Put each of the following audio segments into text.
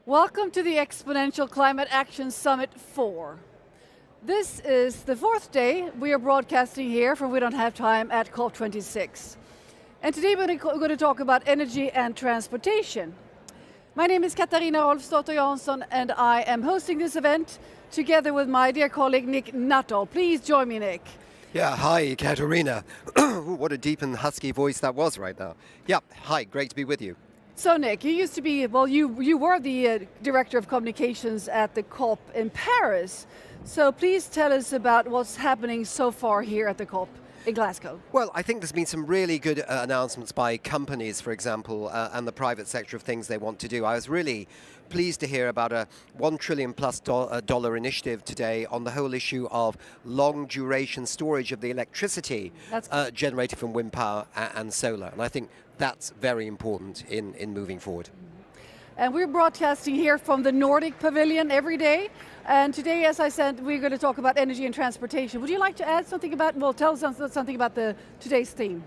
Welcome to the Exponential Climate Action Summit 4. This is the fourth day we are broadcasting here from We Don't Have Time at COP26. And today we're going to talk about energy and transportation. My name is Katarina Rolfsdotter Jansson and I am hosting this event together with my dear colleague Nick Nuttall. Please join me, Nick. Yeah, hi, Katarina. What a deep and husky voice that was right now. Yeah, hi, great to be with you. So Nick, you used to be, well, you were the Director of Communications at the COP in Paris. So please tell us about what's happening so far here at the COP in Glasgow. Well, I think there's been some really good announcements by companies, for example, and the private sector of things they want to do. I was really pleased to hear about a $1 trillion plus dollar initiative today on the whole issue of long duration storage of the electricity generated from wind power and solar. And I think that's very important in moving forward. And we're broadcasting here from the Nordic Pavilion every day. And today, as I said, we're going to talk about energy and transportation. Would you like to add something about, well, tell us something about today's theme?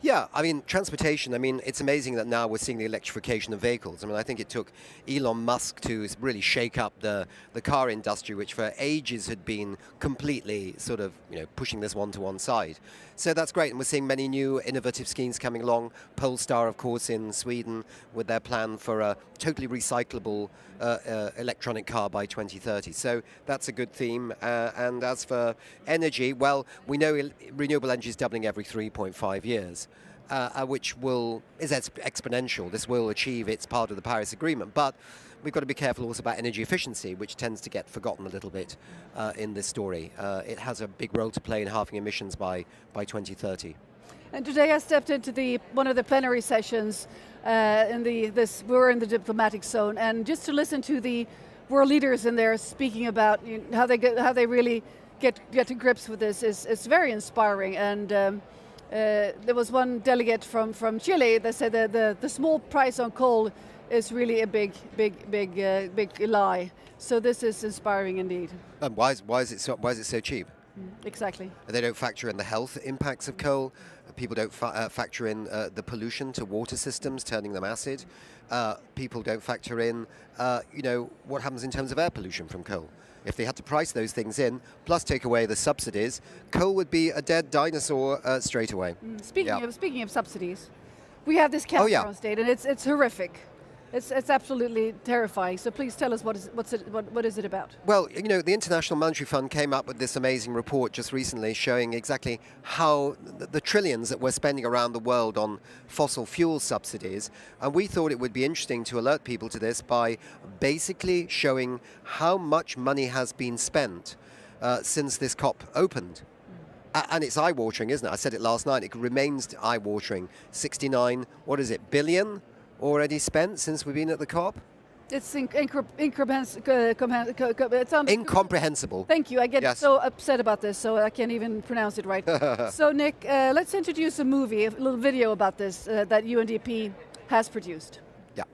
Yeah, I mean, transportation, I mean, it's amazing that now we're seeing the electrification of vehicles. I mean, I think it took Elon Musk to really shake up the car industry, which for ages had been completely sort of, pushing this one to one side. So that's great, and we're seeing many new innovative schemes coming along. Polestar, of course, in Sweden, with their plan for a totally recyclable electronic car by 2030. So that's a good theme. And as for energy, well, we know renewable energy is doubling every 3.5 years. Which is exponential. This will achieve its part of the Paris Agreement, but we've got to be careful also about energy efficiency, which tends to get forgotten a little bit in this story. It has a big role to play in halving emissions by 2030. And today I stepped into one of the plenary sessions we're in the diplomatic zone, and just to listen to the world leaders in there speaking about how they really get to grips with this is very inspiring. And there was one delegate from Chile that said that the small price on coal is really a big lie. So this is inspiring indeed. And why is it so cheap? Exactly. They don't factor in the health impacts of coal. People don't factor in the pollution to water systems, turning them acid. People don't factor in, what happens in terms of air pollution from coal. If they had to price those things in, plus take away the subsidies, coal would be a dead dinosaur straight away. Speaking of subsidies, we have this cap on state, and it's horrific. It's absolutely terrifying. So please tell us what is it about? Well, the International Monetary Fund came up with this amazing report just recently showing exactly how the trillions that we're spending around the world on fossil fuel subsidies. And we thought it would be interesting to alert people to this by basically showing how much money has been spent since this COP opened. And it's eye-watering, isn't it? I said it last night. It remains eye-watering. 69, billion? Already spent since we've been at the COP? It's Incomprehensible. Thank you. I get Yes. so upset about this, so I can't even pronounce it right. So, Nick, let's introduce a movie, a little video about this that UNDP has produced. Yeah.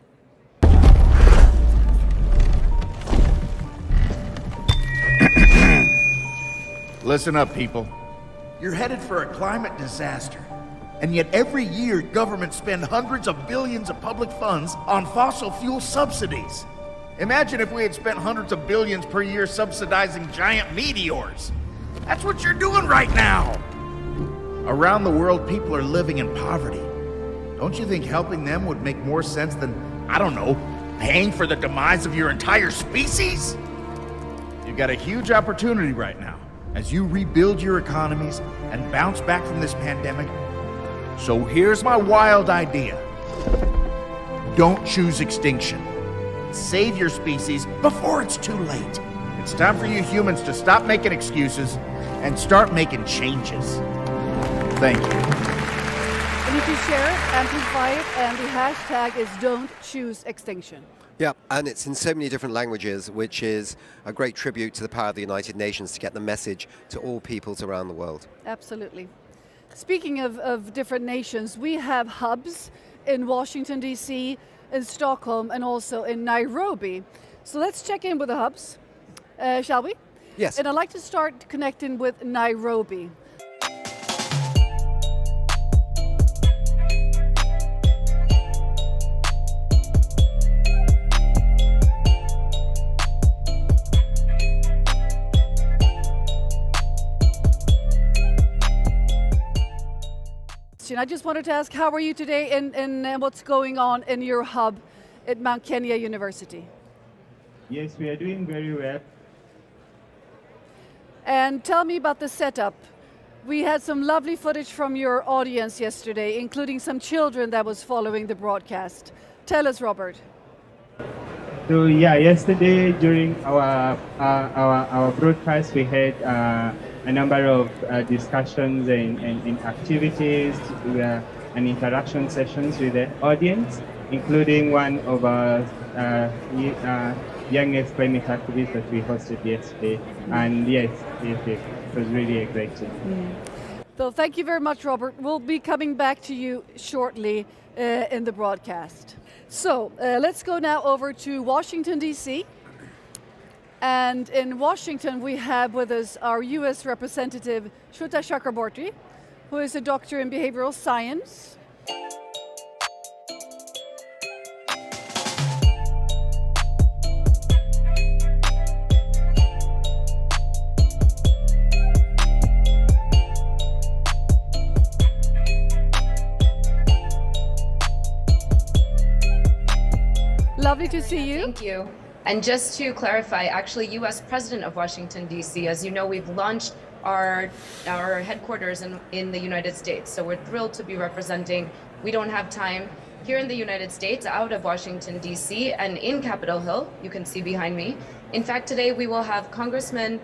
Listen up, people. You're headed for a climate disaster. And yet every year, governments spend hundreds of billions of public funds on fossil fuel subsidies. Imagine if we had spent hundreds of billions per year subsidizing giant meteors. That's what you're doing right now. Around the world, people are living in poverty. Don't you think helping them would make more sense than, I don't know, paying for the demise of your entire species? You've got a huge opportunity right now as you rebuild your economies and bounce back from this pandemic. So here's my wild idea. Don't choose extinction. Save your species before it's too late. It's time for you humans to stop making excuses and start making changes. Thank you. And you can share it, amplify it, and the hashtag is Don't Choose Extinction. Yeah, and it's in so many different languages, which is a great tribute to the power of the United Nations to get the message to all peoples around the world. Absolutely. Speaking of different nations, we have hubs in Washington, DC, in Stockholm, and also in Nairobi. So let's check in with the hubs, shall we? Yes. And I'd like to start connecting with Nairobi. I just wanted to ask, how are you today and what's going on in your hub at Mount Kenya University? Yes, we are doing very well. And tell me about the setup. We had some lovely footage from your audience yesterday, including some children that was following the broadcast. Tell us, Robert. So yeah, yesterday during our broadcast, we had a number of discussions and activities and interaction sessions with the audience, including one of our youngest climate activists that we hosted yesterday. And yes, it was really exciting. So thank you very much, Robert. We'll be coming back to you shortly in the broadcast. So let's go now over to Washington, D.C. And in Washington, we have with us our U.S. representative, Shweta Chakraborty, who is a doctor in behavioral science. Lovely to see you. Thank you. And just to clarify, actually, U.S. President of Washington, D.C., as you know, we've launched our headquarters in the United States. So we're thrilled to be representing. We don't have time here in the United States, out of Washington, D.C., and in Capitol Hill, you can see behind me. In fact, today we will have Congressman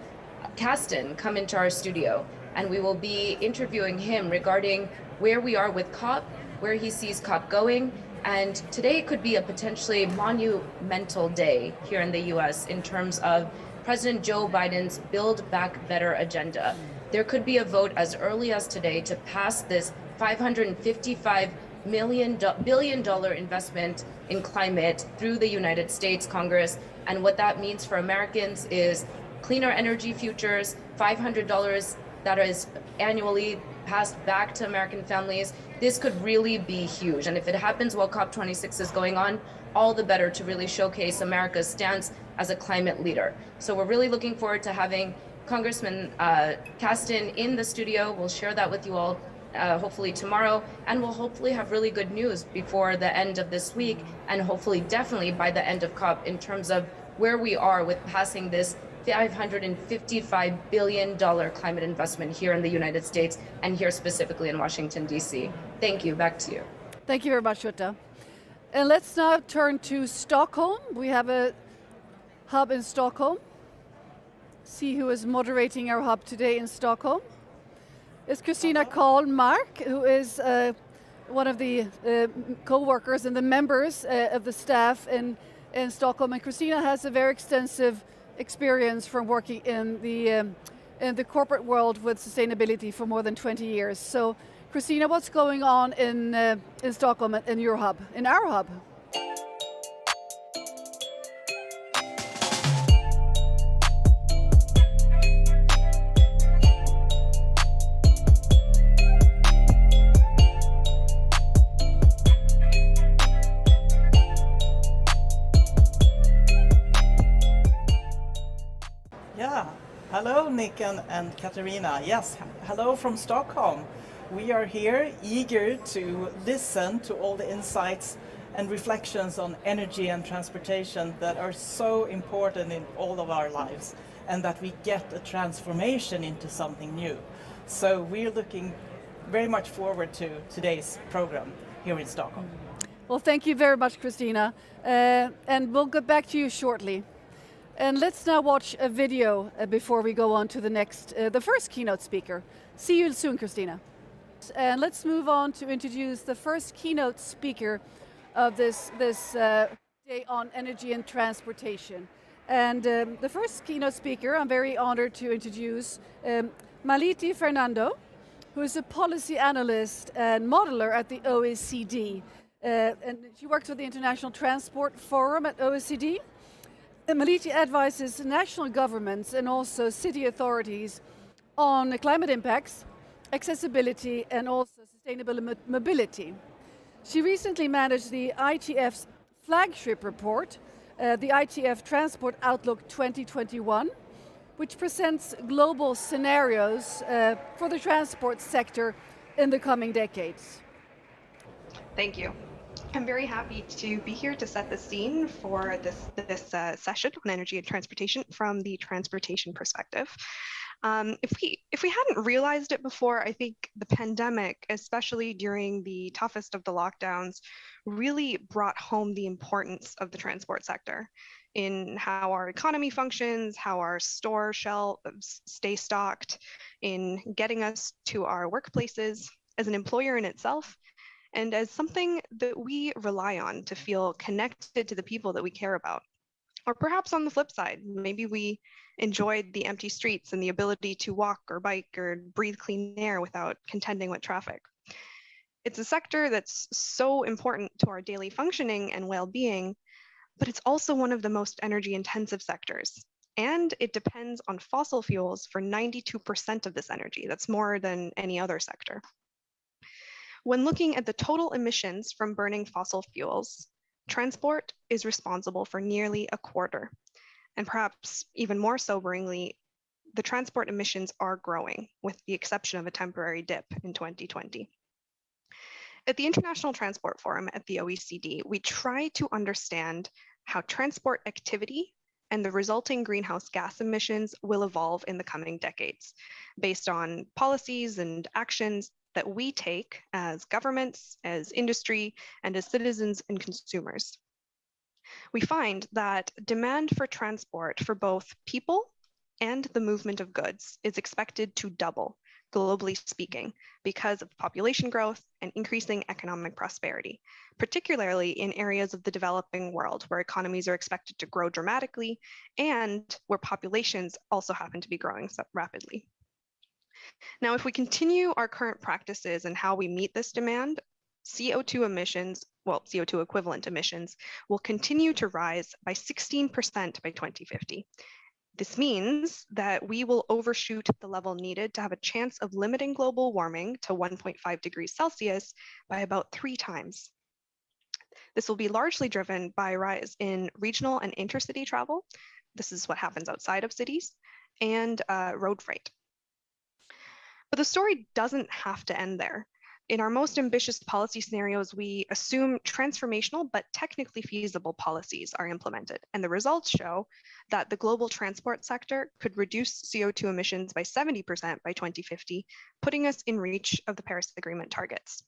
Kasten come into our studio, and we will be interviewing him regarding where we are with COP, where he sees COP going. And today could be a potentially monumental day here in the US in terms of President Joe Biden's Build Back Better agenda. There could be a vote as early as today to pass this $555 billion investment in climate through the United States Congress. And what that means for Americans is cleaner energy futures, $500 that is annually passed back to American families. This could really be huge. And if it happens while COP26 is going on, all the better to really showcase America's stance as a climate leader. So we're really looking forward to having Congressman Kasten in the studio. We'll share that with you all hopefully tomorrow, and we'll hopefully have really good news before the end of this week, and hopefully definitely by the end of COP in terms of where we are with passing this $555 billion climate investment here in the United States and here specifically in Washington, D.C. Thank you. Back to you. Thank you very much, Shweta. And let's now turn to Stockholm. We have a hub in Stockholm. See who is moderating our hub today in Stockholm. It's Christina Karlmark, who is one of the co-workers and the members of the staff in in Stockholm, and Christina has a very extensive experience from working in the corporate world with sustainability for more than 20 years. So, Christina, what's going on in Stockholm in your hub, in our hub? Yeah, hello Nick and Katarina. Yes, hello from Stockholm. We are here eager to listen to all the insights and reflections on energy and transportation that are so important in all of our lives, and that we get a transformation into something new. So we're looking very much forward to today's program here in Stockholm. Well, thank you very much, Christina. And we'll get back to you shortly. And let's now watch a video before we go on to the first keynote speaker. See you soon, Christina. And let's move on to introduce the first keynote speaker of this day on energy and transportation. And the first keynote speaker, I'm very honored to introduce Malithi Fernando, who is a policy analyst and modeler at the OECD. And she works with the International Transport Forum at OECD. Malithi advises national governments and also city authorities on climate impacts, accessibility, and also sustainable mobility. She recently managed the ITF's flagship report, the ITF Transport Outlook 2021, which presents global scenarios for the transport sector in the coming decades. Thank you. I'm very happy to be here to set the scene for this session on energy and transportation from the transportation perspective. If we hadn't realized it before, I think the pandemic, especially during the toughest of the lockdowns, really brought home the importance of the transport sector in how our economy functions, how our store shelves stay stocked, in getting us to our workplaces as an employer in itself, and as something that we rely on to feel connected to the people that we care about. Or perhaps on the flip side, maybe we enjoyed the empty streets and the ability to walk or bike or breathe clean air without contending with traffic. It's a sector that's so important to our daily functioning and well-being, but it's also one of the most energy-intensive sectors. And it depends on fossil fuels for 92% of this energy. That's more than any other sector. When looking at the total emissions from burning fossil fuels, transport is responsible for nearly a quarter. And perhaps even more soberingly, the transport emissions are growing, with the exception of a temporary dip in 2020. At the International Transport Forum at the OECD, we try to understand how transport activity and the resulting greenhouse gas emissions will evolve in the coming decades, based on policies and actions that we take as governments, as industry, and as citizens and consumers. We find that demand for transport for both people and the movement of goods is expected to double, globally speaking, because of population growth and increasing economic prosperity, particularly in areas of the developing world where economies are expected to grow dramatically and where populations also happen to be growing so rapidly. Now, if we continue our current practices and how we meet this demand, CO2 emissions, well, CO2 equivalent emissions, will continue to rise by 16% by 2050. This means that we will overshoot the level needed to have a chance of limiting global warming to 1.5 degrees Celsius by about 3 times. This will be largely driven by a rise in regional and intercity travel. This is what happens outside of cities, and road freight. But the story doesn't have to end there. In our most ambitious policy scenarios, we assume transformational but technically feasible policies are implemented, and the results show that the global transport sector could reduce CO2 emissions by 70% by 2050, putting us in reach of the Paris Agreement targets.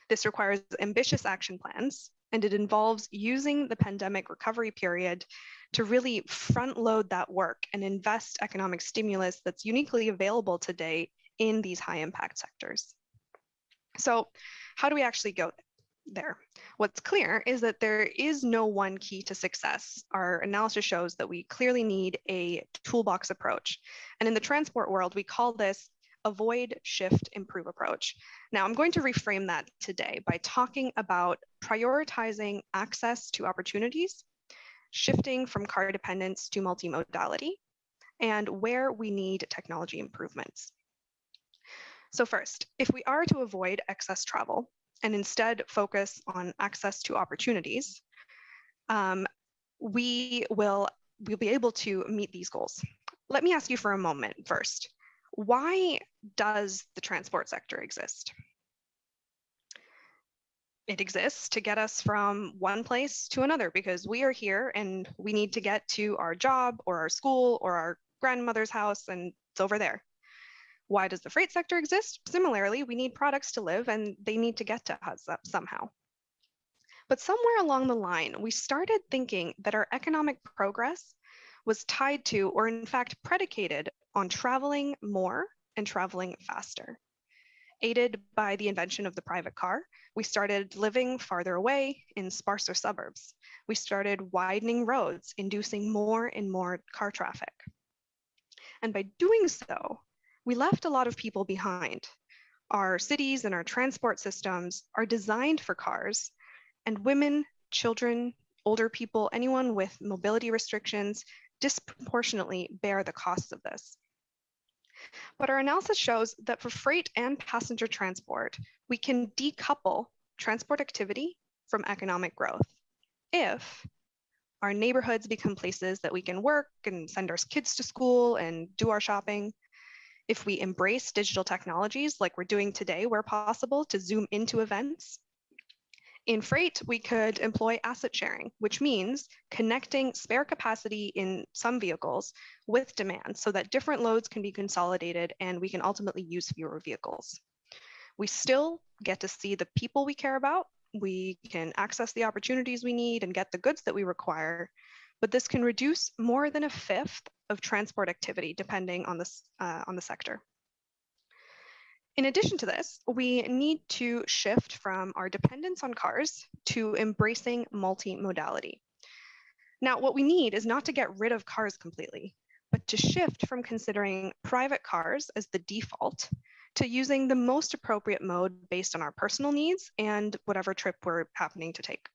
This requires ambitious action plans, and it involves using the pandemic recovery period to really front load that work and invest economic stimulus that's uniquely available today in these high impact sectors. So how do we actually go there. What's clear is that there is no one key to success. Our analysis shows that we clearly need a toolbox approach. And in the transport world, we call this avoid, shift, improve approach. Now, I'm going to reframe that today by talking about prioritizing access to opportunities, shifting from car dependence to multimodality, and where we need technology improvements. So first, if we are to avoid excess travel and instead focus on access to opportunities, we'll be able to meet these goals. Let me ask you for a moment first. Why does the transport sector exist? It exists to get us from one place to another because we are here and we need to get to our job or our school or our grandmother's house, and it's over there. Why does the freight sector exist? Similarly, we need products to live and they need to get to us somehow. But somewhere along the line, we started thinking that our economic progress was tied to, or in fact predicated on, traveling more and traveling faster. Aided by the invention of the private car, we started living farther away in sparser suburbs. We started widening roads, inducing more and more car traffic. And by doing so, we left a lot of people behind. Our cities and our transport systems are designed for cars, and women, children, older people, anyone with mobility restrictions disproportionately bear the costs of this. But our analysis shows that for freight and passenger transport, we can decouple transport activity from economic growth if our neighborhoods become places that we can work and send our kids to school and do our shopping. If we embrace digital technologies like we're doing today where possible to zoom into events. In freight, we could employ asset sharing, which means connecting spare capacity in some vehicles with demand so that different loads can be consolidated and we can ultimately use fewer vehicles. We still get to see the people we care about. We can access the opportunities we need and get the goods that we require, but this can reduce more than a fifth of transport activity depending on the sector. In addition to this, we need to shift from our dependence on cars to embracing multimodality. Now, what we need is not to get rid of cars completely, but to shift from considering private cars as the default to using the most appropriate mode based on our personal needs and whatever trip we're happening to take.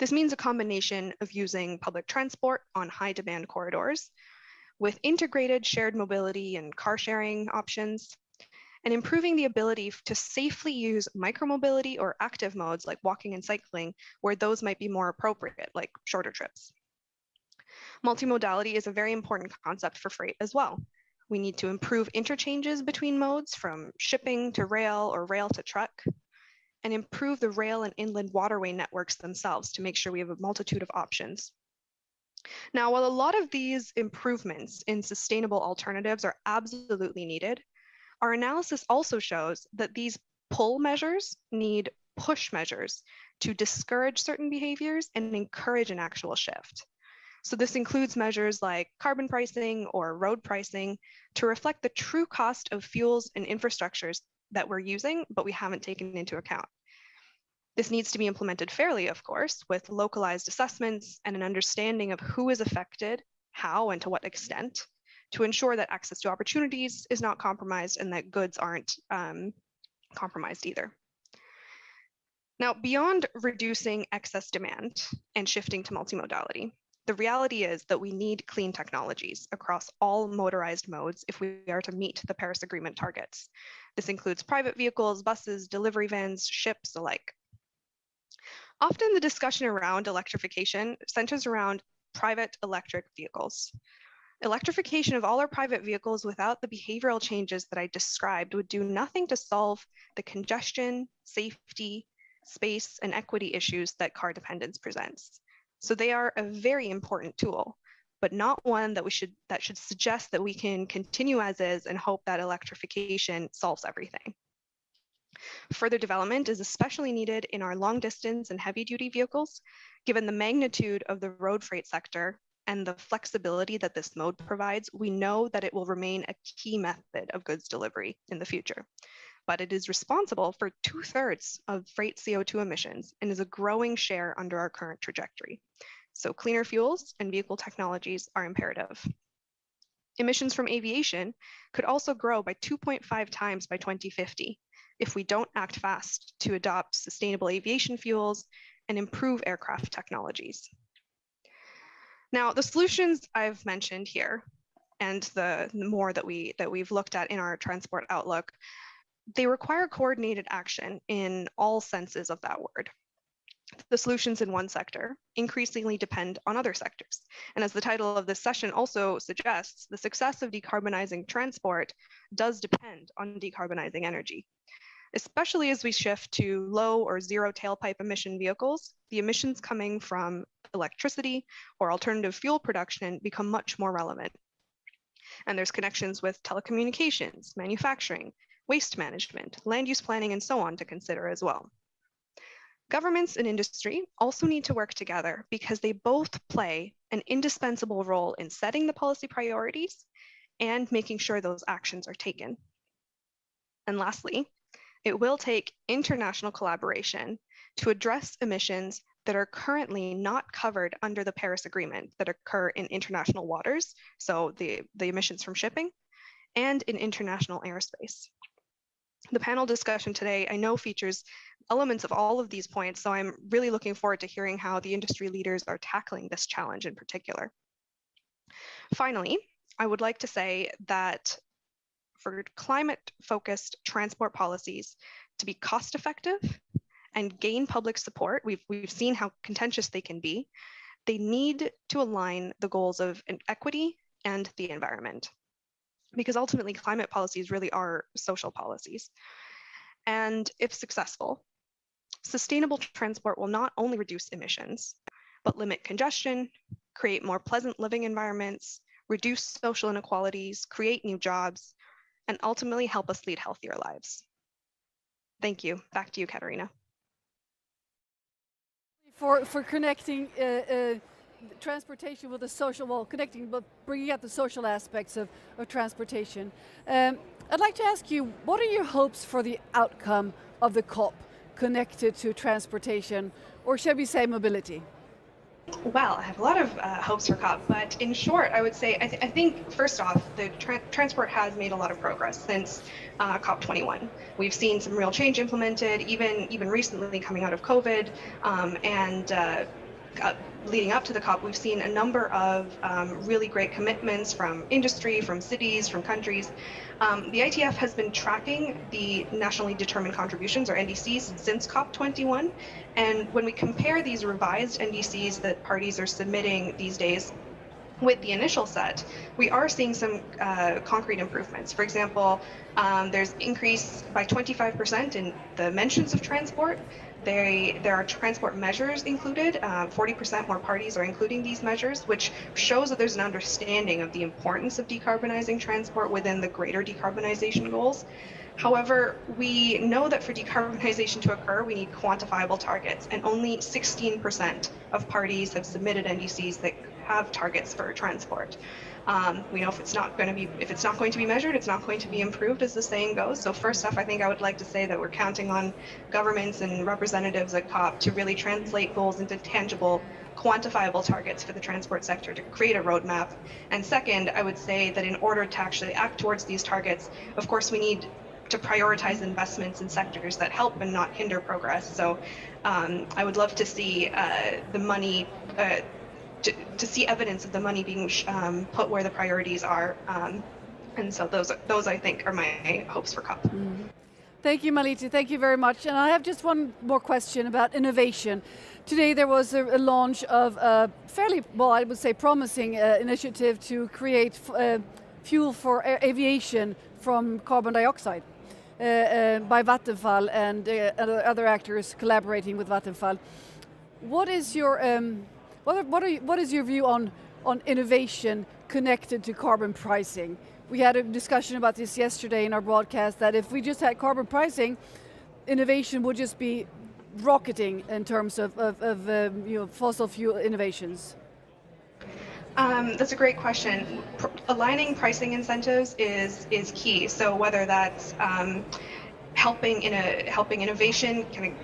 This means a combination of using public transport on high demand corridors with integrated shared mobility and car sharing options, and improving the ability to safely use micromobility or active modes like walking and cycling where those might be more appropriate, like shorter trips. Multimodality is a very important concept for freight as well. We need to improve interchanges between modes from shipping to rail or rail to truck, and improve the rail and inland waterway networks themselves to make sure we have a multitude of options. Now, while a lot of these improvements in sustainable alternatives are absolutely needed, our analysis also shows that these pull measures need push measures to discourage certain behaviors and encourage an actual shift. So this includes measures like carbon pricing or road pricing to reflect the true cost of fuels and infrastructures that we're using, but we haven't taken into account. This needs to be implemented fairly, of course, with localized assessments and an understanding of who is affected, how, and to what extent, to ensure that access to opportunities is not compromised and that goods aren't compromised either. Now, beyond reducing excess demand and shifting to multimodality, the reality is that we need clean technologies across all motorized modes if we are to meet the Paris Agreement targets. This includes private vehicles, buses, delivery vans, ships alike. Often the discussion around electrification centers around private electric vehicles. Electrification of all our private vehicles without the behavioral changes that I described would do nothing to solve the congestion, safety, space, and equity issues that car dependence presents. So they are a very important tool, but not one that should suggest that we can continue as is and hope that electrification solves everything. Further development is especially needed in our long distance and heavy duty vehicles, given the magnitude of the road freight sector and the flexibility that this mode provides. We know that it will remain a key method of goods delivery in the future. but it is responsible for 2/3 of freight CO2 emissions and is a growing share under our current trajectory. So cleaner fuels and vehicle technologies are imperative. Emissions from aviation could also grow by 2.5 times by 2050 if we don't act fast to adopt sustainable aviation fuels and improve aircraft technologies. Now, the solutions I've mentioned here, and the more that we've looked at in our transport outlook, they require coordinated action in all senses of that word. The solutions in one sector increasingly depend on other sectors. And as the title of this session also suggests, the success of decarbonizing transport does depend on decarbonizing energy. Especially as we shift to low or zero tailpipe emission vehicles, the emissions coming from electricity or alternative fuel production become much more relevant. And there's connections with telecommunications, manufacturing, waste management, land use planning, and so on to consider as well. Governments and industry also need to work together because they both play an indispensable role in setting the policy priorities and making sure those actions are taken. And lastly, it will take international collaboration to address emissions that are currently not covered under the Paris Agreement that occur in international waters, so the emissions from shipping, and in international airspace. The panel discussion today, I know, features elements of all of these points, so I'm really looking forward to hearing how the industry leaders are tackling this challenge in particular. Finally, I would like to say that for climate-focused transport policies to be cost-effective and gain public support, we've seen how contentious they can be, they need to align the goals of equity and the environment. Because ultimately, climate policies really are social policies. And if successful, sustainable transport will not only reduce emissions, but limit congestion, create more pleasant living environments, reduce social inequalities, create new jobs, and ultimately help us lead healthier lives. Thank you. Back to you, Katarina. For connecting transportation with the social, well, connecting, but bringing out the social aspects of transportation. I'd like to ask you, what are your hopes for the outcome of the COP connected to transportation, or shall we say mobility? Well, I have a lot of hopes for COP, but in short, I would say, I think first off, the transport has made a lot of progress since COP21. We've seen some real change implemented, even recently coming out of COVID, and leading up to the COP, we've seen a number of really great commitments from industry, from cities, from countries. The ITF has been tracking the nationally determined contributions, or NDCs, since COP21. And when we compare these revised NDCs that parties are submitting these days with the initial set, we are seeing some concrete improvements. For example, there's increase by 25% in the mentions of transport. There are transport measures included. 40% more parties are including these measures, which shows that there's an understanding of the importance of decarbonizing transport within the greater decarbonization goals. However, we know that for decarbonization to occur, we need quantifiable targets, and only 16% of parties have submitted NDCs that have targets for transport. We know if it's not going to be measured, it's not going to be improved, as the saying goes. So first off, I think I would like to say that we're counting on governments and representatives at COP to really translate goals into tangible, quantifiable targets for the transport sector to create a roadmap. And second, I would say that in order to actually act towards these targets, of course, we need to prioritize investments in sectors that help and not hinder progress. So I would love to see the money to see evidence of the money being put where the priorities are, and so those I think are my hopes for COP. Mm-hmm. Thank you, Malithi. Thank you very much. And I have just one more question about innovation. Today there was a launch of a fairly, well, I would say promising initiative to create fuel for aviation from carbon dioxide by Vattenfall and other actors collaborating with Vattenfall. What is your what is your view on innovation connected to carbon pricing? We had a discussion about this yesterday in our broadcast, that if we just had carbon pricing, innovation would just be rocketing in terms of fossil fuel innovations. That's a great question. Aligning pricing incentives is key. So whether that's helping innovation kind of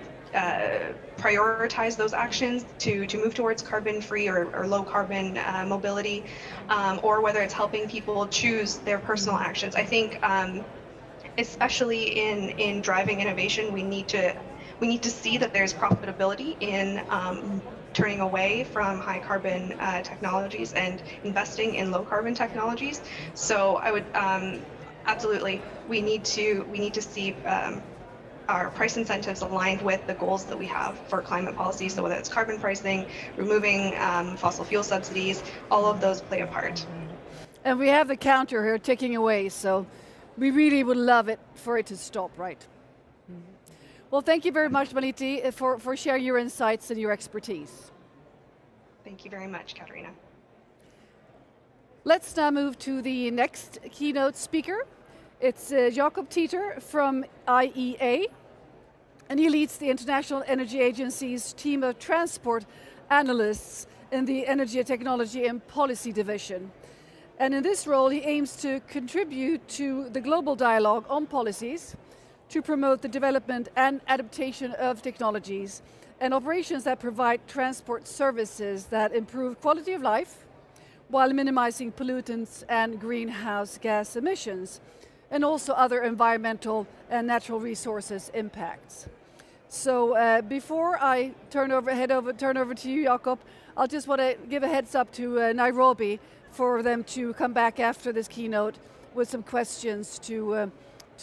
prioritize those actions to move towards carbon-free or low-carbon mobility, or whether it's helping people choose their personal actions. I think, especially in driving innovation, we need to see that there's profitability in turning away from high carbon technologies and investing in low carbon technologies. So I would absolutely, we need to see our price incentives aligned with the goals that we have for climate policy. So whether it's carbon pricing, removing fossil fuel subsidies, all of those play a part. And we have the counter here ticking away, so we really would love it for it to stop, right? Well, thank you very much, Malithi, for sharing your insights and your expertise. Thank you very much, Katarina. Let's now move to the next keynote speaker. It's Jakob Teter from IEA, and he leads the International Energy Agency's team of transport analysts in the Energy, Technology and Policy Division. And in this role, he aims to contribute to the global dialogue on policies to promote the development and adaptation of technologies and operations that provide transport services that improve quality of life while minimizing pollutants and greenhouse gas emissions, and also other environmental and natural resources impacts. So before I turn over to you, Jakob, I'll just want to give a heads up to Nairobi for them to come back after this keynote with some questions to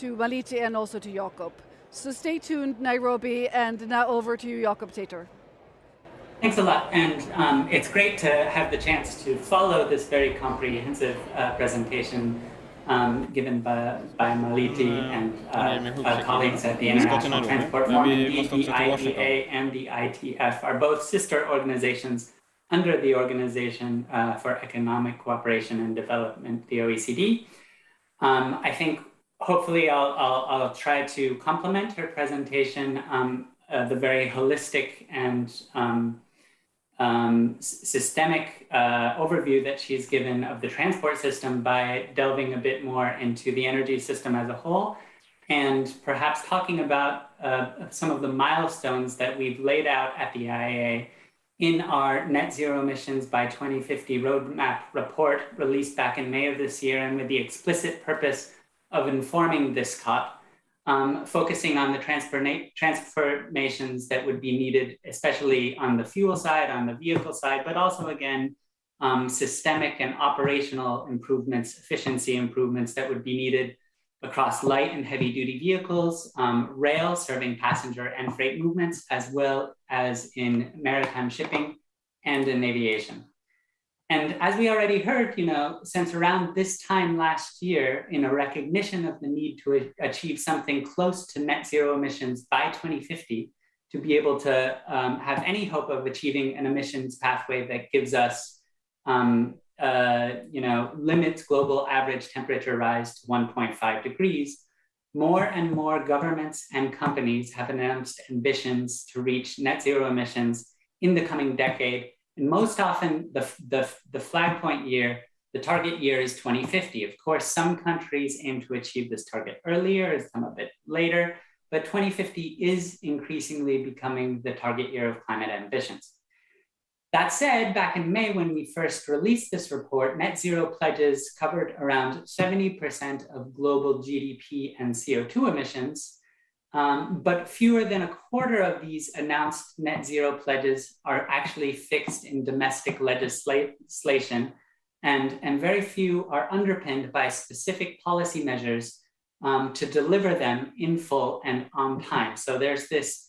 Malithi and also to Jakob. So stay tuned, Nairobi, and now over to you, Jakob Teter. Thanks a lot, and it's great to have the chance to follow this very comprehensive presentation given by Malithi and colleagues at the International Transport Forum. Indeed, the IEA and the ITF are both sister organizations under the Organization for Economic Cooperation and Development, the OECD. I think hopefully I'll try to complement her presentation, the very holistic and systemic overview that she's given of the transport system by delving a bit more into the energy system as a whole, and perhaps talking about some of the milestones that we've laid out at the IEA in our net zero emissions by 2050 roadmap report released back in May of this year, and with the explicit purpose of informing this COP, focusing on the transformations that would be needed, especially on the fuel side, on the vehicle side, but also again, systemic and operational improvements, efficiency improvements that would be needed across light and heavy duty vehicles, rail serving passenger and freight movements, as well as in maritime shipping and in aviation. And as we already heard, since around this time last year, in a recognition of the need to achieve something close to net zero emissions by 2050, to be able to have any hope of achieving an emissions pathway that gives us, limits global average temperature rise to 1.5 degrees, more and more governments and companies have announced ambitions to reach net zero emissions in the coming decade. And most often the flag point year, the target year is 2050. Of course, some countries aim to achieve this target earlier, some a bit later, but 2050 is increasingly becoming the target year of climate ambitions. That said, back in May, when we first released this report, net zero pledges covered around 70% of global GDP and CO2 emissions. But fewer than a quarter of these announced net zero pledges are actually fixed in domestic legislation, and very few are underpinned by specific policy measures to deliver them in full and on time. So there's this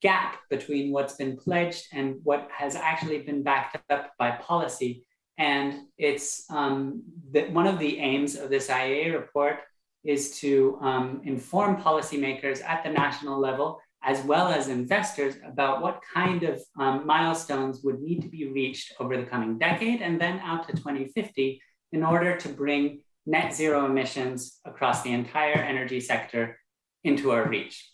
gap between what's been pledged and what has actually been backed up by policy. And it's that one of the aims of this IEA report is to inform policymakers at the national level, as well as investors, about what kind of milestones would need to be reached over the coming decade and then out to 2050 in order to bring net zero emissions across the entire energy sector into our reach.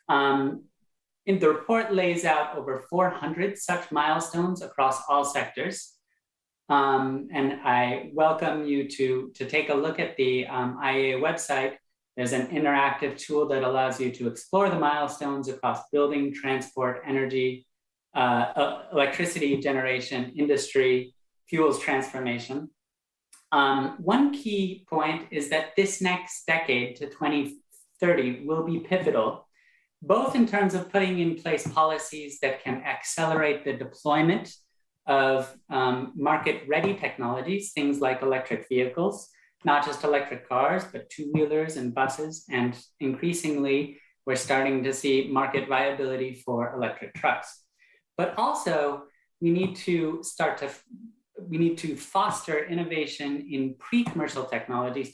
The report lays out over 400 such milestones across all sectors. And I welcome you to take a look at the IEA website There's an interactive tool that allows you to explore the milestones across building, transport, energy, electricity generation, industry, fuels transformation. One key point is that this next decade to 2030 will be pivotal, both in terms of putting in place policies that can accelerate the deployment of market-ready technologies, things like electric vehicles, not just electric cars, but two-wheelers and buses. And increasingly, we're starting to see market viability for electric trucks. But also, we need to foster innovation in pre-commercial technologies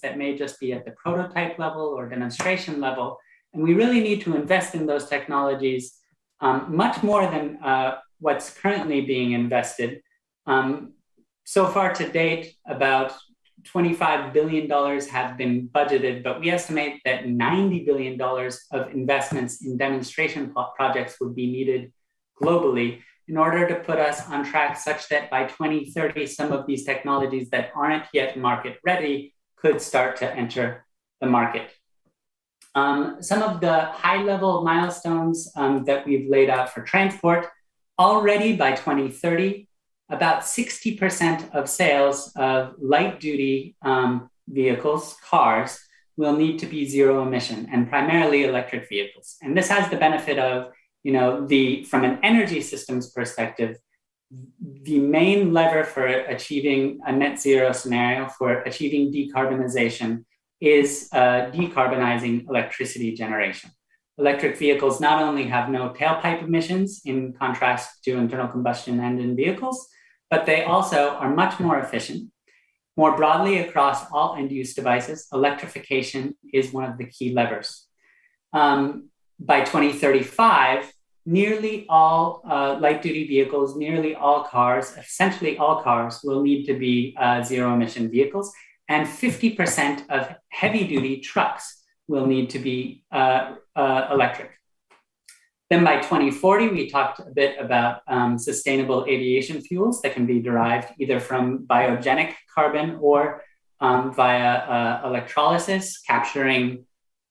that may just be at the prototype level or demonstration level. And we really need to invest in those technologies much more than what's currently being invested. So far to date, about $25 billion have been budgeted, but we estimate that $90 billion of investments in demonstration projects would be needed globally in order to put us on track such that by 2030, some of these technologies that aren't yet market ready could start to enter the market. Some of the high-level milestones that we've laid out for transport, already by 2030, about 60% of sales of light-duty vehicles, cars, will need to be zero emission, and primarily electric vehicles. And this has the benefit of, from an energy systems perspective, the main lever for achieving a net zero scenario, for achieving decarbonization, is decarbonizing electricity generation. Electric vehicles not only have no tailpipe emissions in contrast to internal combustion engine vehicles, but they also are much more efficient. More broadly across all end-use devices, electrification is one of the key levers. By 2035, nearly all light-duty vehicles, nearly all cars, essentially all cars will need to be zero-emission vehicles, and 50% of heavy-duty trucks will need to be electric. Then by 2040, we talked a bit about sustainable aviation fuels that can be derived either from biogenic carbon or via electrolysis, capturing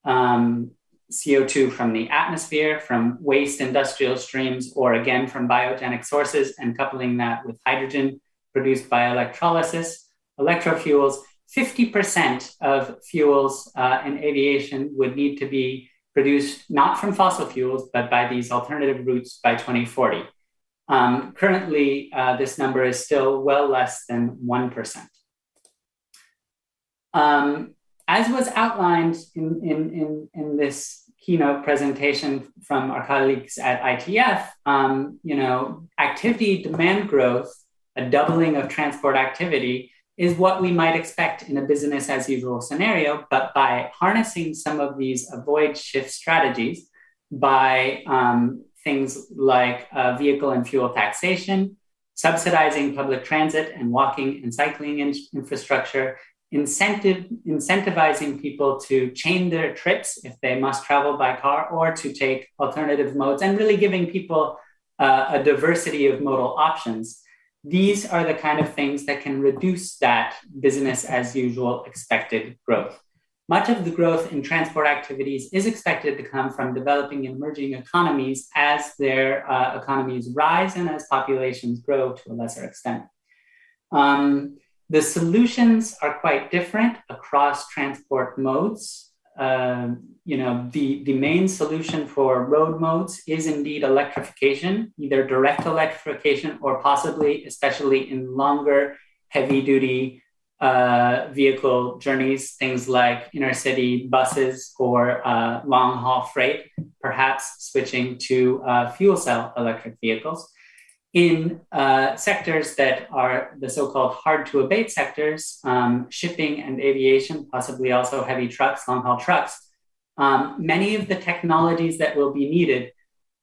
CO2 from the atmosphere, from waste industrial streams, or again from biogenic sources, and coupling that with hydrogen produced by electrolysis. Electrofuels, 50% of fuels in aviation would need to be produced not from fossil fuels, but by these alternative routes by 2040. Currently, this number is still well less than 1%. As was outlined in this keynote presentation from our colleagues at ITF, activity demand growth, a doubling of transport activity, is what we might expect in a business as usual scenario, but by harnessing some of these avoid shift strategies, by things like vehicle and fuel taxation, subsidizing public transit and walking and cycling infrastructure, incentivizing people to chain their trips if they must travel by car or to take alternative modes, and really giving people a diversity of modal options. These are the kind of things that can reduce that business as usual expected growth. Much of the growth in transport activities is expected to come from developing and emerging economies as their economies rise and as populations grow to a lesser extent. The solutions are quite different across transport modes. The main solution for road modes is indeed electrification, either direct electrification or possibly, especially in longer heavy-duty vehicle journeys, things like inner-city buses or long-haul freight, perhaps switching to fuel cell electric vehicles. In sectors that are the so-called hard-to-abate sectors, shipping and aviation, possibly also heavy trucks, long-haul trucks, many of the technologies that will be needed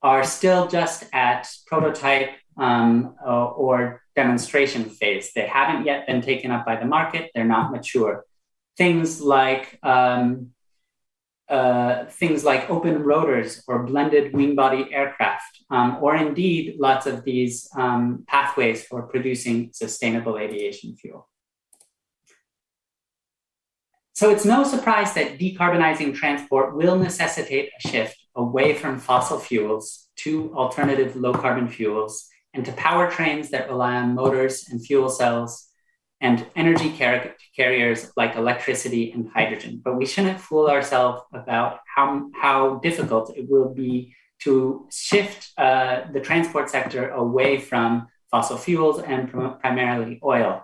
are still just at prototype or demonstration phase. They haven't yet been taken up by the market. They're not mature. Things like open rotors or blended wing-body aircraft, or indeed lots of these pathways for producing sustainable aviation fuel. So it's no surprise that decarbonizing transport will necessitate a shift away from fossil fuels to alternative low carbon fuels and to powertrains that rely on motors and fuel cells and energy carriers like electricity and hydrogen. But we shouldn't fool ourselves about how difficult it will be to shift the transport sector away from fossil fuels and primarily oil.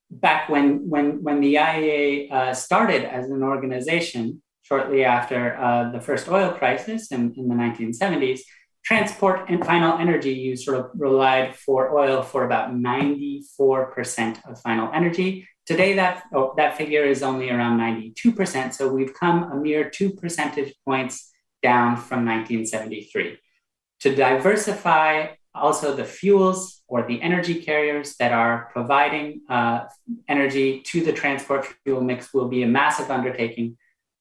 Back when the IEA started as an organization, shortly after the first oil crisis in the 1970s, transport and final energy use sort of relied for oil for about 94% of final energy. Today, that figure is only around 92%. So we've come a mere 2 percentage points down from 1973. To diversify also the fuels or the energy carriers that are providing energy to the transport fuel mix will be a massive undertaking,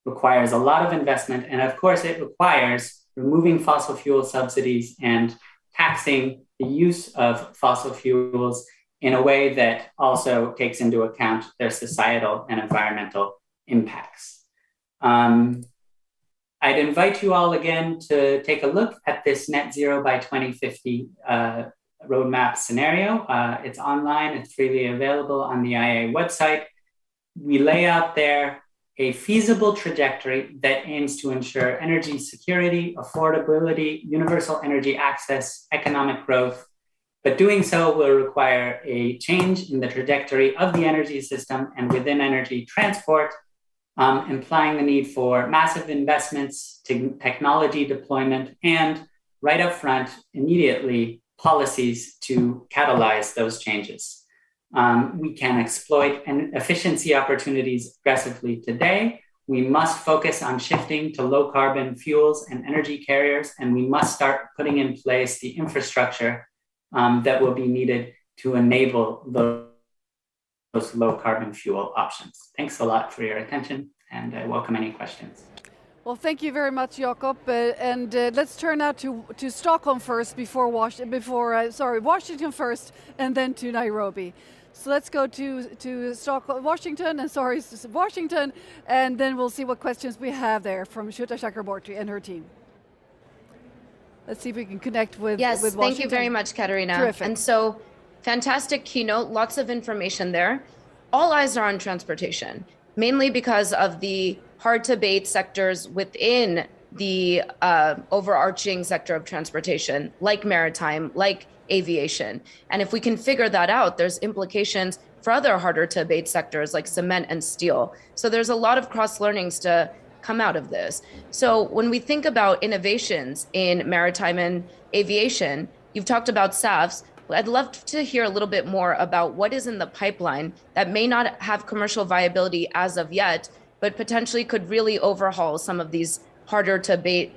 requires a lot of investment. And of course, it requires removing fossil fuel subsidies and taxing the use of fossil fuels in a way that also takes into account their societal and environmental impacts. I'd invite you all again to take a look at this net zero by 2050 roadmap scenario. It's online, it's freely available on the IEA website. We lay out there a feasible trajectory that aims to ensure energy security, affordability, universal energy access, economic growth. But doing so will require a change in the trajectory of the energy system and within energy transport, implying the need for massive investments, technology deployment, and right up front, immediately, policies to catalyze those changes. We can exploit efficiency opportunities aggressively today. We must focus on shifting to low carbon fuels and energy carriers, and we must start putting in place the infrastructure that will be needed to enable those low carbon fuel options. Thanks a lot for your attention, and I welcome any questions. Well, thank you very much, Jakob. Let's turn now to Stockholm first, Washington first, and then to Nairobi. So let's go to Stockholm, Washington, and then we'll see what questions we have there from Shweta Chakraborty and her team. Let's see if we can connect with Washington. Thank you very much, Katarina. Terrific. And so, fantastic keynote, lots of information there. All eyes are on transportation, mainly because of the hard-to-abate sectors within the overarching sector of transportation, like maritime, like aviation. And if we can figure that out, there's implications for other harder-to-abate sectors like cement and steel. So there's a lot of cross-learnings to come out of this. So when we think about innovations in maritime and aviation, you've talked about SAFs. I'd love to hear a little bit more about what is in the pipeline that may not have commercial viability as of yet, but potentially could really overhaul some of these harder to abate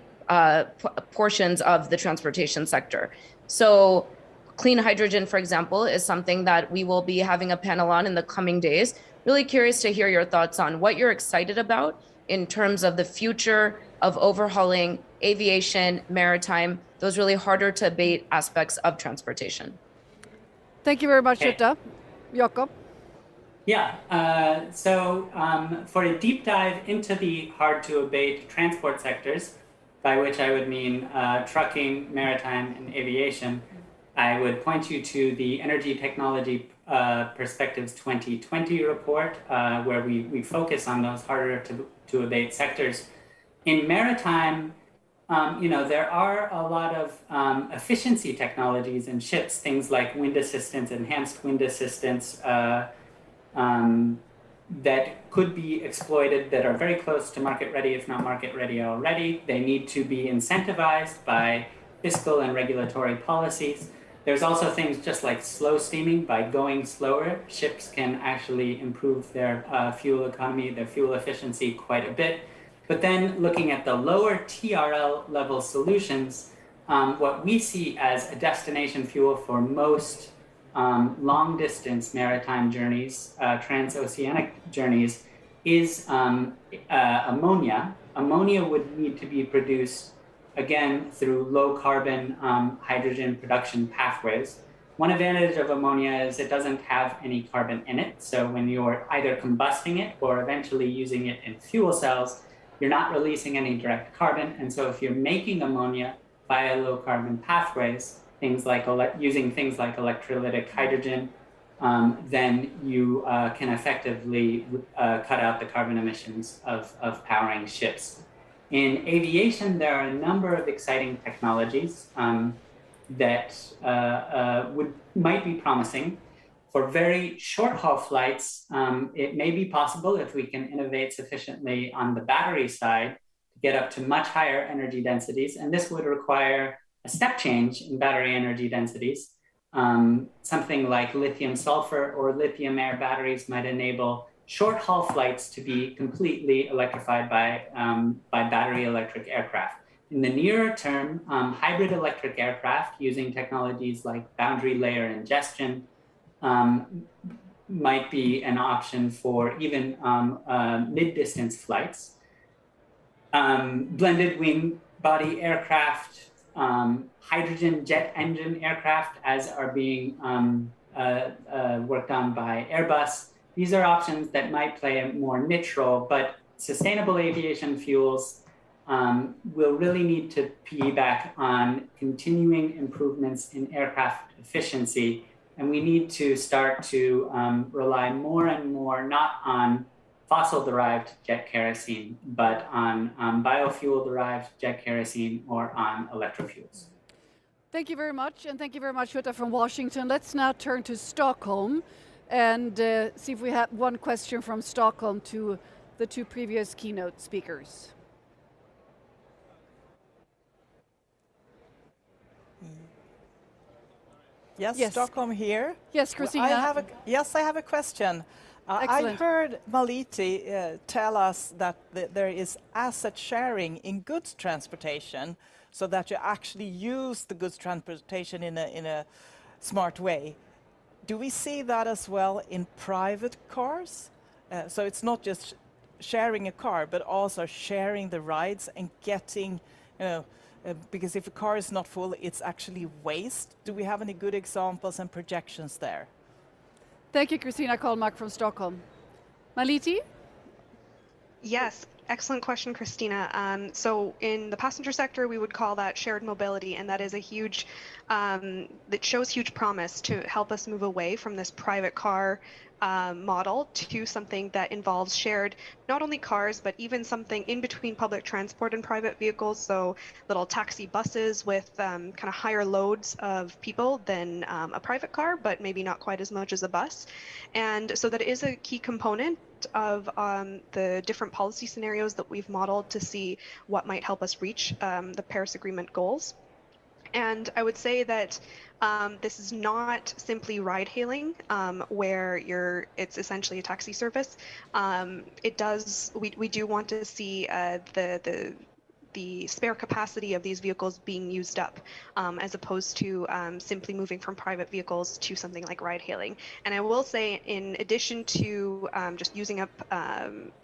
portions of the transportation sector. So clean hydrogen, for example, is something that we will be having a panel on in the coming days. Really curious to hear your thoughts on what you're excited about in terms of the future of overhauling aviation, maritime, those really harder to abate aspects of transportation. Thank you very much, Shweta. Jakob? Yeah, so for a deep dive into the hard to abate transport sectors, by which I would mean trucking, maritime, and aviation, I would point you to the Energy Technology Perspectives 2020 report, where we focus on those harder to abate sectors. In maritime, there are a lot of efficiency technologies in ships, things like wind assistance, enhanced wind assistance, that could be exploited, that are very close to market ready, if not market ready already. They need to be incentivized by fiscal and regulatory policies. There's also things just like slow steaming. By going slower, ships can actually improve their fuel economy, their fuel efficiency quite a bit. But then looking at the lower TRL level solutions, what we see as a destination fuel for most long distance maritime journeys, transoceanic journeys, is ammonia. Ammonia would need to be produced again through low carbon hydrogen production pathways. One advantage of ammonia is it doesn't have any carbon in it. So when you're either combusting it or eventually using it in fuel cells, you're not releasing any direct carbon. And so if you're making ammonia via low carbon pathways, things like using things like electrolytic hydrogen, then you can effectively cut out the carbon emissions of powering ships. In aviation, there are a number of exciting technologies that might be promising. For very short haul flights, it may be possible, if we can innovate sufficiently on the battery side, to get up to much higher energy densities. And this would require a step change in battery energy densities. Something like lithium sulfur or lithium air batteries might enable short haul flights to be completely electrified by battery electric aircraft. In the nearer term, hybrid electric aircraft using technologies like boundary layer ingestion might be an option for even mid-distance flights. Blended wing body aircraft, hydrogen jet engine aircraft, as are being worked on by Airbus. These are options that might play a more niche role, but sustainable aviation fuels will really need to piggyback on continuing improvements in aircraft efficiency. And we need to start to rely more and more not on fossil-derived jet kerosene, but on biofuel-derived jet kerosene or on electrofuels. Thank you very much, and thank you very much, Jutta from Washington. Let's now turn to Stockholm and see if we have one question from Stockholm to the two previous keynote speakers. Yes, Stockholm here. Yes, Christina. I have a question. I heard Malithi tell us that there is asset sharing in goods transportation, so that you actually use the goods transportation in a smart way. Do we see that as well in private cars? So it's not just sharing a car, but also sharing the rides and getting, because if a car is not full, it's actually waste. Do we have any good examples and projections there? Thank you, Christina Kolmark from Stockholm. Malithi? Yes, excellent question, Christina. So in the passenger sector, we would call that shared mobility, and that is a huge, that shows huge promise to help us move away from this private car model to something that involves shared, not only cars, but even something in between public transport and private vehicles. So little taxi buses with kind of higher loads of people than a private car, but maybe not quite as much as a bus. And so that is a key component of the different policy scenarios that we've modeled to see what might help us reach the Paris Agreement goals. And I would say that this is not simply ride hailing, where it's essentially a taxi service. We do want to see the spare capacity of these vehicles being used up, as opposed to simply moving from private vehicles to something like ride hailing. And I will say, in addition to just using up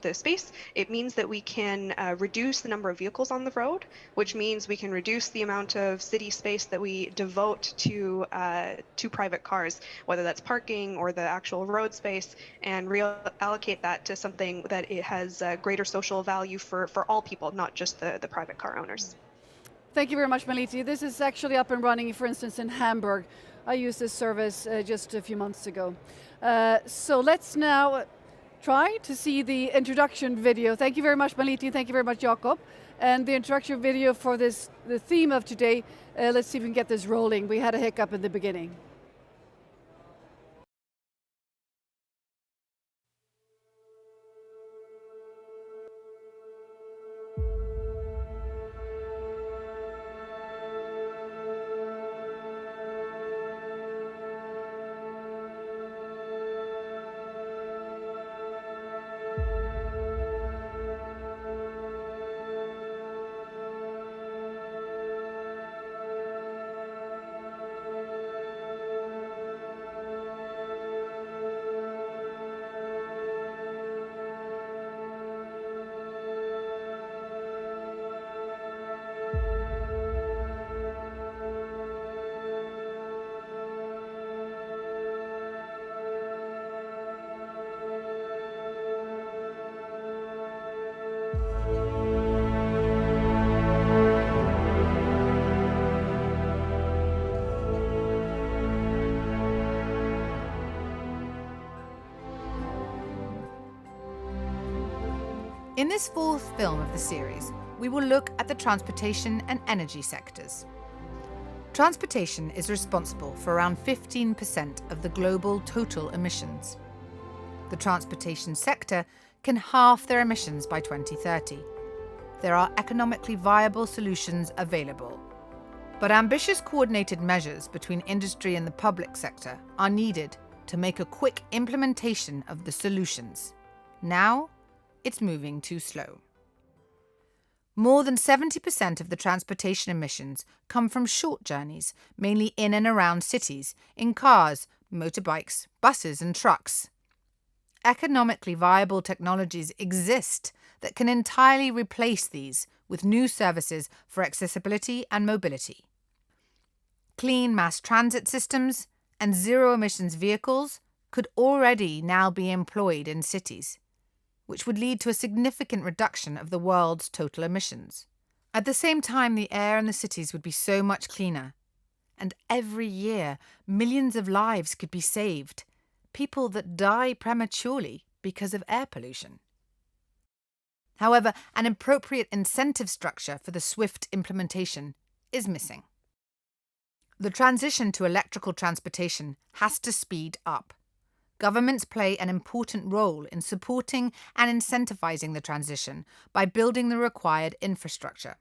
the space, it means that we can reduce the number of vehicles on the road, which means we can reduce the amount of city space that we devote to private cars, whether that's parking or the actual road space, and reallocate that to something that it has greater social value for all people, not just the private car owners. Thank you very much, Malithi. This is actually up and running, for instance, in Hamburg. I used this service just a few months ago. So let's now try to see the introduction video. Thank you very much, Malithi. Thank you very much, Jakob. And the introduction video for the theme of today, let's see if we can get this rolling. We had a hiccup in the beginning. In this fourth film of the series, we will look at the transportation and energy sectors. Transportation is responsible for around 15% of the global total emissions. The transportation sector can halve their emissions by 2030. There are economically viable solutions available, but ambitious coordinated measures between industry and the public sector are needed to make a quick implementation of the solutions. Now, it's moving too slow. More than 70% of the transportation emissions come from short journeys, mainly in and around cities, in cars, motorbikes, buses and trucks. Economically viable technologies exist that can entirely replace these with new services for accessibility and mobility. Clean mass transit systems and zero-emissions vehicles could already now be employed in cities, which would lead to a significant reduction of the world's total emissions. At the same time, the air in the cities would be so much cleaner, and every year millions of lives could be saved, people that die prematurely because of air pollution. However, an appropriate incentive structure for the swift implementation is missing. The transition to electrical transportation has to speed up. Governments play an important role in supporting and incentivizing the transition by building the required infrastructure.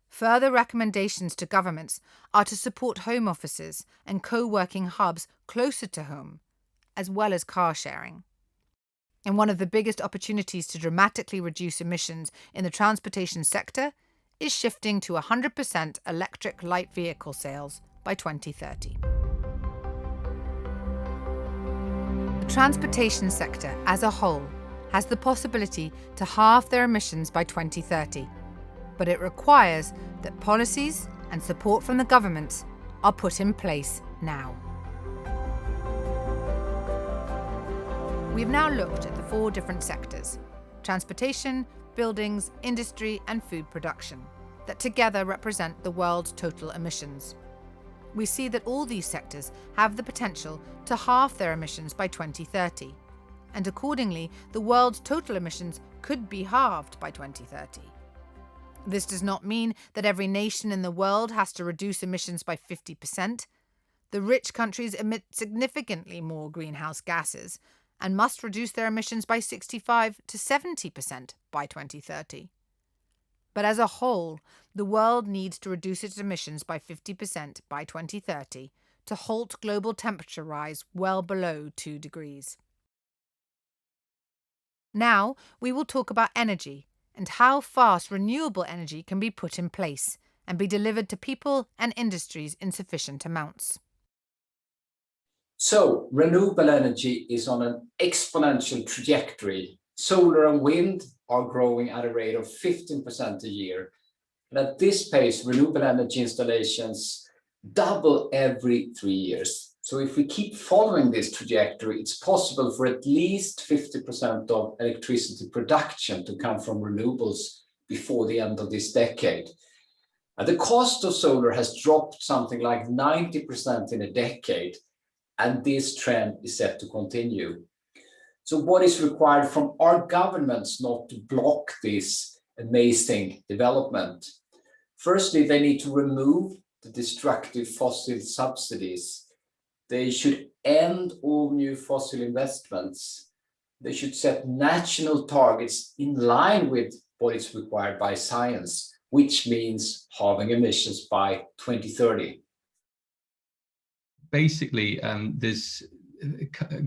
Further recommendations to governments are to support home offices and co-working hubs closer to home, as well as car sharing. And one of the biggest opportunities to dramatically reduce emissions in the transportation sector is shifting to 100% electric light vehicle sales by 2030. The transportation sector as a whole has the possibility to halve their emissions by 2030, but it requires that policies and support from the governments are put in place now. We've now looked at the 4 different sectors: transportation, buildings, industry, and food production, that together represent the world's total emissions. We see that all these sectors have the potential to halve their emissions by 2030, and accordingly, the world's total emissions could be halved by 2030. This does not mean that every nation in the world has to reduce emissions by 50%. The rich countries emit significantly more greenhouse gases and must reduce their emissions by 65 to 70% by 2030. But as a whole, the world needs to reduce its emissions by 50% by 2030 to halt global temperature rise well below 2 degrees. Now, we will talk about energy and how fast renewable energy can be put in place and be delivered to people and industries in sufficient amounts. So, renewable energy is on an exponential trajectory. Solar and wind are growing at a rate of 15% a year. And at this pace, renewable energy installations double every 3 years. So if we keep following this trajectory, it's possible for at least 50% of electricity production to come from renewables before the end of this decade. And the cost of solar has dropped something like 90% in a decade, and this trend is set to continue. So what is required from our governments not to block this amazing development? Firstly, they need to remove the destructive fossil subsidies. They should end all new fossil investments. They should set national targets in line with what is required by science, which means halving emissions by 2030. Basically,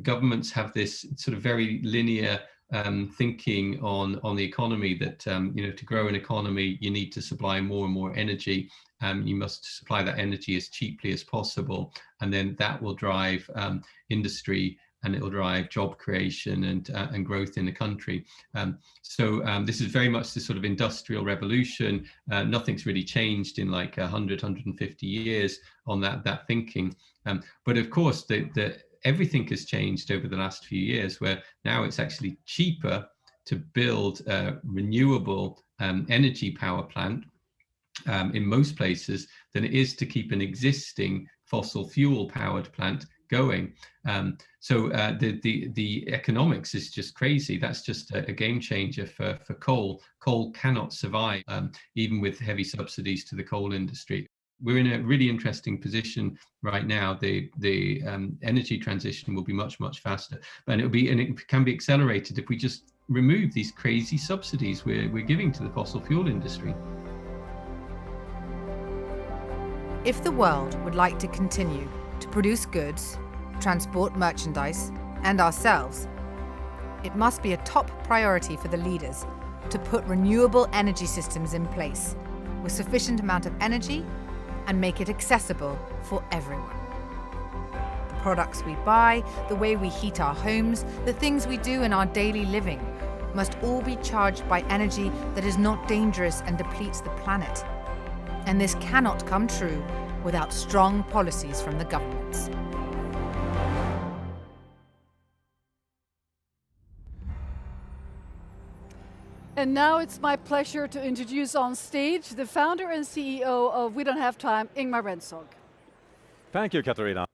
governments have this sort of very linear thinking on the economy that to grow an economy you need to supply more and more energy. You must supply that energy as cheaply as possible, and then that will drive industry, and it will drive job creation and growth in the country. So this is very much this sort of industrial revolution. Nothing's really changed in like 100, 150 years on that thinking. But of course, everything has changed over the last few years, where now it's actually cheaper to build a renewable energy power plant in most places than it is to keep an existing fossil fuel powered plant going. So the economics is just crazy. That's just a game changer for coal. Coal cannot survive, even with heavy subsidies to the coal industry. We're in a really interesting position right now. The energy transition will be much faster, and it can be accelerated if we just remove these crazy subsidies we're giving to the fossil fuel industry. If the world would like to continue to produce goods, transport merchandise, and ourselves, it must be a top priority for the leaders to put renewable energy systems in place with sufficient amount of energy and make it accessible for everyone. The products we buy, the way we heat our homes, the things we do in our daily living must all be charged by energy that is not dangerous and depletes the planet. And this cannot come true without strong policies from the governments. And now it's my pleasure to introduce on stage the founder and CEO of We Don't Have Time, Ingmar Rentzhog. Thank you, Katarina.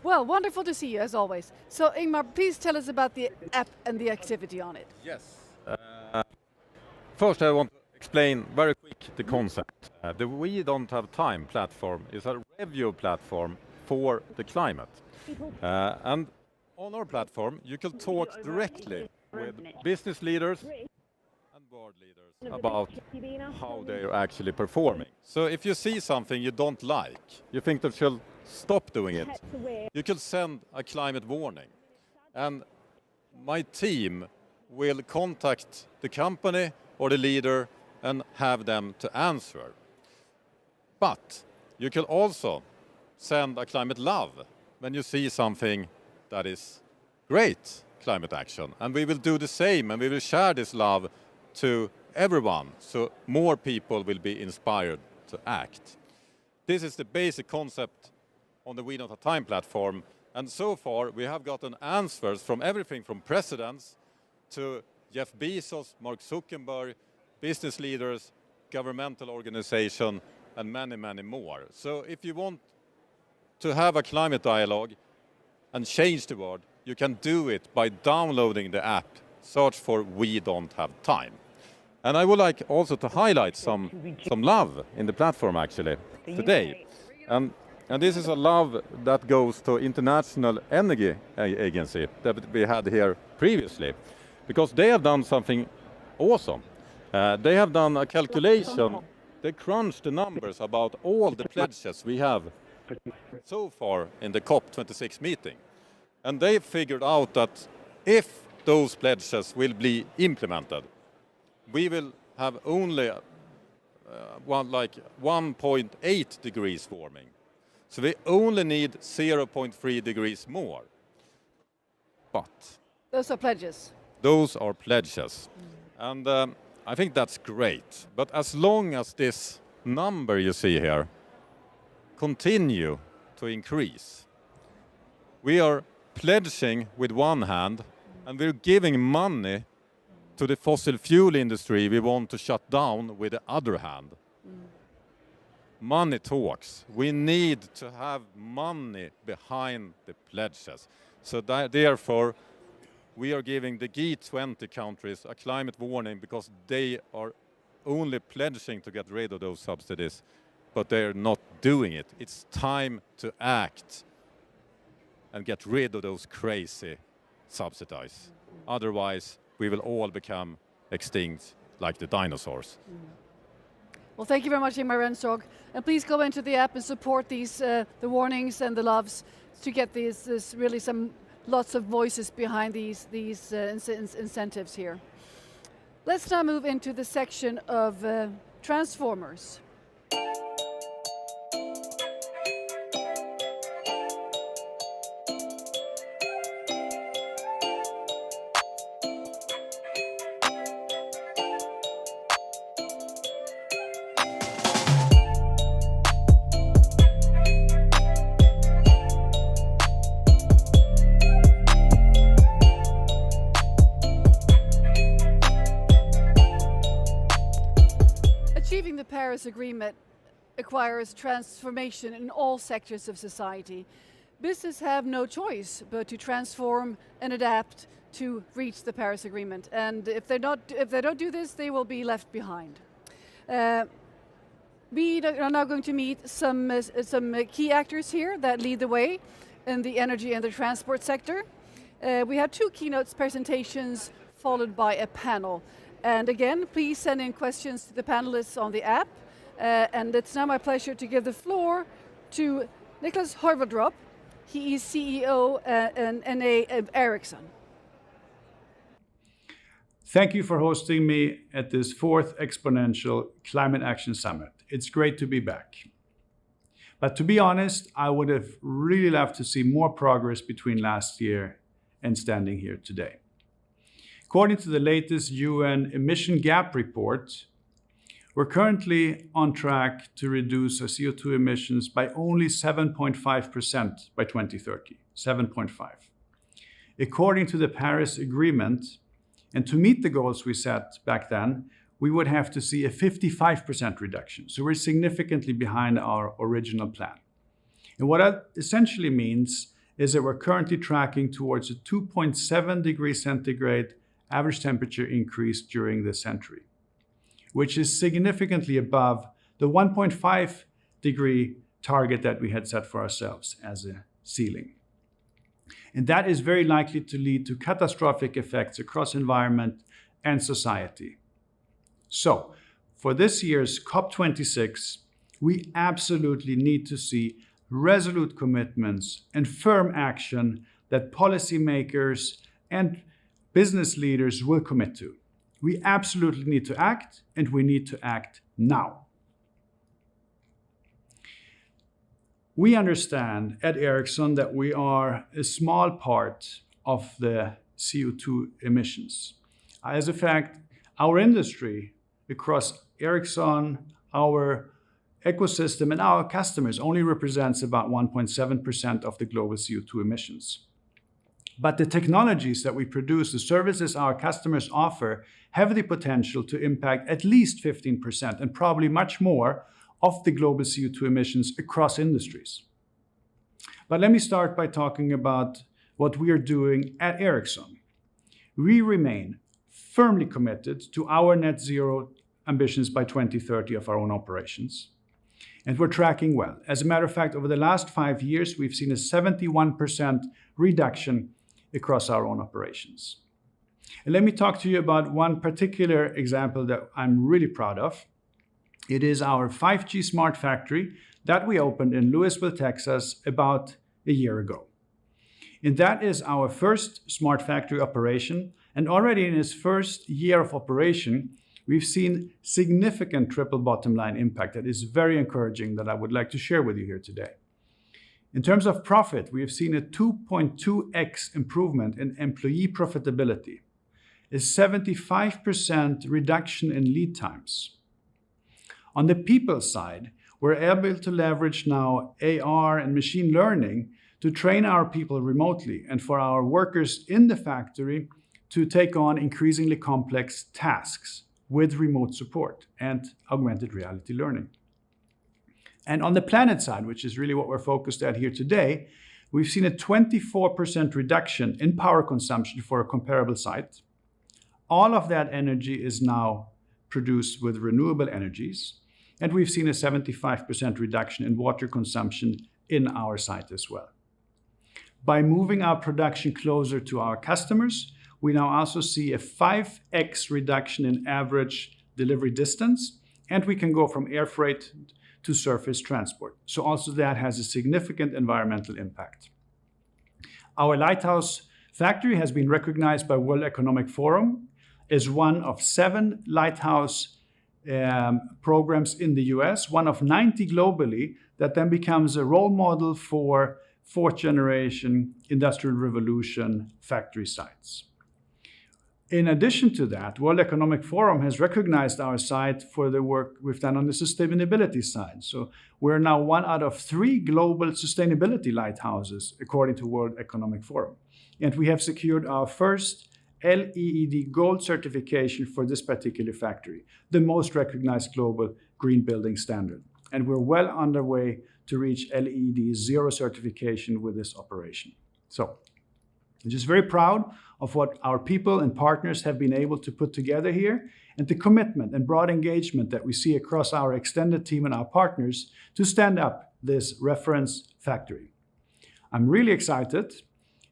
Well, wonderful to see you as always. So Ingmar, please tell us about the app and the activity on it. Yes. First I want to explain very quick the concept. The We Don't Have Time platform is a review platform for the climate. And on our platform you can talk directly with business leaders and board leaders about how they are actually performing. So if you see something you don't like, you think they should stop doing it, you can send a climate warning. And my team will contact the company or the leader and have them to answer. But you can also send a climate love when you see something that is great climate action. And we will do the same, and we will share this love to everyone, so more people will be inspired to act. This is the basic concept on the We Don't Have Time platform, and so far we have gotten answers from everything from presidents to Jeff Bezos, Mark Zuckerberg, business leaders, governmental organizations, and many more. So if you want to have a climate dialogue and change the world, you can do it by downloading the app. Search for We Don't Have Time. And I would like also to highlight some love in the platform actually today. And this is a love that goes to International Energy Agency that we had here previously, because they have done something awesome. They have done a calculation. They crunched the numbers about all the pledges we have so far in the COP26 meeting. And they figured out that if those pledges will be implemented, we will have only 1.8 degrees warming. So we only need 0.3 degrees more. But those are pledges. Those are pledges. And I think that's great. But as long as this number you see here continue to increase, we are pledging with one hand and we're giving money to the fossil fuel industry we want to shut down with the other hand. Money talks. We need to have money behind the pledges. So therefore, we are giving the G20 countries a climate warning because they are only pledging to get rid of those subsidies, but they're not doing it. It's time to act and get rid of those crazy subsidies. Otherwise, we will all become extinct like the dinosaurs. Well, thank you very much, Ingmar Rentzhog. And please go into the app and support these the warnings and the loves to get this really lots of voices behind these incentives here. Let's now move into the section of transformers. Paris Agreement requires transformation in all sectors of society. business have no choice but to transform and adapt to reach the Paris Agreement. And if they don't do this, they will be left behind. We are now going to meet some key actors here that lead the way in the energy and the transport sector. We have 2 keynote presentations followed by a panel. And again, please send in questions to the panelists on the app. And it's now my pleasure to give the floor to Niklas Heuveldop. He is CEO and NA of Ericsson. Thank you for hosting me at this 4th Exponential Climate Action Summit. It's great to be back. But to be honest, I would have really loved to see more progress between last year and standing here today. According to the latest UN emission gap report, we're currently on track to reduce our CO2 emissions by only 7.5% by 2030, 7.5. According to the Paris Agreement, and to meet the goals we set back then, we would have to see a 55% reduction. So we're significantly behind our original plan. And what that essentially means is that we're currently tracking towards a 2.7 degrees centigrade average temperature increase during the century, which is significantly above the 1.5 degree target that we had set for ourselves as a ceiling. And that is very likely to lead to catastrophic effects across environment and society. So, for this year's COP26, we absolutely need to see resolute commitments and firm action that policymakers and business leaders will commit to. We absolutely need to act, and we need to act now. We understand at Ericsson that we are a small part of the CO2 emissions. As a fact, our industry across Ericsson, our ecosystem, and our customers only represents about 1.7% of the global CO2 emissions. But the technologies that we produce, the services our customers offer, have the potential to impact at least 15% and probably much more of the global CO2 emissions across industries. But let me start by talking about what we are doing at Ericsson. We remain firmly committed to our net zero ambitions by 2030 of our own operations. And we're tracking well. As a matter of fact, over the last 5 years, we've seen a 71% reduction across our own operations. And let me talk to you about one particular example that I'm really proud of. It is our 5G smart factory that we opened in Louisville, Texas, about a year ago. And that is our first smart factory operation. And already in its first year of operation, we've seen significant triple bottom line impact that is very encouraging that I would like to share with you here today. In terms of profit, we have seen a 2.2x improvement in employee profitability, a 75% reduction in lead times. On the people side, we're able to leverage now AR and machine learning to train our people remotely and for our workers in the factory to take on increasingly complex tasks with remote support and augmented reality learning. And on the planet side, which is really what we're focused at here today, we've seen a 24% reduction in power consumption for a comparable site. All of that energy is now produced with renewable energies. And we've seen a 75% reduction in water consumption in our site as well. By moving our production closer to our customers, we now also see a 5x reduction in average delivery distance, and we can go from air freight to surface transport. So also that has a significant environmental impact. Our Lighthouse factory has been recognized by World Economic Forum as one of 7 Lighthouse programs in the US, one of 90 globally, that then becomes a role model for 4th generation industrial revolution factory sites. In addition to that, World Economic Forum has recognized our site for the work we've done on the sustainability side. So we're now 1 out of 3 global sustainability lighthouses, according to World Economic Forum. And we have secured our first LEED Gold certification for this particular factory, the most recognized global green building standard. And we're well underway to reach LED zero certification with this operation. So I'm just very proud of what our people and partners have been able to put together here, and the commitment and broad engagement that we see across our extended team and our partners to stand up this reference factory. I'm really excited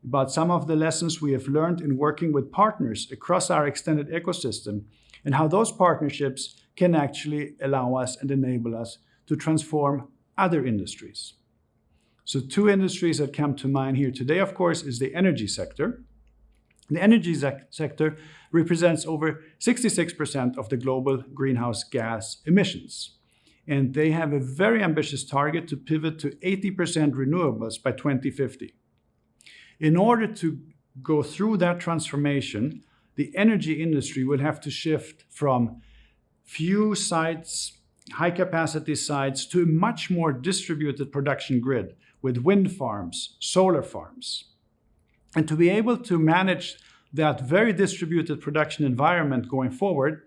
about some of the lessons we have learned in working with partners across our extended ecosystem and how those partnerships can actually allow us and enable us to transform other industries. So 2 industries that come to mind here today, of course, is the energy sector. The energy sector represents over 66% of the global greenhouse gas emissions. And they have a very ambitious target to pivot to 80% renewables by 2050. In order to go through that transformation, the energy industry will have to shift from few sites, high capacity sites, to a much more distributed production grid with wind farms, solar farms. And to be able to manage that very distributed production environment going forward,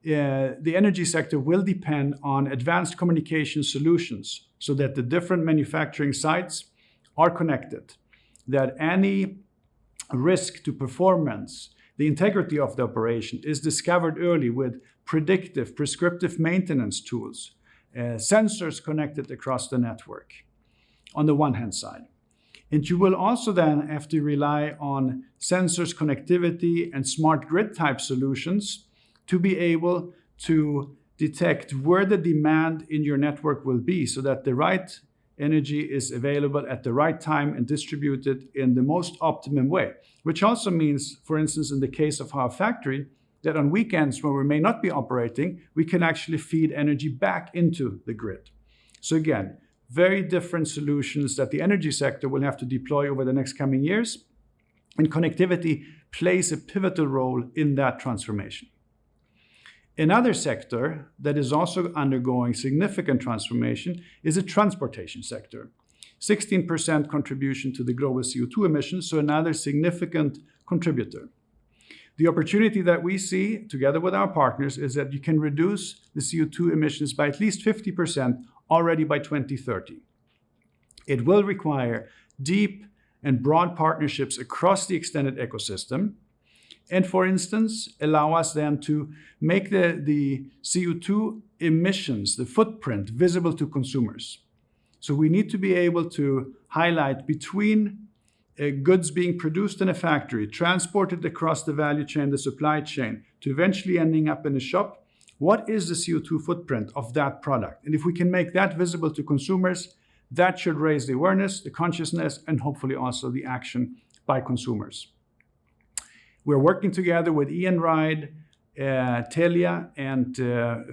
the energy sector will depend on advanced communication solutions so that the different manufacturing sites are connected, that any risk to performance, the integrity of the operation is discovered early with predictive, prescriptive maintenance tools, sensors connected across the network on the one hand side. And you will also then have to rely on sensors, connectivity, and smart grid type solutions to be able to detect where the demand in your network will be so that the right energy is available at the right time and distributed in the most optimum way, which also means, for instance, in the case of our factory, that on weekends when we may not be operating, we can actually feed energy back into the grid. So again, very different solutions that the energy sector will have to deploy over the next coming years, and connectivity plays a pivotal role in that transformation. Another sector that is also undergoing significant transformation is the transportation sector. 16% contribution to the global CO2 emissions, so another significant contributor. The opportunity that we see together with our partners is that you can reduce the CO2 emissions by at least 50% already by 2030. It will require deep and broad partnerships across the extended ecosystem, and for instance, allow us then to make the CO2 emissions, the footprint, visible to consumers. So we need to be able to highlight between goods being produced in a factory, transported across the value chain, the supply chain, to eventually ending up in a shop, what is the CO2 footprint of that product? And if we can make that visible to consumers, that should raise the awareness, the consciousness, and hopefully also the action by consumers. We're working together with E.ON Ride, Telia, and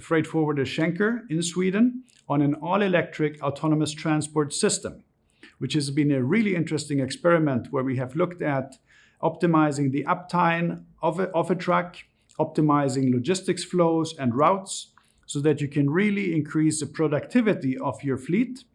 freight forwarder Schenker in Sweden on an all-electric autonomous transport system, which has been a really interesting experiment where we have looked at optimizing the uptime of a truck, optimizing logistics flows and routes so that you can really increase the productivity of your fleet.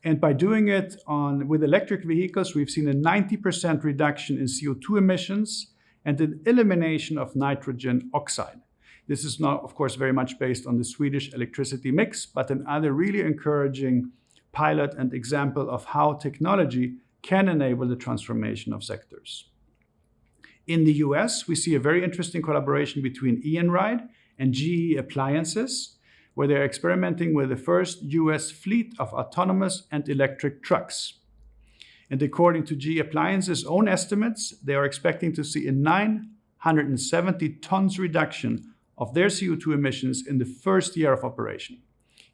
And by doing it with electric vehicles, we've seen a 90% reduction in CO2 emissions and an elimination of nitrogen oxide. This is not, of course, very much based on the Swedish electricity mix, but another really encouraging pilot and example of how technology can enable the transformation of sectors. In the US, we see a very interesting collaboration between E.ON Ride and GE Appliances, where they're experimenting with the first US fleet of autonomous and electric trucks. And according to GE Appliances' own estimates, they are expecting to see a 970 tons reduction of their CO2 emissions in the first year of operation.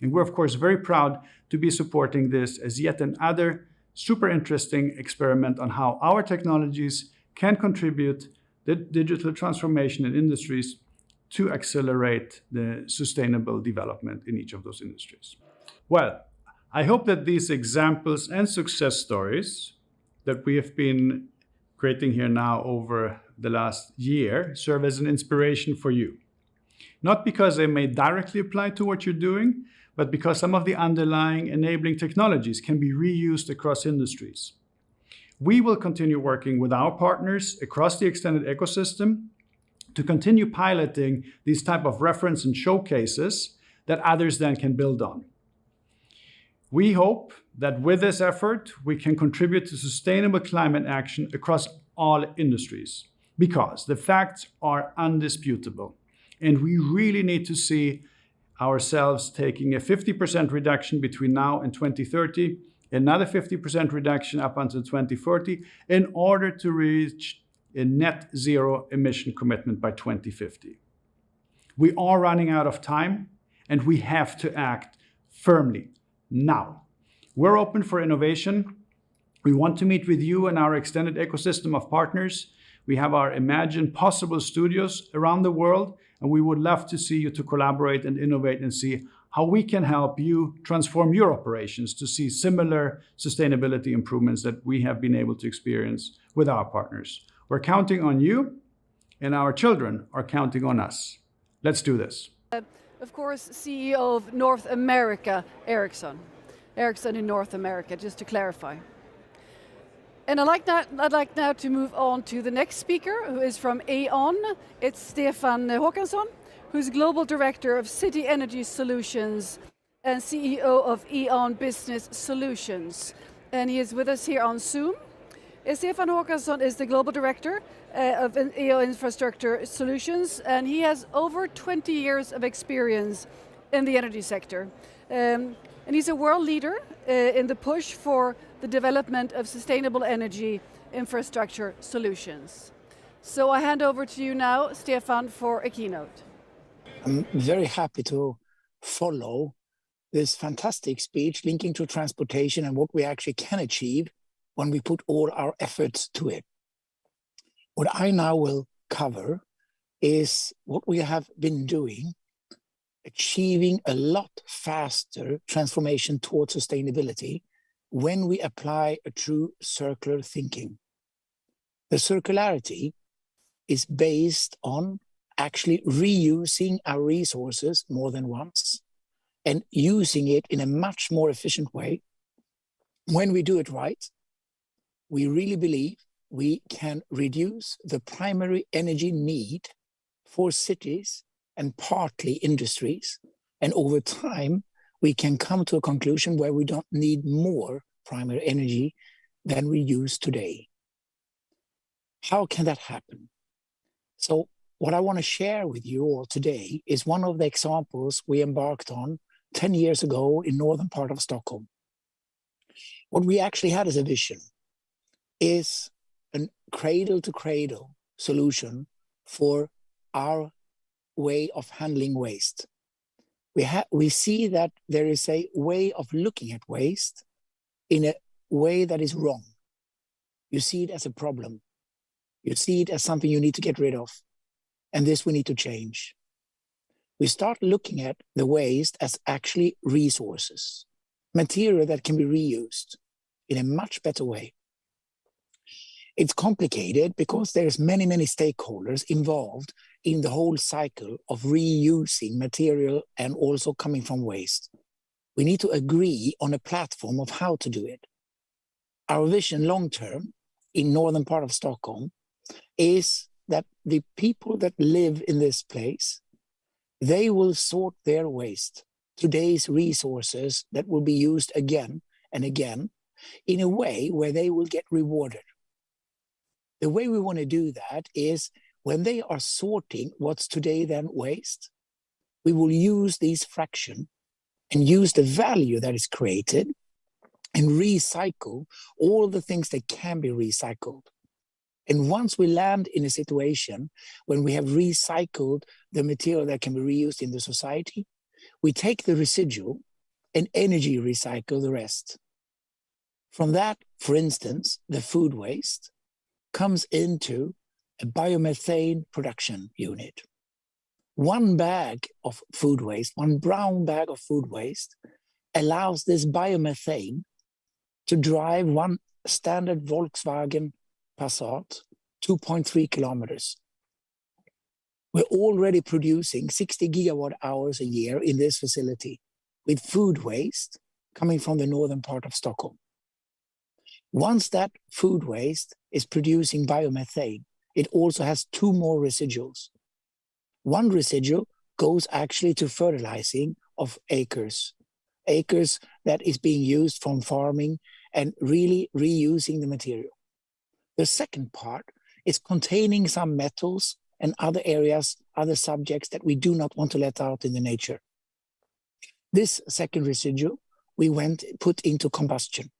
And we're, of course, very proud to be supporting this as yet another super interesting experiment on how our technologies can contribute the digital transformation in industries to accelerate the sustainable development in each of those industries. Well, I hope that these examples and success stories that we have been creating here now over the last year serve as an inspiration for you. Not because they may directly apply to what you're doing, but because some of the underlying enabling technologies can be reused across industries. We will continue working with our partners across the extended ecosystem to continue piloting these type of reference and showcases that others then can build on. We hope that with this effort, we can contribute to sustainable climate action across all industries, because the facts are undisputable. And we really need to see ourselves taking a 50% reduction between now and 2030, another 50% reduction up until 2040, in order to reach a net zero emission commitment by 2050. We are running out of time, and we have to act firmly now. We're open for innovation. We want to meet with you and our extended ecosystem of partners. We have our Imagine Possible studios around the world, and we would love to see you to collaborate and innovate and see how we can help you transform your operations to see similar sustainability improvements that we have been able to experience with our partners. We're counting on you, and our children are counting on us. Let's do this. Of course, CEO of North America, Ericsson. Ericsson in North America, just to clarify. And I'd like now to move on to the next speaker, who is from E.ON. It's Stefan Håkansson, who's Global Director of City Energy Solutions and CEO of E.ON Business Solutions. And he is with us here on Zoom. Stefan Håkansson is the Global Director of E.ON Infrastructure Solutions, and he has over 20 years of experience in the energy sector. And he's a world leader in the push for the development of sustainable energy infrastructure solutions. So I hand over to you now, Stefan, for a keynote. I'm very happy to follow this fantastic speech linking to transportation and what we actually can achieve when we put all our efforts to it. What I now will cover is what we have been doing, achieving a lot faster transformation towards sustainability when we apply a true circular thinking. The circularity is based on actually reusing our resources more than once and using it in a much more efficient way. When we do it right, we really believe we can reduce the primary energy need for cities and partly industries. And over time, we can come to a conclusion where we don't need more primary energy than we use today. How can that happen? So what I want to share with you all today is one of the examples we embarked on 10 years ago in northern part of Stockholm. What we actually had as a vision is a cradle-to-cradle solution for our way of handling waste. We see that there is a way of looking at waste in a way that is wrong. You see it as a problem. You see it as something you need to get rid of. And this we need to change. We start looking at the waste as actually resources, material that can be reused in a much better way. It's complicated because there's many stakeholders involved in the whole cycle of reusing material and also coming from waste. We need to agree on a platform of how to do it. Our vision long-term in northern part of Stockholm is that the people that live in this place, they will sort their waste, today's resources that will be used again and again, in a way where they will get rewarded. The way we want to do that is when they are sorting what's today then waste, we will use these fraction and use the value that is created and recycle all the things that can be recycled. And once we land in a situation when we have recycled the material that can be reused in the society, we take the residual and energy recycle the rest. From that, for instance, the food waste comes into a biomethane production unit. One bag of food waste, one brown bag of food waste, allows this biomethane to drive one standard Volkswagen Passat 2.3 kilometers. We're already producing 60 gigawatt hours a year in this facility with food waste coming from the northern part of Stockholm. Once that food waste is producing biomethane, it also has two more residuals. One residual goes actually to fertilizing of acres, acres that is being used from farming and really reusing the material. The second part is containing some metals and other areas, other subjects that we do not want to let out in the nature. This second residue, we put into combustion.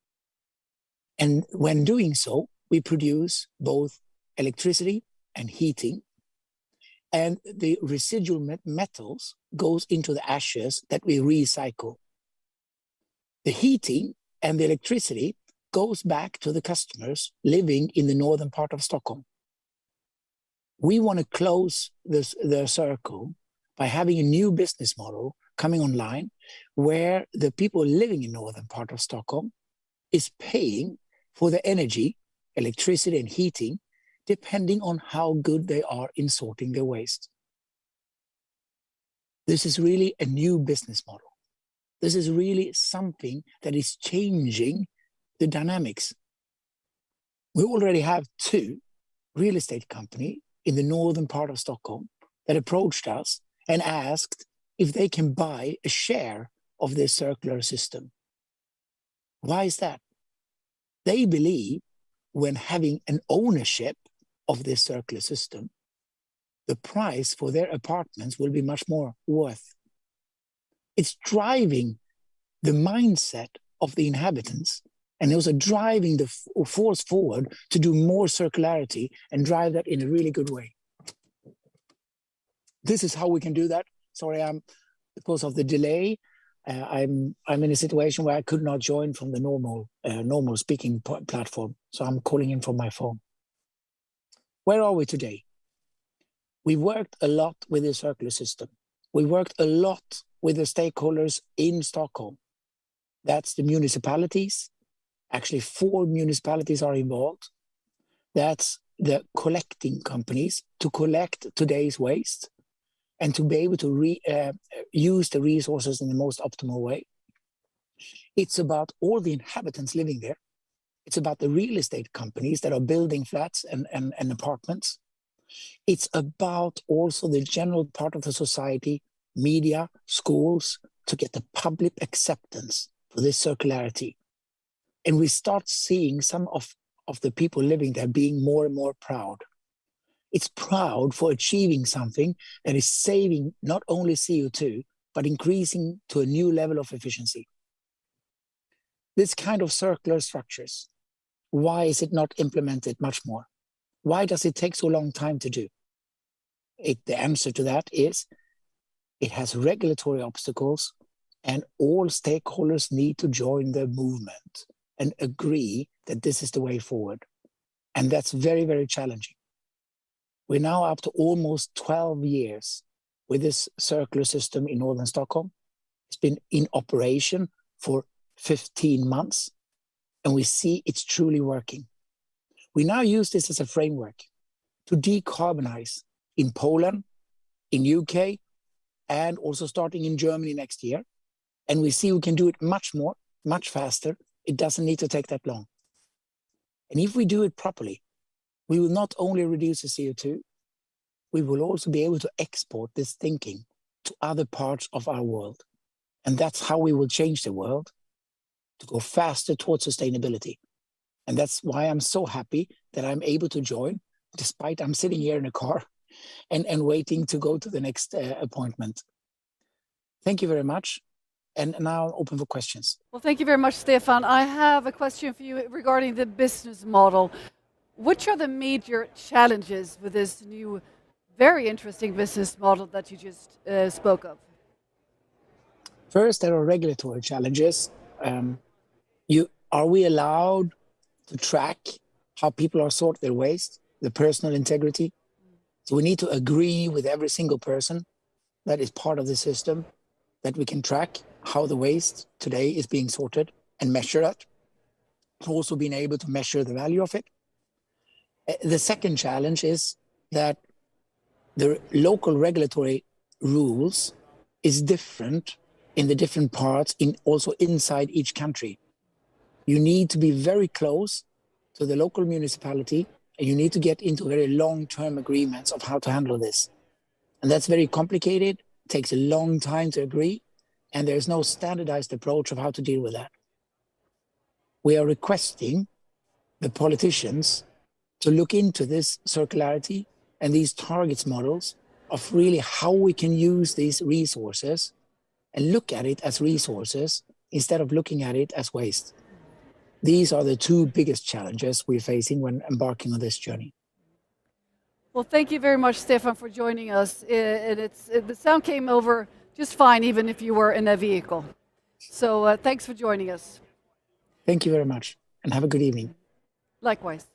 And when doing so, we produce both electricity and heating. And the residual metals goes into the ashes that we recycle. The heating and the electricity goes back to the customers living in the northern part of Stockholm. We want to close the circle by having a new business model coming online where the people living in northern part of Stockholm is paying for the energy, electricity and heating, depending on how good they are in sorting their waste. This is really a new business model. This is really something that is changing the dynamics. We already have 2 real estate companies in the northern part of Stockholm that approached us and asked if they can buy a share of this circular system. Why is that? They believe when having an ownership of this circular system, the price for their apartments will be much more worth. It's driving the mindset of the inhabitants and also driving the force forward to do more circularity and drive that in a really good way. This is how we can do that. Sorry, because of the delay, I'm in a situation where I could not join from the normal speaking platform, so I'm calling in from my phone. Where are we today? We worked a lot with the circular system. We worked a lot with the stakeholders in Stockholm. That's the municipalities. Actually, 4 municipalities are involved. That's the collecting companies to collect today's waste and to be able to use the resources in the most optimal way. It's about all the inhabitants living there. It's about the real estate companies that are building flats and apartments. It's about also the general part of the society, media, schools, to get the public acceptance for this circularity. And we start seeing some of the people living there being more and more proud. It's proud for achieving something that is saving not only CO2, but increasing to a new level of efficiency. This kind of circular structures, why is it not implemented much more? Why does it take so long time to do? The answer to that is it has regulatory obstacles and all stakeholders need to join the movement and agree that this is the way forward. And that's very, very challenging. We're now up to almost 12 years with this circular system in Northern Stockholm. It's been in operation for 15 months, and we see it's truly working. We now use this as a framework to decarbonize in Poland, in UK, and also starting in Germany next year. And we see we can do it much more, much faster. It doesn't need to take that long. And if we do it properly, we will not only reduce the CO2, we will also be able to export this thinking to other parts of our world. And that's how we will change the world to go faster towards sustainability. And that's why I'm so happy that I'm able to join, despite I'm sitting here in a car and waiting to go to the next appointment. Thank you very much. And now open for questions. Well, thank you very much, Stefan. I have a question for you regarding the business model. Which are the major challenges with this new, very interesting business model that you just spoke of? First, there are regulatory challenges. Are we allowed to track how people are sorting their waste, the personal integrity? So we need to agree with every single person that is part of the system that we can track how the waste today is being sorted and measure it. Also being able to measure the value of it. The second challenge is that the local regulatory rules is different in the different parts, also inside each country. You need to be very close to the local municipality and you need to get into very long-term agreements of how to handle this. And that's very complicated, takes a long time to agree, And there's no standardized approach of how to deal with that. We are requesting the politicians to look into this circularity and these targets models of really how we can use these resources and look at it as resources instead of looking at it as waste. These are the two biggest challenges we're facing when embarking on this journey. Well, thank you very much, Stefan, for joining us. The sound came over just fine, even if you were in a vehicle. So thanks for joining us. Thank you very much, and have a good evening. Likewise.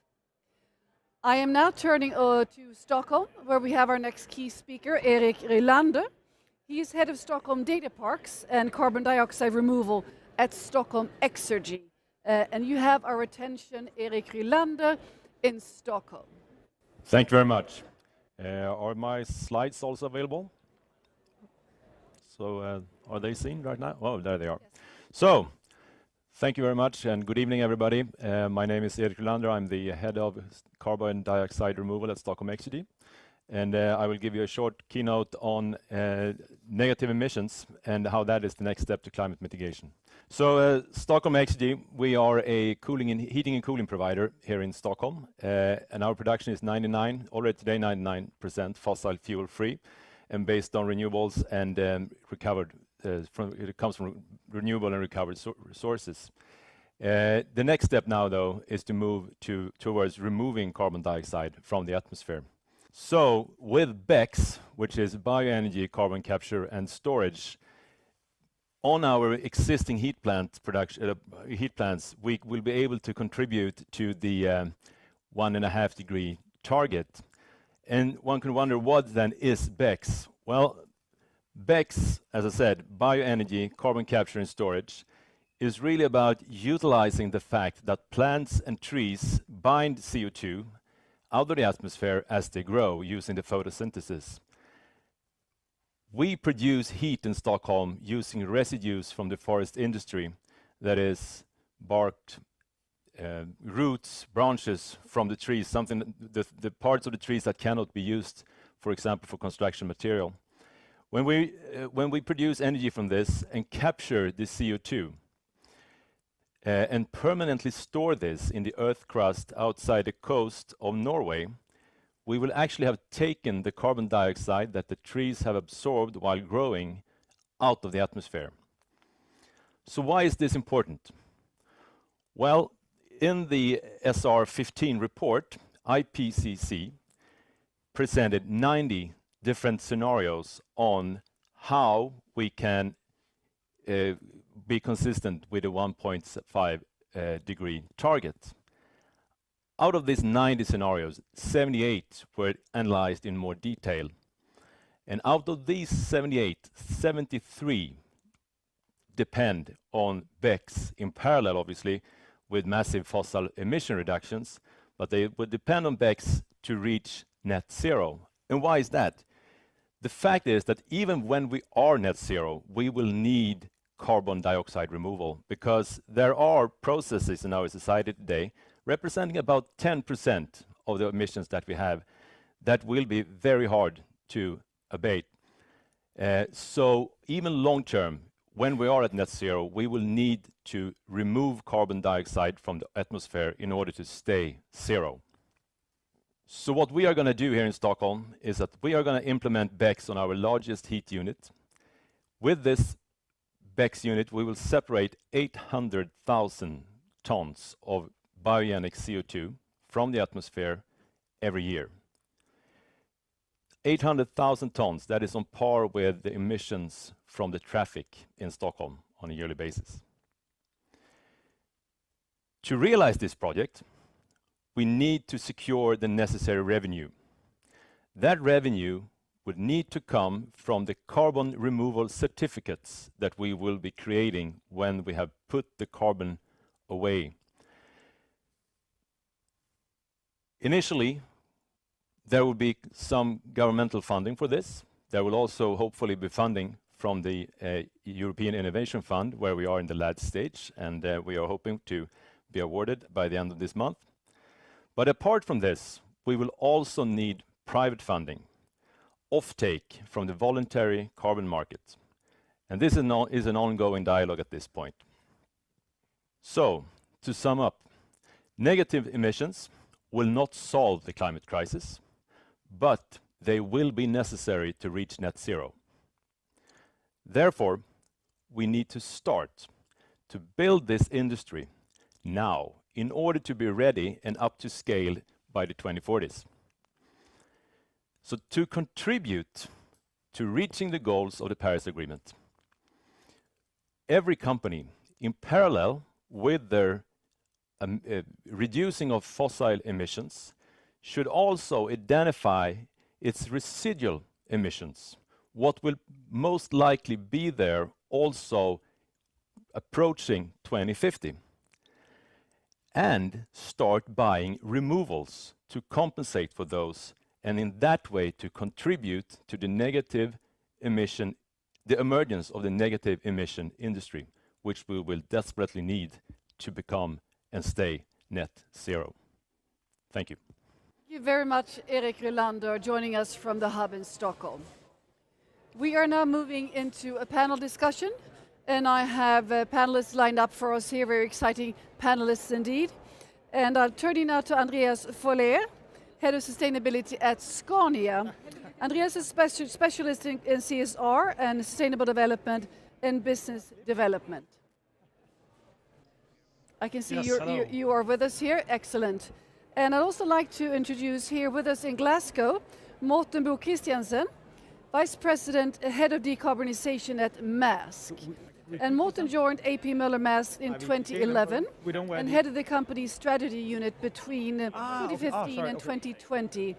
I am now turning to Stockholm, where we have our next key speaker, Erik Rylander. He is head of Stockholm Data Parks and Carbon Dioxide Removal at Stockholm Exergi. And you have our attention, Erik Rylander, in Stockholm. Thank you very much. Are my slides also available? So are they seen right now? Oh, there they are. Yes. So, thank you very much and good evening, everybody. My name is Erik Rylander. I'm the head of carbon dioxide removal at Stockholm Exergi. And I will give you a short keynote on negative emissions and how that is the next step to climate mitigation. So Stockholm Exergi, we are a heating and cooling provider here in Stockholm. And our production is already today 99% fossil fuel free and based on renewables and recovered, it comes from renewable and recovered sources. The next step now, though, is to move towards removing carbon dioxide from the atmosphere. So with BECCS, which is bioenergy, carbon capture and storage, on our existing heat plants, we will be able to contribute to the 1.5 degree target. And one can wonder, what then is BECCS? Well, BECCS, as I said, bioenergy, carbon capture and storage, is really about utilizing the fact that plants and trees bind CO2 out of the atmosphere as they grow using the photosynthesis. We produce heat in Stockholm using residues from the forest industry, that is barked roots, branches from the trees, the parts of the trees that cannot be used, for example, for construction material. When we produce energy from this and capture the CO2 and permanently store this in the earth crust outside the coast of Norway, we will actually have taken the carbon dioxide that the trees have absorbed while growing out of the atmosphere. So why is this important? Well, in the SR15 report, IPCC presented 90 different scenarios on how we can be consistent with a 1.5 degree target. Out of these 90 scenarios, 78 were analyzed in more detail. And out of these 78, 73 depend on BECCS in parallel, obviously, with massive fossil emission reductions, but they would depend on BECCS to reach net zero. And why is that? The fact is that even when we are net zero, we will need carbon dioxide removal because there are processes in our society today representing about 10% of the emissions that we have that will be very hard to abate. So even long term, when we are at net zero, we will need to remove carbon dioxide from the atmosphere in order to stay zero. So what we are going to do here in Stockholm is that we are going to implement BECCS on our largest heat unit. With this BECCS unit, we will separate 800,000 tons of biogenic CO2 from the atmosphere every year. 800,000 tons, that is on par with the emissions from the traffic in Stockholm on a yearly basis. To realize this project, we need to secure the necessary revenue. That revenue would need to come from the carbon removal certificates that we will be creating when we have put the carbon away. Initially, there will be some governmental funding for this. There will also hopefully be funding from the European Innovation Fund, where we are in the last stage, and we are hoping to be awarded by the end of this month. But apart from this, we will also need private funding, offtake from the voluntary carbon market, And this is an ongoing dialogue at this point. So, to sum up, negative emissions will not solve the climate crisis, but they will be necessary to reach net zero. Therefore, we need to start to build this industry now in order to be ready and up to scale by the 2040s. So to contribute to reaching the goals of the Paris Agreement, every company, in parallel with their reducing of fossil emissions, should also identify its residual emissions, what will most likely be there also approaching 2050, and start buying removals to compensate for those, and in that way to contribute to the negative emission, the emergence of the negative emission industry, which we will desperately need to become and stay net zero. Thank you. Thank you very much, Erik Rylander, joining us from the hub in Stockholm. We are now moving into a panel discussion, and I have panelists lined up for us here, very exciting panelists indeed. And I'm turning now to Andreas Follér, Head of Sustainability at Scania. Andreas is specialist in CSR and Sustainable Development and Business Development. I can see you are with us here, excellent. And I'd also like to introduce here with us in Glasgow, Morten Christiansen, Vice President, Head of Decarbonisation at Maersk. And Morten joined AP Møller Maersk in 2011 and headed the company's strategy unit between 2015 and 2020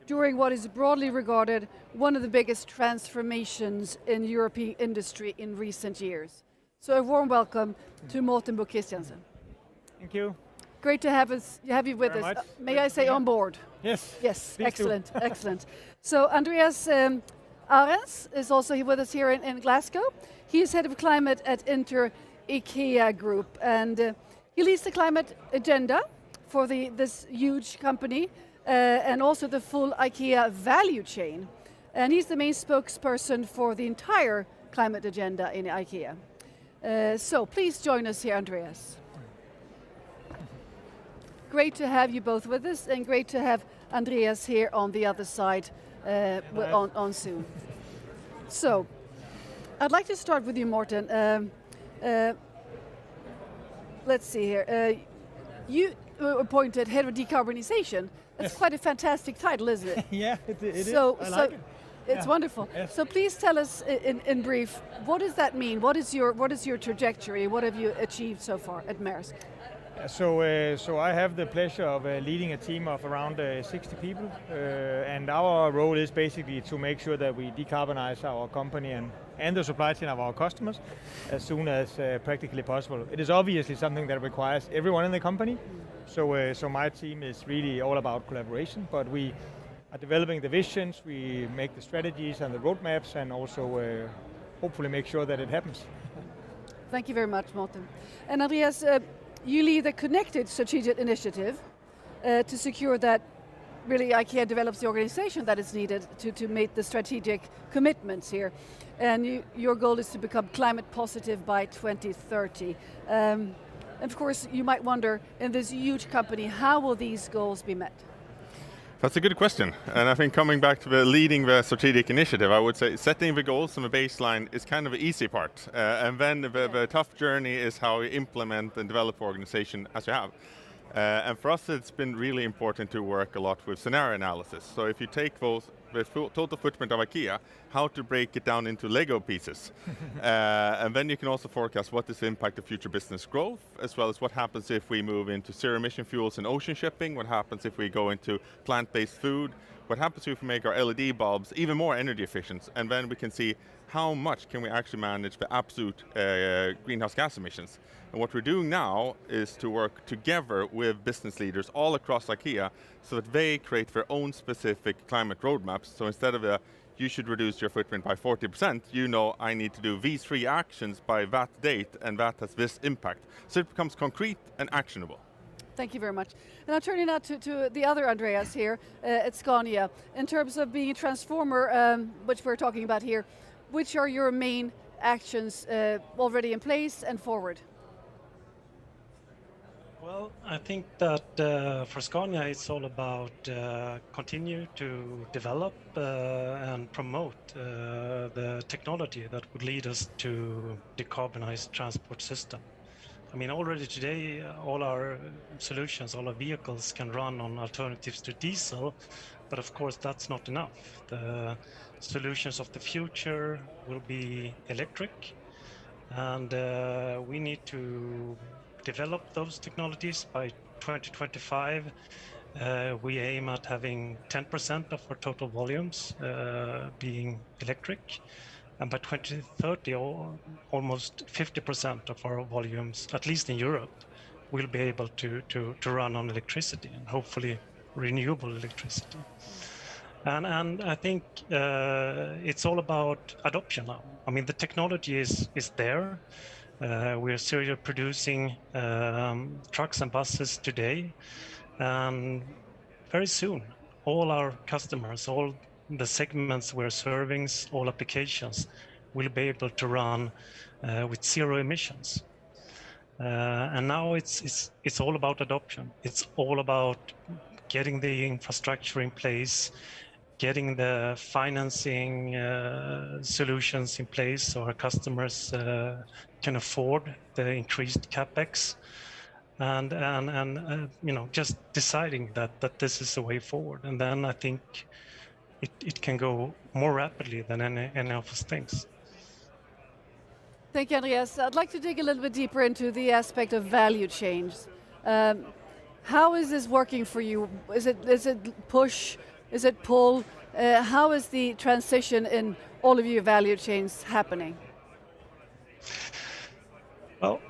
during what is broadly regarded one of the biggest transformations in European industry in recent years. So a warm welcome to Morten Christiansen. Thank you. Great to have you with us. May I say on board? Yes. Yes, excellent, excellent. So Andreas Ahrens is also with us here in Glasgow. He is head of climate at IKEA Group, and he leads the climate agenda for this huge company and also the full IKEA value chain. And he's the main spokesperson for the entire climate agenda in IKEA. So please join us here, Andreas. Great to have you both with us, and great to have Andreas here on the other side on Zoom. So, I'd like to start with you, Morten. Let's see here. You were appointed Head of Decarbonisation. That's quite a fantastic title, isn't it? Yeah, it is. I like it. It's wonderful. Yes. So please tell us in brief, what does that mean? What is your trajectory? What have you achieved so far at Maersk? So I have the pleasure of leading a team of around 60 people, and our role is basically to make sure that we decarbonize our company and the supply chain of our customers as soon as practically possible. It is obviously something that requires everyone in the company, so my team is really all about collaboration, but we are developing the visions, we make the strategies and the roadmaps, and also hopefully make sure that it happens. Thank you very much, Morten. And Andreas, you lead the Connected Strategic Initiative to secure that really IKEA develops the organization that is needed to make the strategic commitments here. And your goal is to become climate positive by 2030. And of course, you might wonder, in this huge company, how will these goals be met? That's a good question, and I think coming back to leading the strategic initiative, I would say setting the goals and the baseline is kind of the easy part, and then the tough journey is how you implement and develop the organization as you have. And for us, it's been really important to work a lot with scenario analysis. So if you take the total footprint of IKEA, how to break it down into Lego pieces. And then you can also forecast what is the impact of future business growth, as well as what happens if we move into zero emission fuels and ocean shipping, what happens if we go into plant-based food, what happens if we make our LED bulbs even more energy efficient, and then we can see how much can we actually manage the absolute greenhouse gas emissions. And what we're doing now is to work together with business leaders all across IKEA so that they create their own specific climate roadmaps. So instead of you should reduce your footprint by 40%, you know I need to do these 3 actions by that date, and that has this impact. So it becomes concrete and actionable. Thank you very much. And I'm turning now to the other Andreas here at Scania. In terms of being a transformer, which we're talking about here, which are your main actions already in place and forward? Well, I think that for Scania, it's all about continue to develop and promote the technology that would lead us to decarbonize transport system. I mean, already today, all our solutions, all our vehicles can run on alternatives to diesel, but of course that's not enough. The solutions of the future will be electric, and we need to develop those technologies. By 2025. We aim at having 10% of our total volumes being electric. And by 2030, almost 50% of our volumes, at least in Europe, will be able to run on electricity, and hopefully renewable electricity. And I think it's all about adoption now. I mean, the technology is there. We're serial producing trucks and buses today. And very soon, all our customers, all the segments we're serving, all applications will be able to run with zero emissions. And now it's all about adoption. It's all about getting the infrastructure in place, getting the financing solutions in place so our customers can afford the increased capex, and you know, just deciding that this is the way forward. And then I think it can go more rapidly than any of us thinks. Thank you, Andreas. I'd like to dig a little bit deeper into the aspect of value change. How is this working for you? Is it push? Is it pull? How is the transition in all of your value chains happening? Well,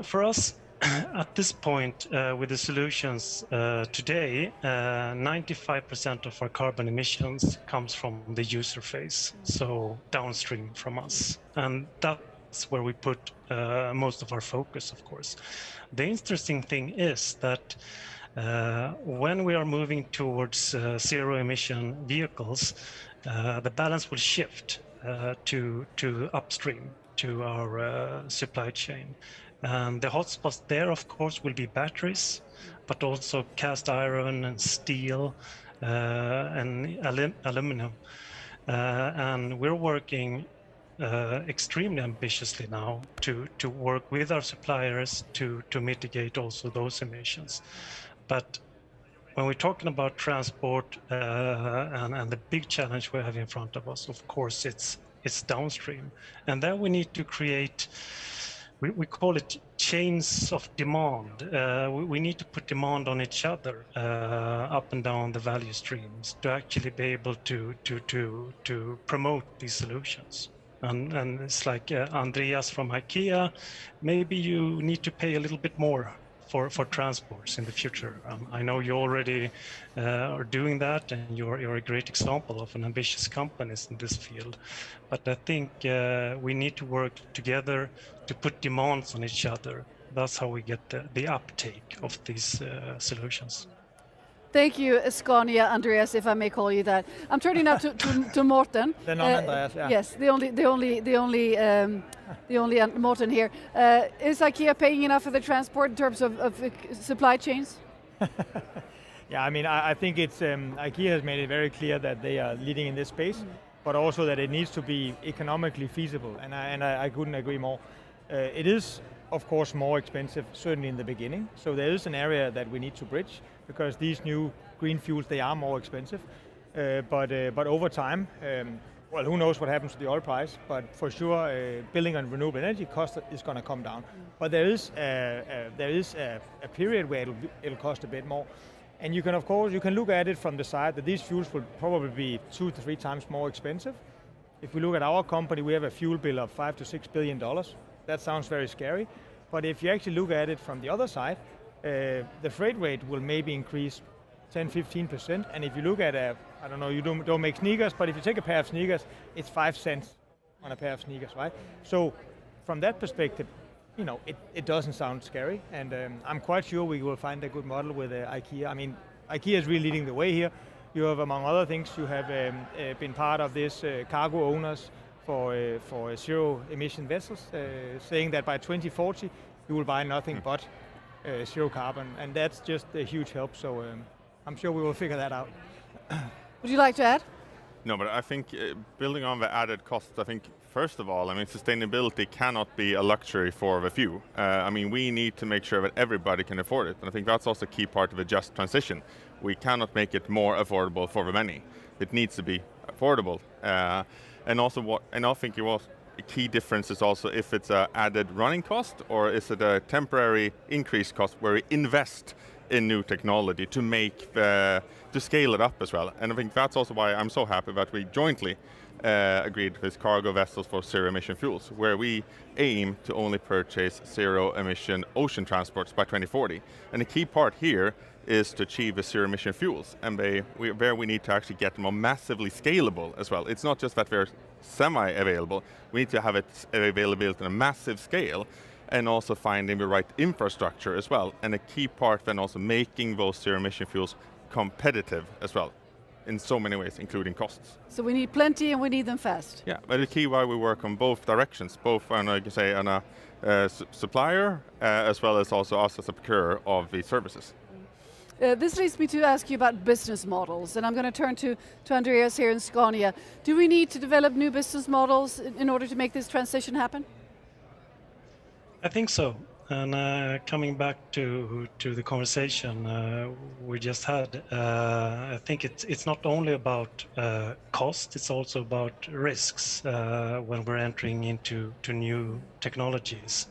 for us, at this point, with the solutions today, 95% of our carbon emissions comes from the user phase, so downstream from us. And that's where we put most of our focus, of course. The interesting thing is that when we are moving towards zero emission vehicles, the balance will shift to upstream, to our supply chain. And the hotspots there, of course, will be batteries, but also cast iron and steel and aluminum. And we're working extremely ambitiously now to work with our suppliers to mitigate also those emissions. But when we're talking about transport and the big challenge we have in front of us, of course, it's downstream. And then we need to create, we call it chains of demand. We need to put demand on each other up and down the value streams to actually be able to promote these solutions. And it's like Andreas from IKEA, maybe you need to pay a little bit more for transports in the future. I know you already are doing that, and you're a great example of an ambitious companies in this field. But I think we need to work together to put demands on each other. That's how we get the uptake of these solutions. Thank you, Scania, Andreas, if I may call you that. I'm turning now to Morten. The non-Andreas, yeah. Yes, the only Morten here. Is IKEA paying enough for the transport in terms of supply chains? Yeah, I mean, I think it's IKEA has made it very clear that they are leading in this space, but also that it needs to be economically feasible, and I couldn't agree more. It is, of course, more expensive, certainly in the beginning. So there is an area that we need to bridge, because these new green fuels, they are more expensive. But over time, well, who knows what happens to the oil price, but for sure, building on renewable energy cost is going to come down. But there is a period where it'll cost a bit more. And you can, of course, you can look at it from the side that these fuels will probably be 2 to 3 times more expensive. If we look at our company, we have a fuel bill of $5 to $6 billion. That sounds very scary. But if you actually look at it from the other side, the freight rate will maybe increase 10-15%. And if you look at I don't know, you don't make sneakers, but if you take a pair of sneakers, it's 5 cents on a pair of sneakers, right? So from that perspective, you know, it doesn't sound scary. And I'm quite sure we will find a good model with IKEA. I mean, IKEA is really leading the way here. You have, among other things, you have been part of this cargo owners for zero emission vessels, saying that by 2040 you will buy nothing but zero carbon, and that's just a huge help. So I'm sure we will figure that out. Would you like to add? No, but I think building on the added costs, I think first of all, I mean, sustainability cannot be a luxury for the few. I mean, we need to make sure that everybody can afford it. And I think that's also a key part of a just transition. We cannot make it more affordable for the many. It needs to be affordable. And I think it was a key difference is also if it's an added running cost or is it a temporary increased cost where we invest in new technology to make to scale it up as well. And I think that's also why I'm so happy that we jointly agreed with cargo vessels for zero emission fuels, where we aim to only purchase zero emission ocean transports by 2040. And the key part here is to achieve the zero emission fuels, and we need to actually get them more massively scalable as well. It's not just that they're semi-available, we need to have it available on a massive scale, and also finding the right infrastructure as well. And a key part then also making those zero emission fuels competitive as well, in so many ways, including costs. So we need plenty and we need them fast. Yeah, but the key why we work on both directions, both on, like you say, on a supplier as well as also us as a procurer of these services. This leads me to ask you about business models, and I'm going to turn to Andreas here in Scania. Do we need to develop new business models in order to make this transition happen? I think so. And coming back to the conversation we just had, I think it's not only about cost, it's also about risks when we're entering into new technologies.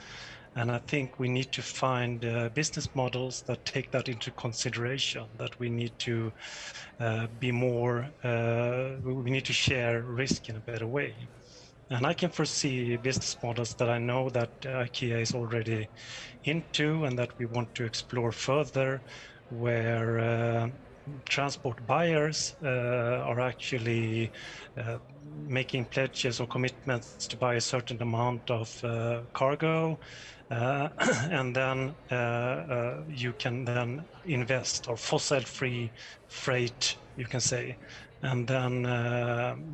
And I think we need to find business models that take that into consideration, that we need to be more, we need to share risk in a better way. And I can foresee business models that I know that IKEA is already into and that we want to explore further, where transport buyers are actually making pledges or commitments to buy a certain amount of cargo, and then you can then invest, or fossil-free freight, you can say, and then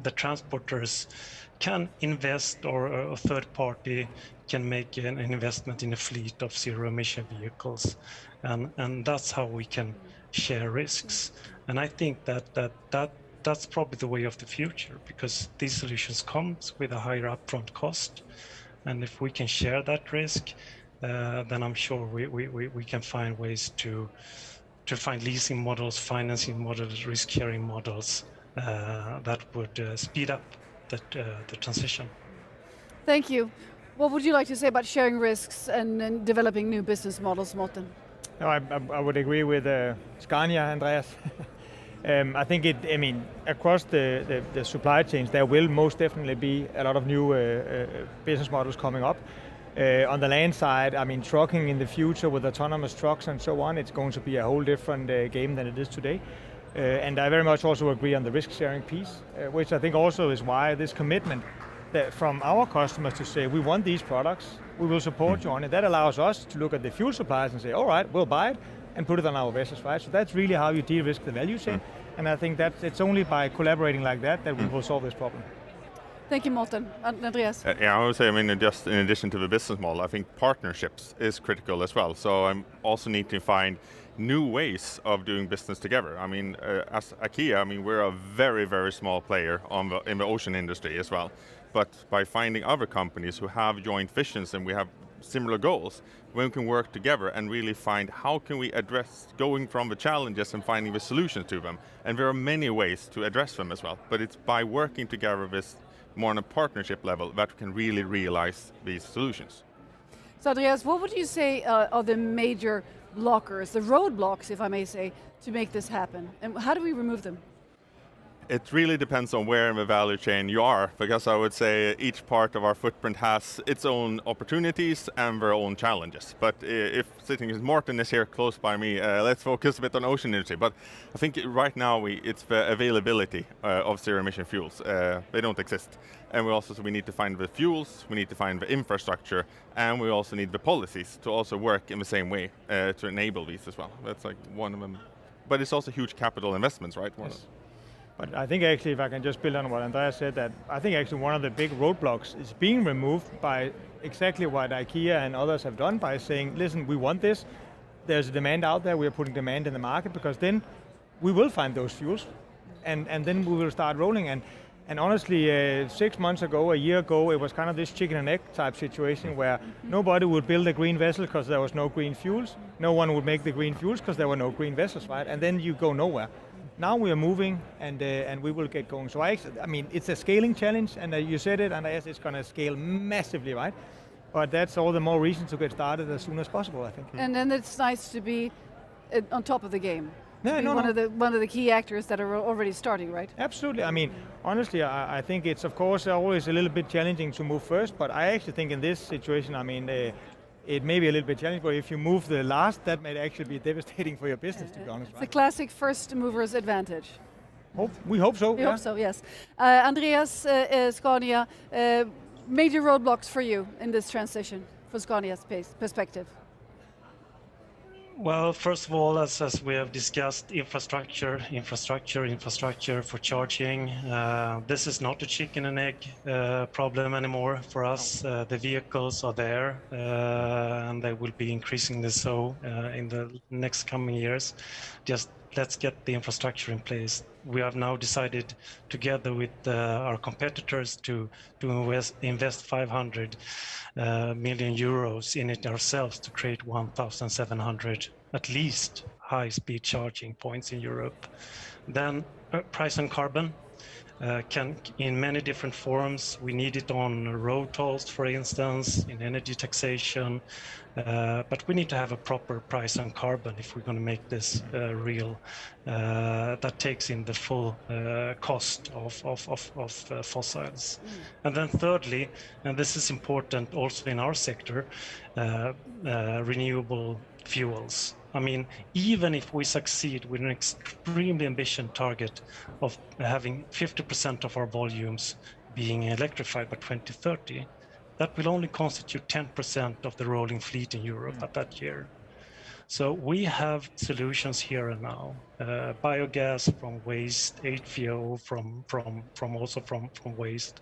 the transporters can invest, or a third party can make an investment in a fleet of zero emission vehicles, and that's how we can share risks. And I think that's probably the way of the future, because these solutions comes with a higher upfront cost, and if we can share that risk, then I'm sure we can find ways to find leasing models, financing models, risk sharing models that would speed up the transition. Thank you. What would you like to say about sharing risks and developing new business models, Morten? No, I would agree with Scania, Andreas. I think across the supply chains, there will most definitely be a lot of new business models coming up. On the land side, trucking in the future with autonomous trucks and so on, it's going to be a whole different game than it is today. And I very much also agree on the risk-sharing piece, which I think also is why this commitment that from our customers to say, we want these products, we will support you on it. That allows us to look at the fuel suppliers and say, all right, we'll buy it and put it on our vessels, right? So that's really how you de-risk the value chain. And I think that it's only by collaborating like that we will solve this problem. Thank you, Morten. Andreas? Yeah, I would say, just in addition to the business model, I think partnerships is critical as well. So I also need to find new ways of doing business together. As IKEA, we're a very, very small player in the ocean industry as well. But by finding other companies who have joint visions and we have similar goals, we can work together and really find how can we address going from the challenges and finding the solutions to them. And there are many ways to address them as well. But it's by working together with more on a partnership level that we can really realize these solutions. So Andreas, what would you say are the major blockers, the roadblocks, if I may say, to make this happen? And how do we remove them? It really depends on where in the value chain you are, because I would say each part of our footprint has its own opportunities and their own challenges. But if sitting with Morten is here close by me, let's focus a bit on ocean industry. But I think right now it's the availability of zero emission fuels. They don't exist. And we need to find the fuels, we need to find the infrastructure, and we also need the policies to also work in the same way to enable these as well. That's like one of them. But it's also huge capital investments, right? Yes. But I think actually, if I can just build on what Andreas said, that I think actually one of the big roadblocks is being removed by exactly what IKEA and others have done by saying, listen, we want this. There's a demand out there. We are putting demand in the market because then we will find those fuels, and then we will start rolling. And honestly, 6 months ago, a year ago, it was kind of this chicken and egg type situation where nobody would build a green vessel because there was no green fuels. No one would make the green fuels because there were no green vessels, right? And then you go nowhere. Now we are moving, and we will get going. So I mean, it's a scaling challenge, and you said it, Andreas, it's going to scale massively, right? But that's all the more reason to get started as soon as possible, I think. And then it's nice to be on top of the game. Yeah, one of the key actors that are already starting, right? Absolutely. I mean, honestly, I think it's of course always a little bit challenging to move first, but I actually think in this situation, I mean, it may be a little bit challenging, but if you move the last, that may actually be devastating for your business, to be honest. It's the classic first mover's advantage. We hope so. We hope so, yes. Andreas, Scania, major roadblocks for you in this transition, from Scania's perspective? Well, first of all, as we have discussed, infrastructure for charging. This is not a chicken and egg problem anymore for us. The vehicles are there, and they will be increasingly so in the next coming years. Just let's get the infrastructure in place. We have now decided, together with our competitors, to invest 500 million euros in it ourselves to create 1,700 at least high-speed charging points in Europe. Then price on carbon can in many different forms. We need it on road tolls, for instance, in energy taxation, but we need to have a proper price on carbon if we're going to make this real. That takes in the full cost of fossils. And then thirdly, and this is important also in our sector, renewable fuels. I mean, even if we succeed with an extremely ambitious target of having 50% of our volumes being electrified by 2030, that will only constitute 10% of the rolling fleet in Europe at that year. So we have solutions here and now. Biogas from waste, HVO from waste,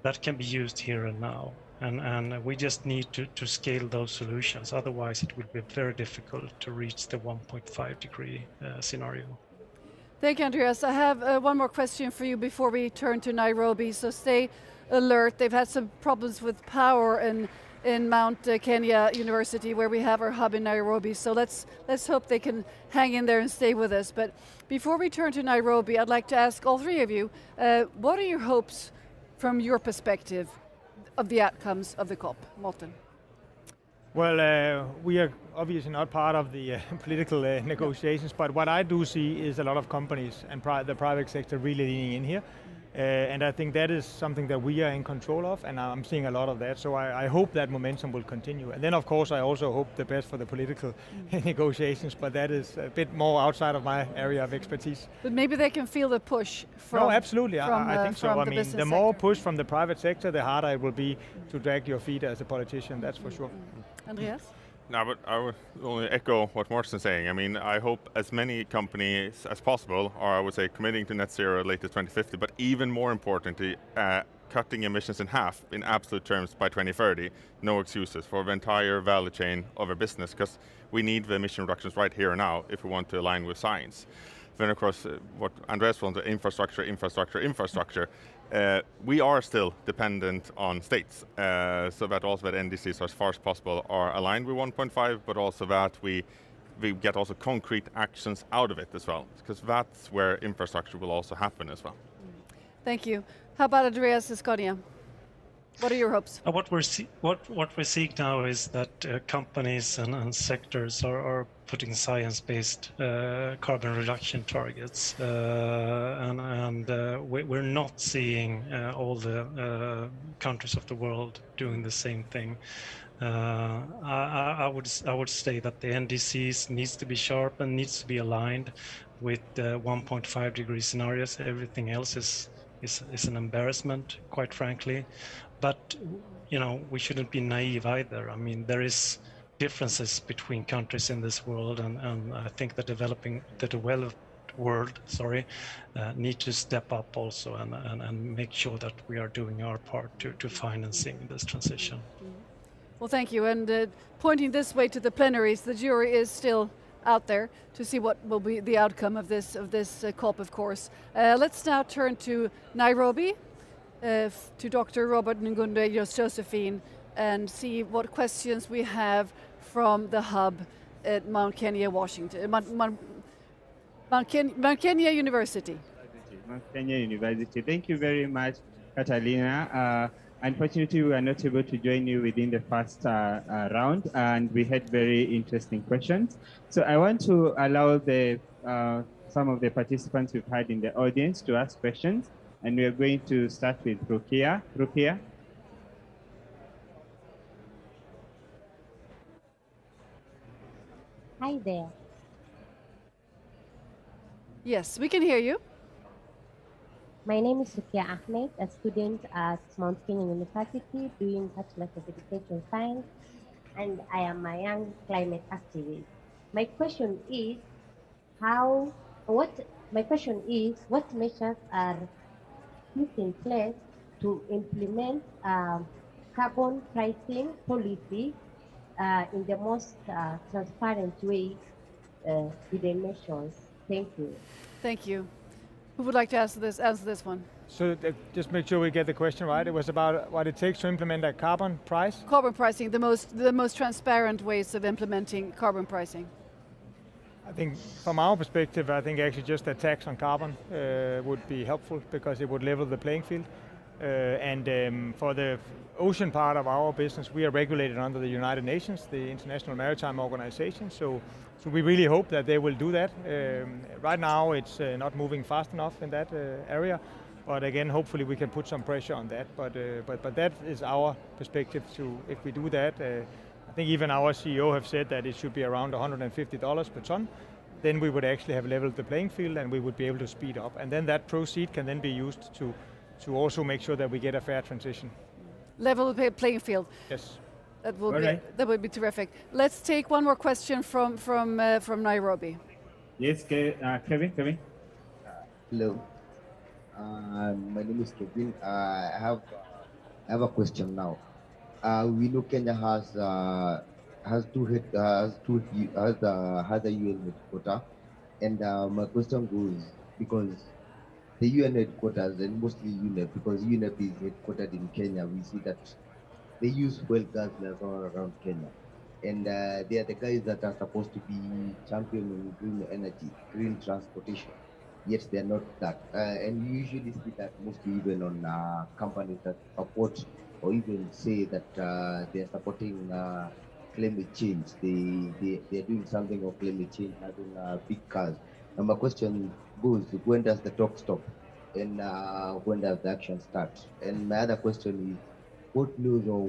that can be used here and now. And we just need to scale those solutions. Otherwise, it will be very difficult to reach the 1.5 degree scenario. Thank you, Andreas. I have one more question for you before we turn to Nairobi. So stay alert. They've had some problems with power in Mount Kenya University, where we have our hub in Nairobi. So let's hope they can hang in there and stay with us. But before we turn to Nairobi, I'd like to ask all three of you, what are your hopes from your perspective of the outcomes of the COP? Morten. Well, we are obviously not part of the political negotiations, but what I do see is a lot of companies and the private sector really leaning in here. And I think that is something that we are in control of, and I'm seeing a lot of that. So I hope that momentum will continue. And then, of course, I also hope the best for the political negotiations, but that is a bit more outside of my area of expertise. But maybe they can feel the push from. No, absolutely. I think so. I mean, the more sector. push from the private sector, the harder it will be to drag your feet as a politician, that's for sure. Andreas? No, but I would only echo what Morten's saying. I mean, I hope as many companies as possible are, I would say, committing to net zero latest 2050, but even more importantly, cutting emissions in half in absolute terms by 2030. No excuses for the entire value chain of a business, because we need the emission reductions right here and now if we want to align with science. Then, of course, what Andreas wanted, infrastructure. We are still dependent on states, so that also that NDCs as far as possible are aligned with 1.5, but also that we get also concrete actions out of it as well, because that's where infrastructure will also happen as well. Thank you. How about Andreas Scania? What are your hopes? What we're seeing now is that companies and sectors are putting science-based carbon reduction targets, and we're not seeing all the countries of the world doing the same thing. I would say that the NDCs needs to be sharp and needs to be aligned with the 1.5 degree scenarios. Everything else is an embarrassment, quite frankly. But you know, we shouldn't be naive either. I mean, there is differences between countries in this world, and I think the developed world, need to step up also and make sure that we are doing our part to financing this transition. Well, thank you. And pointing this way to the plenaries, the jury is still out there to see what will be the outcome of this COP, of course. Let's now turn to Nairobi, to Dr. Robert Ngunde Josephine, and see what questions we have from the hub at Mount Kenya, Washington. Mount Kenya University. Mount Kenya University. Thank you very much, Catalina. Unfortunately, we were not able to join you within the first round, and we had very interesting questions. So I want to allow some of the participants we've had in the audience to ask questions, and we are going to start with Rukia. Rukia? Hi there. Yes, we can hear you. My name is Rukia Ahmed, a student at Mount Kenya University doing Bachelor of Education Science, and I am a young climate activist. My question is, what measures are put in place to implement carbon pricing policy in the most transparent way with the emissions? Thank you. Thank you. Who would like to answer this one? So just make sure we get the question right. It was about what it takes to implement a carbon price? Carbon pricing, the most transparent ways of implementing carbon pricing. I think from our perspective, I think actually just a tax on carbon would be helpful because it would level the playing field. For the ocean part of our business, we are regulated under the United Nations, the International Maritime Organization. So we really hope that they will do that. Right now, it's not moving fast enough in that area. But again, hopefully we can put some pressure on that. But that is our perspective to, if we do that, I think even our CEO have said that it should be around $150 per ton. Then we would actually have leveled the playing field and we would be able to speed up. And then that proceed can then be used to also make sure that we get a fair transition. Level the playing field. Yes. That would be terrific. Let's take one more question from Nairobi. Yes, Kevin. Hello. My name is Kevin. I have a question now. We know Kenya has a UN headquarters, and my question goes, because the UN headquarters and mostly UNEP, because UNEP is headquartered in Kenya, we see that they use fuel gas all around Kenya, and they are the guys that are supposed to be championing green energy, green transportation. Yet they are not that, and you usually see that mostly even on companies that support or even say that they are supporting climate change. They are doing something of climate change, having big cars. And my question goes, when does the talk stop, and when does the action start? And my other question is, what laws or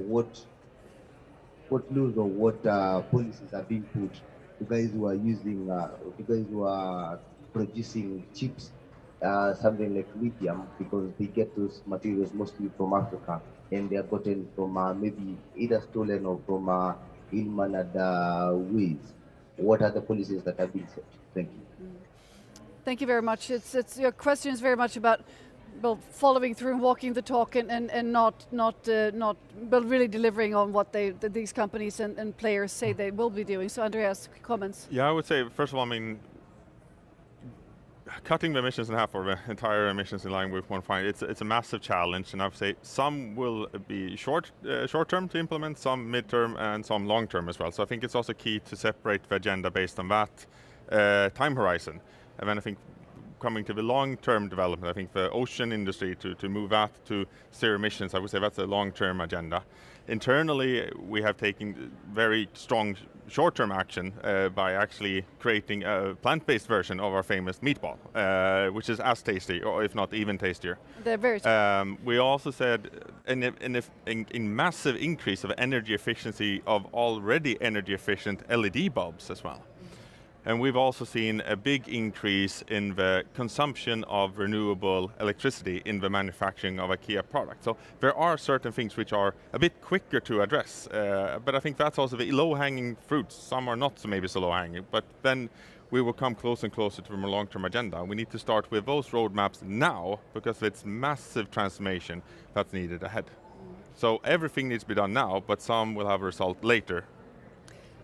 what policies are being put to guys who are using, to guys who are producing chips, something like lithium, because they get those materials mostly from Africa, and they are gotten from maybe either stolen or from ill-mannered ways. What are the policies that have been set? Thank you. Thank you very much. It's your question is very much about following through and walking the talk and not really delivering on what these companies and players say they will be doing. So Andreas, comments? Yeah, I would say, first of all, cutting the emissions in half, or the entire emissions in line with 1.5, it's a massive challenge, and I would say some will be short term to implement, some mid-term, and some long-term as well. So I think it's also key to separate the agenda based on that time horizon. And then I think coming to the long-term development, I think the ocean industry to move that to zero emissions, I would say that's a long-term agenda. Internally, we have taken very strong short-term action by actually creating a plant-based version of our famous meatball, which is as tasty, or if not even tastier. They're very tasty. We also said in massive increase of energy efficiency of already energy efficient LED bulbs as well. And we've also seen a big increase in the consumption of renewable electricity in the manufacturing of IKEA products. So there are certain things which are a bit quicker to address, but I think that's also the low-hanging fruits. Some are not so maybe so low-hanging, but then we will come closer and closer to a more long-term agenda. We need to start with those roadmaps now because it's massive transformation that's needed ahead. So everything needs to be done now, but some will have a result later.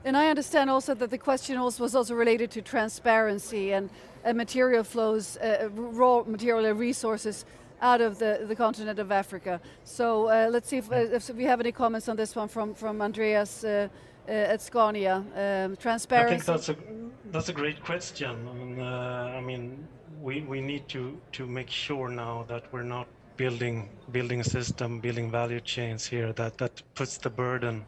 And I understand also that the question also was also related to transparency and material flows, raw material and resources out of the continent of Africa. So let's see if we have any comments on this one from Andreas at Scania. Transparency. I think that's a great question. I mean, we need to make sure now that we're not building a system, building value chains here that puts the burden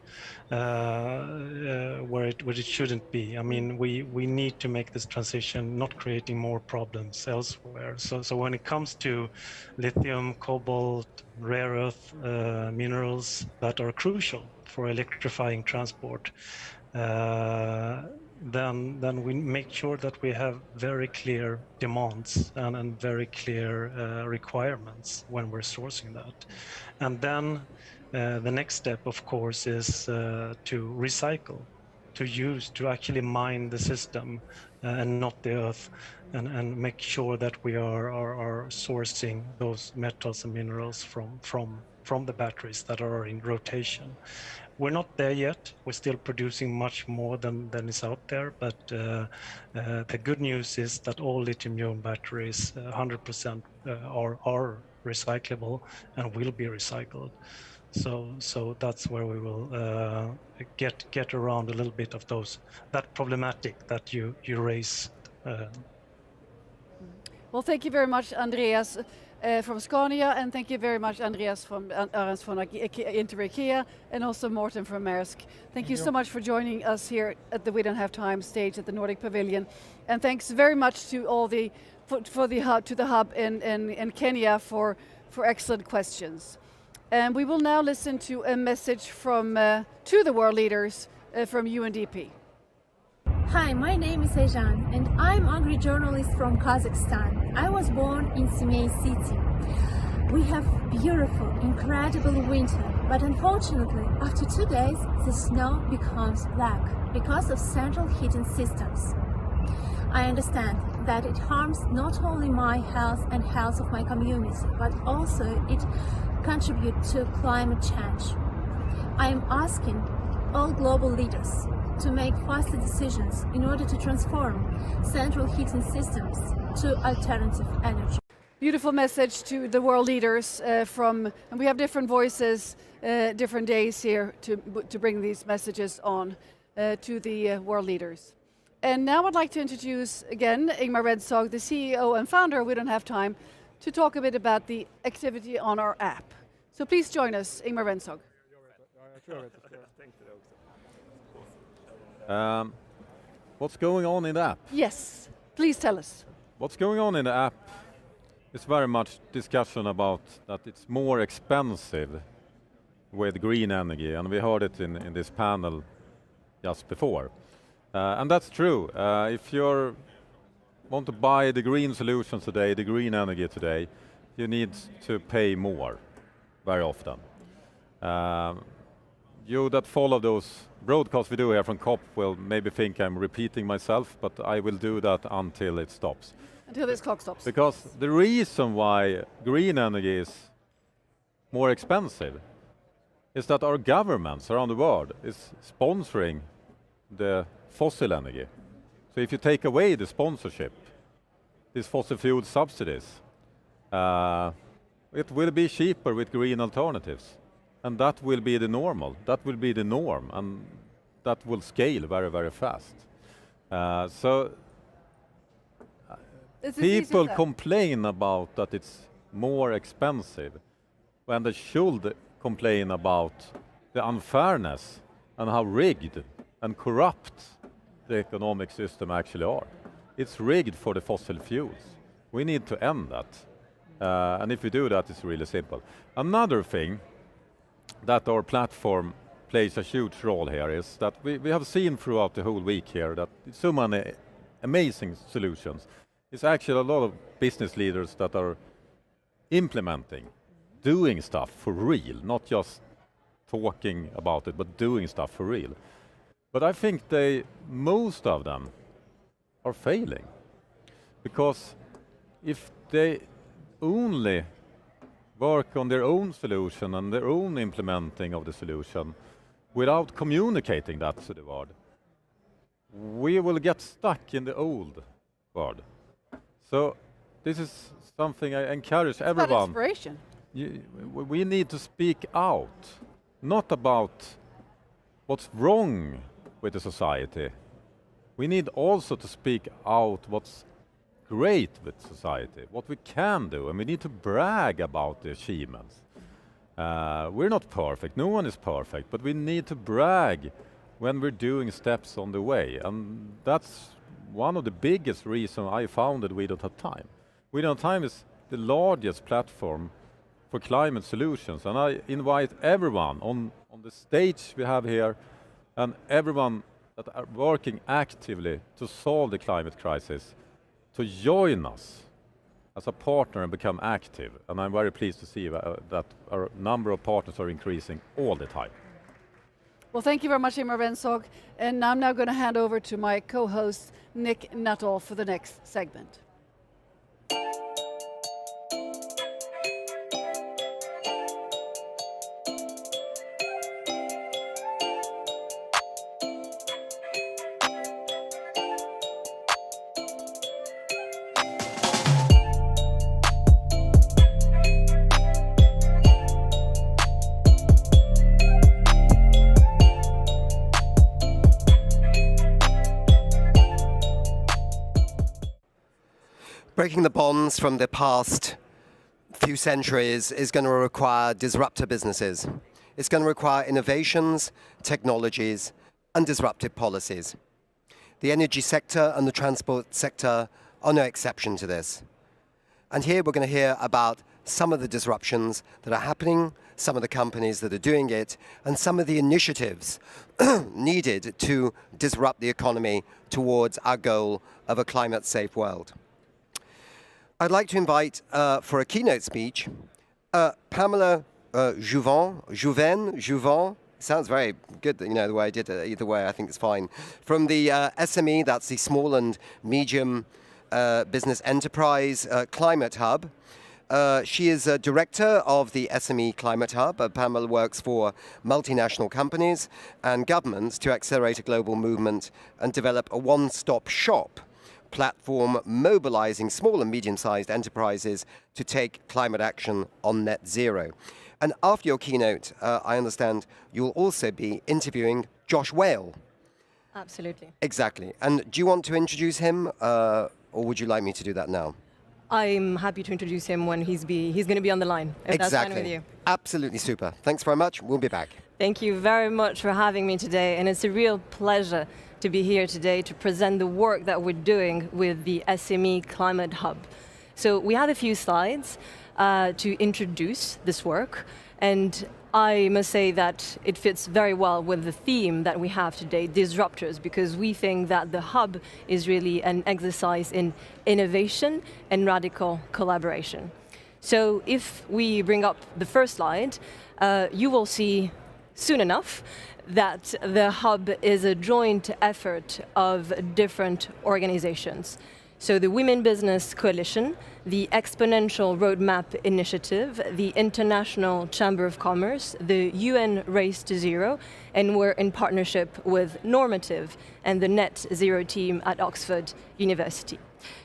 where it shouldn't be. I mean, we need to make this transition, not creating more problems elsewhere. So when it comes to lithium, cobalt, rare earth minerals that are crucial for electrifying transport, then we make sure that we have very clear demands and very clear requirements when we're sourcing that. And then the next step, of course, is to recycle, to actually mine the system and not the earth, and make sure that we are sourcing those metals and minerals from the batteries that are in rotation. We're not there yet. We're still producing much more than is out there, but the good news is that all lithium-ion batteries, 100% are recyclable and will be recycled. So that's where we will get around a little bit of that problematic that you raised. Well, thank you very much, Andreas. From Scania, and thank you very much, Andreas from Ahrens from IKEA, and also Morten from Maersk. Thank you so much for joining us here at the We Don't Have Time stage at the Nordic Pavilion, and thanks very much to all the hub in Kenya for excellent questions. And we will now listen to a message from to the world leaders from UNDP. Hi, my name is Ejan, and I'm an agri-journalist from Kazakhstan. I was born in Semey city. We have beautiful, incredible winter, but unfortunately, after 2 days, the snow becomes black because of central heating systems. I understand that it harms not only my health and health of my community, but also it contributes to climate change. I am asking all global leaders to make faster decisions in order to transform central heating systems to alternative energy. Beautiful message to the world leaders and we have different voices, different days here to bring these messages on to the world leaders. And now I'd like to introduce again Ingmar Rentzhog, the CEO and founder of We Don't Have Time, to talk a bit about the activity on our app. So please join us, Ingmar Rentzhog. What's going on in the app? Yes, please tell us. What's going on in the app is very much discussion about that it's more expensive with green energy, and we heard it in this panel just before. And that's true. If you want to buy the green solutions today, the green energy today, you need to pay more very often. You that follow those broadcasts we do here from COP will maybe think I'm repeating myself, but I will do that until it stops. Until this clock stops. Because the reason why green energy is more expensive is that our governments around the world is sponsoring the fossil energy. So if you take away the sponsorship, these fossil fuel subsidies, it will be cheaper with green alternatives. And that will be the normal, that will be the norm, and that will scale very, very fast. People complain about that it's more expensive when they should complain about the unfairness and how rigged and corrupt the economic system actually are. It's rigged for the fossil fuels. We need to end that. And if we do that, it's really simple. Another thing that our platform plays a huge role here is that we have seen throughout the whole week here that so many amazing solutions. It's actually a lot of business leaders that are implementing, doing stuff for real, not just talking about it, but doing stuff for real. But I think most of them are failing. Because if they only work on their own solution and their own implementing of the solution without communicating that to the world, we will get stuck in the old world. So this is something I encourage everyone. About inspiration. We need to speak out, not about what's wrong with the society. We need also to speak out what's great with society, what we can do, and we need to brag about the achievements. We're not perfect, no one is perfect, but we need to brag when we're doing steps on the way, and that's one of the biggest reasons I founded We Don't Have Time. We Don't Have Time is the largest platform for climate solutions, and I invite everyone on the stage we have here and everyone that are working actively to solve the climate crisis to join us as a partner and become active. And I'm very pleased to see that our number of partners are increasing all the time. Well, thank you very much, Ingmar Rentzhog. And I'm now going to hand over to my co-host, Nick Nuttall, for the next segment. Breaking the bonds from the past few centuries is going to require disruptor businesses. It's going to require innovations, technologies, and disruptive policies. The energy sector and the transport sector are no exception to this. And here we're going to hear about some of the disruptions that are happening, some of the companies that are doing it, and some of the initiatives needed to disrupt the economy towards our goal of a climate-safe world. I'd like to invite, for a keynote speech, Pamela Jouvin, sounds very good, you know, the way I did it. Either way, I think it's fine. From the SME, that's the Small and Medium Business Enterprise Climate Hub. She is a director of the SME Climate Hub. Pamela works for multinational companies and governments to accelerate a global movement and develop a one-stop shop platform mobilizing small and medium-sized enterprises to take climate action on net zero. And after your keynote, I understand you'll also be interviewing Josh Whale. Absolutely. Exactly. And do you want to introduce him, or would you like me to do that now? I'm happy to introduce him when he's going to be on the line, if that's fine with you. Absolutely super. Thanks very much. We'll be back. Thank you very much for having me today, and it's a real pleasure to be here today to present the work that we're doing with the SME Climate Hub. So we have a few slides to introduce this work, and I must say that it fits very well with the theme that we have today, disruptors, because we think that the hub is really an exercise in innovation and radical collaboration. So if we bring up the first slide, you will see soon enough that the hub is a joint effort of different organizations. So the Women Business Coalition, the Exponential Roadmap Initiative, the International Chamber of Commerce, the UN Race to Zero, and we're in partnership with Normative and the Net Zero team at Oxford University.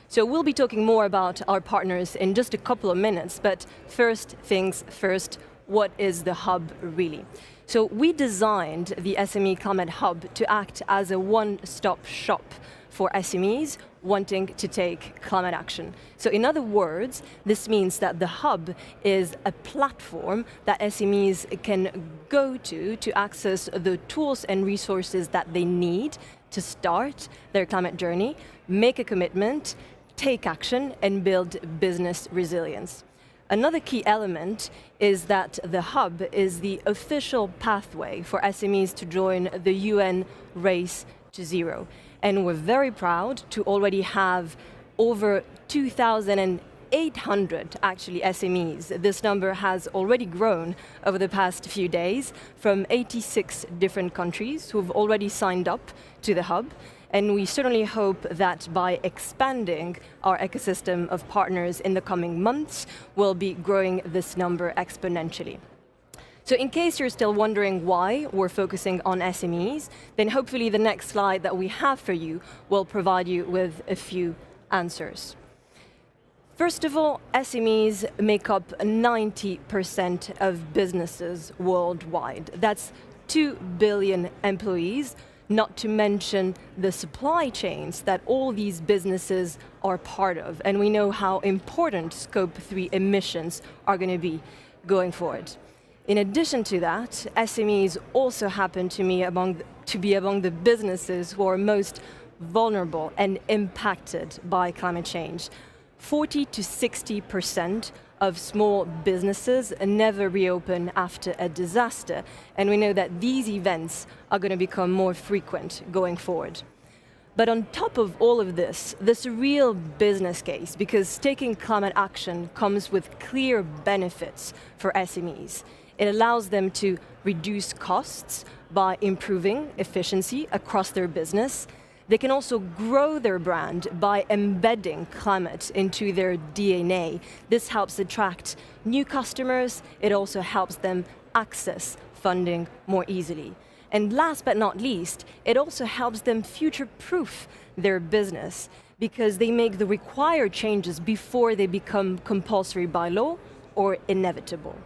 So we'll be talking more about our partners in just a couple of minutes, but first things first, what is the hub really? So we designed the SME Climate Hub to act as a one-stop shop for SMEs wanting to take climate action. So in other words, this means that the hub is a platform that SMEs can go to access the tools and resources that they need to start their climate journey, make a commitment, take action, and build business resilience. Another key element is that the hub is the official pathway for SMEs to join the UN Race to Zero. And we're very proud to already have over 2,000 800 actually SMEs. This number has already grown over the past few days from 86 different countries who have already signed up to the hub. And we certainly hope that by expanding our ecosystem of partners in the coming months, we'll be growing this number exponentially. So in case you're still wondering why we're focusing on SMEs, then hopefully the next slide that we have for you will provide you with a few answers. First of all, SMEs make up 90% of businesses worldwide. That's 2 billion employees, not to mention the supply chains that all these businesses are part of. And we know how important Scope 3 emissions are going to be going forward. In addition to that, SMEs also happen to be among the businesses who are most vulnerable and impacted by climate change. 40 to 60% of small businesses never reopen after a disaster, and we know that these events are going to become more frequent going forward. But on top of all of this, there's a real business case, because taking climate action comes with clear benefits for SMEs. It allows them to reduce costs by improving efficiency across their business. They can also grow their brand by embedding climate into their DNA. This helps attract new customers. It also helps them access funding more easily. And last but not least, it also helps them future-proof their business, because they make the required changes before they become compulsory by law or inevitable.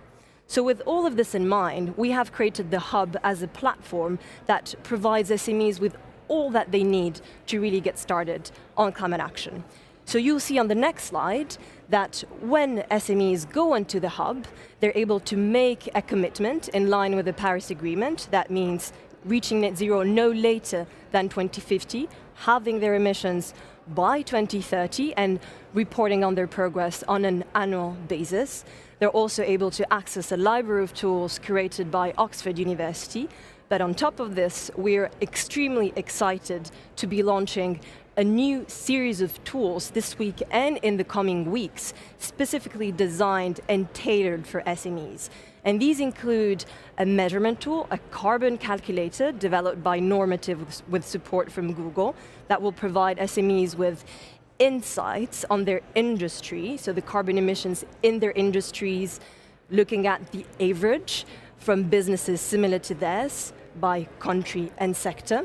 So with all of this in mind, we have created the Hub as a platform that provides SMEs with all that they need to really get started on climate action. So you'll see on the next slide that when SMEs go into the Hub, they're able to make a commitment in line with the Paris Agreement. That means reaching net zero no later than 2050, halving their emissions by 2030, and reporting on their progress on an annual basis. They're also able to access a library of tools curated by Oxford University. But on top of this, we're extremely excited to be launching a new series of tools this week and in the coming weeks, specifically designed and tailored for SMEs. And these include a measurement tool, a carbon calculator developed by Normative with support from Google, that will provide SMEs with insights on their industry, so the carbon emissions in their industries, looking at the average from businesses similar to theirs by country and sector.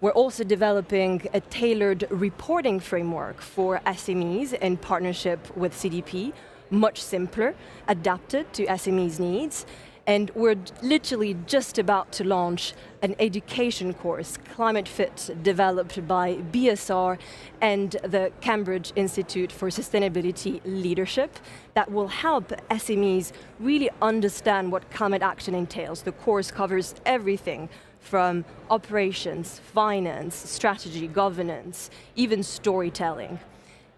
We're also developing a tailored reporting framework for SMEs in partnership with CDP, much simpler, adapted to SMEs' needs. And we're literally just about to launch an education course, Climate Fit, developed by BSR and the Cambridge Institute for Sustainability Leadership, that will help SMEs really understand what climate action entails. The course covers everything from operations, finance, strategy, governance, even storytelling.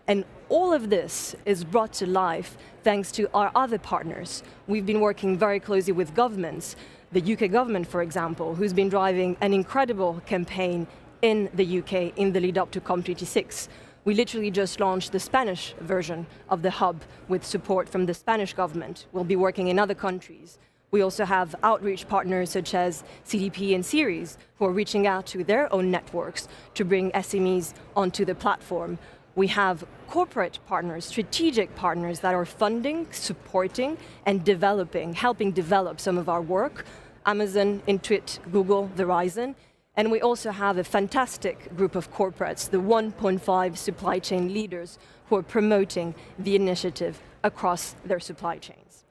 And all of this is brought to life thanks to our other partners. We've been working very closely with governments, the UK government, for example, who's been driving an incredible campaign in the UK in the lead up to COP26. We literally just launched the Spanish version of the Hub with support from the Spanish government. We'll be working in other countries. We also have outreach partners such as CDP and Ceres, who are reaching out to their own networks to bring SMEs onto the platform. We have corporate partners, strategic partners that are funding, supporting, and developing, helping develop some of our work. Amazon, Intuit, Google, Verizon. And we also have a fantastic group of corporates, the 1.5 supply chain leaders, who are promoting the initiative across their supply chains.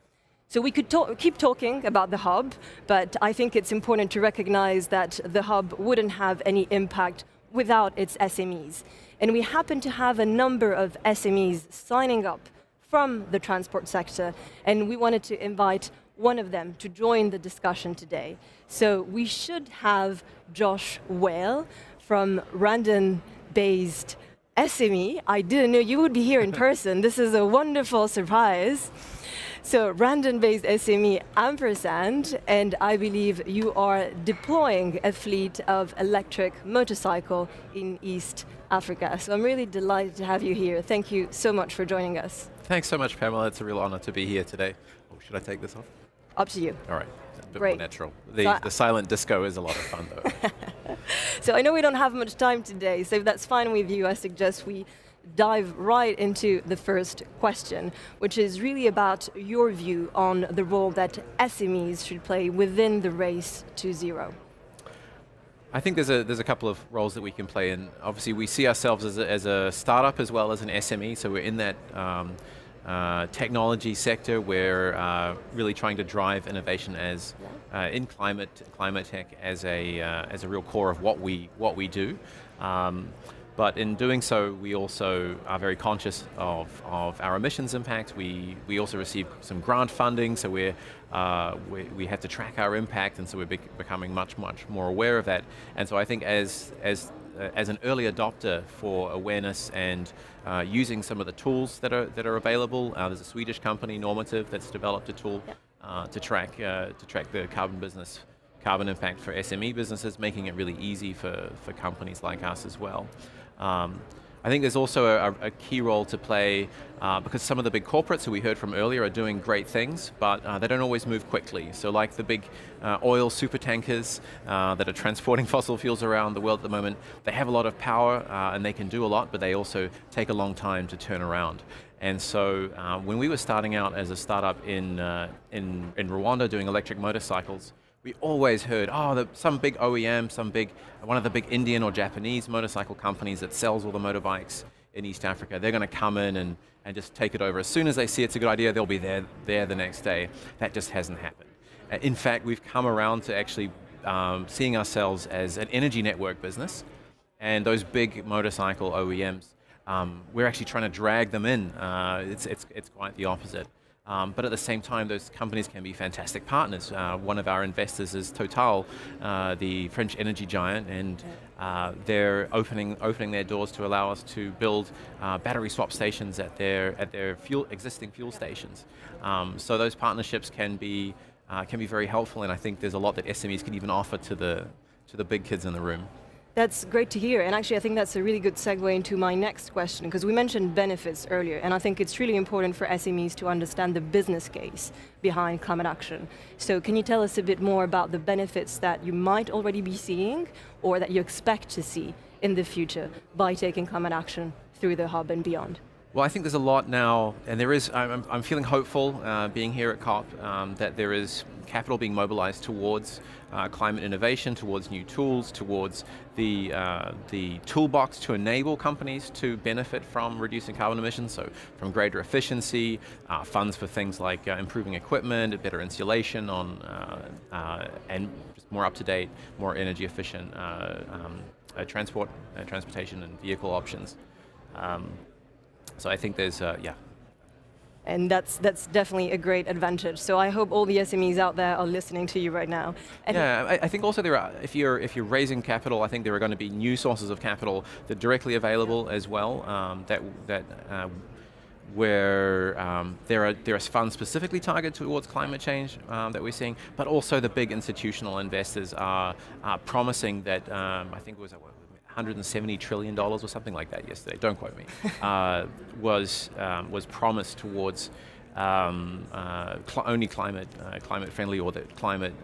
So we could keep talking about the Hub, but I think it's important to recognize that the Hub wouldn't have any impact without its SMEs. And we happen to have a number of SMEs signing up from the transport sector, and we wanted to invite one of them to join the discussion today. So we should have Josh Whale from London-based SME. I didn't know you would be here in person. This is a wonderful surprise. So Randon-based SME ampersand, and I believe you are deploying a fleet of electric motorcycle in East Africa. So I'm really delighted to have you here. Thank you so much for joining us. Thanks so much, Pamela. It's a real honor to be here today. Oh, should I take this off? Up to you. All right, a bit Great. more natural. The silent disco is a lot of fun, though. So I know we don't have much time today, so if that's fine with you, I suggest we dive right into the first question, which is really about your view on the role that SMEs should play within the race to zero. I think there's a couple of roles that we can play in. Obviously, we see ourselves as a startup as well as an SME, so we're in that technology sector. We're really trying to drive innovation as in climate tech as a real core of what we do. But in doing so, we also are very conscious of our emissions impact. We also receive some grant funding, so we have to track our impact, and so we're becoming much more aware of that. And so I think as an early adopter for awareness and using some of the tools that are available, there's a Swedish company, Normative, that's developed a tool to track the carbon impact for SME businesses, making it really easy for companies like us as well. I think there's also a key role to play because some of the big corporates who we heard from earlier are doing great things, but they don't always move quickly. So like the big oil super tankers that are transporting fossil fuels around the world at the moment, they have a lot of power and they can do a lot, but they also take a long time to turn around. And so when we were starting out as a startup in Rwanda doing electric motorcycles, we always heard, some big OEM, one of the big Indian or Japanese motorcycle companies that sells all the motorbikes in East Africa, they're going to come in and just take it over. As soon as they see it's a good idea, they'll be there the next day. That just hasn't happened. In fact, we've come around to actually seeing ourselves as an energy network business, and those big motorcycle OEMs, we're actually trying to drag them in. It's quite the opposite. But at the same time, those companies can be fantastic partners. One of our investors is Total, the French energy giant, and they're opening their doors to allow us to build battery swap stations at their existing fuel stations. So those partnerships can be very helpful, and I think there's a lot that SMEs can even offer to the big kids in the room. That's great to hear, and actually I think that's a really good segue into my next question, because we mentioned benefits earlier, and I think it's really important for SMEs to understand the business case behind climate action. So can you tell us a bit more about the benefits that you might already be seeing, or that you expect to see in the future by taking climate action through the hub and beyond? Well, I think there's a lot now, and there is. I'm feeling hopeful being here at COP that there is capital being mobilized towards climate innovation, towards new tools, towards the toolbox to enable companies to benefit from reducing carbon emissions. So from greater efficiency, funds for things like improving equipment, better insulation and just more up-to-date, more energy efficient transportation and vehicle options. So I think there's, And that's definitely a great advantage. So I hope all the SMEs out there are listening to you right now. And I think also if you're raising capital, I think there are going to be new sources of capital that are directly available as well. Where there are funds specifically targeted towards climate change that we're seeing, but also the big institutional investors are promising that I think it was $170 trillion or something like that yesterday, don't quote me, was promised towards only climate friendly, or that climate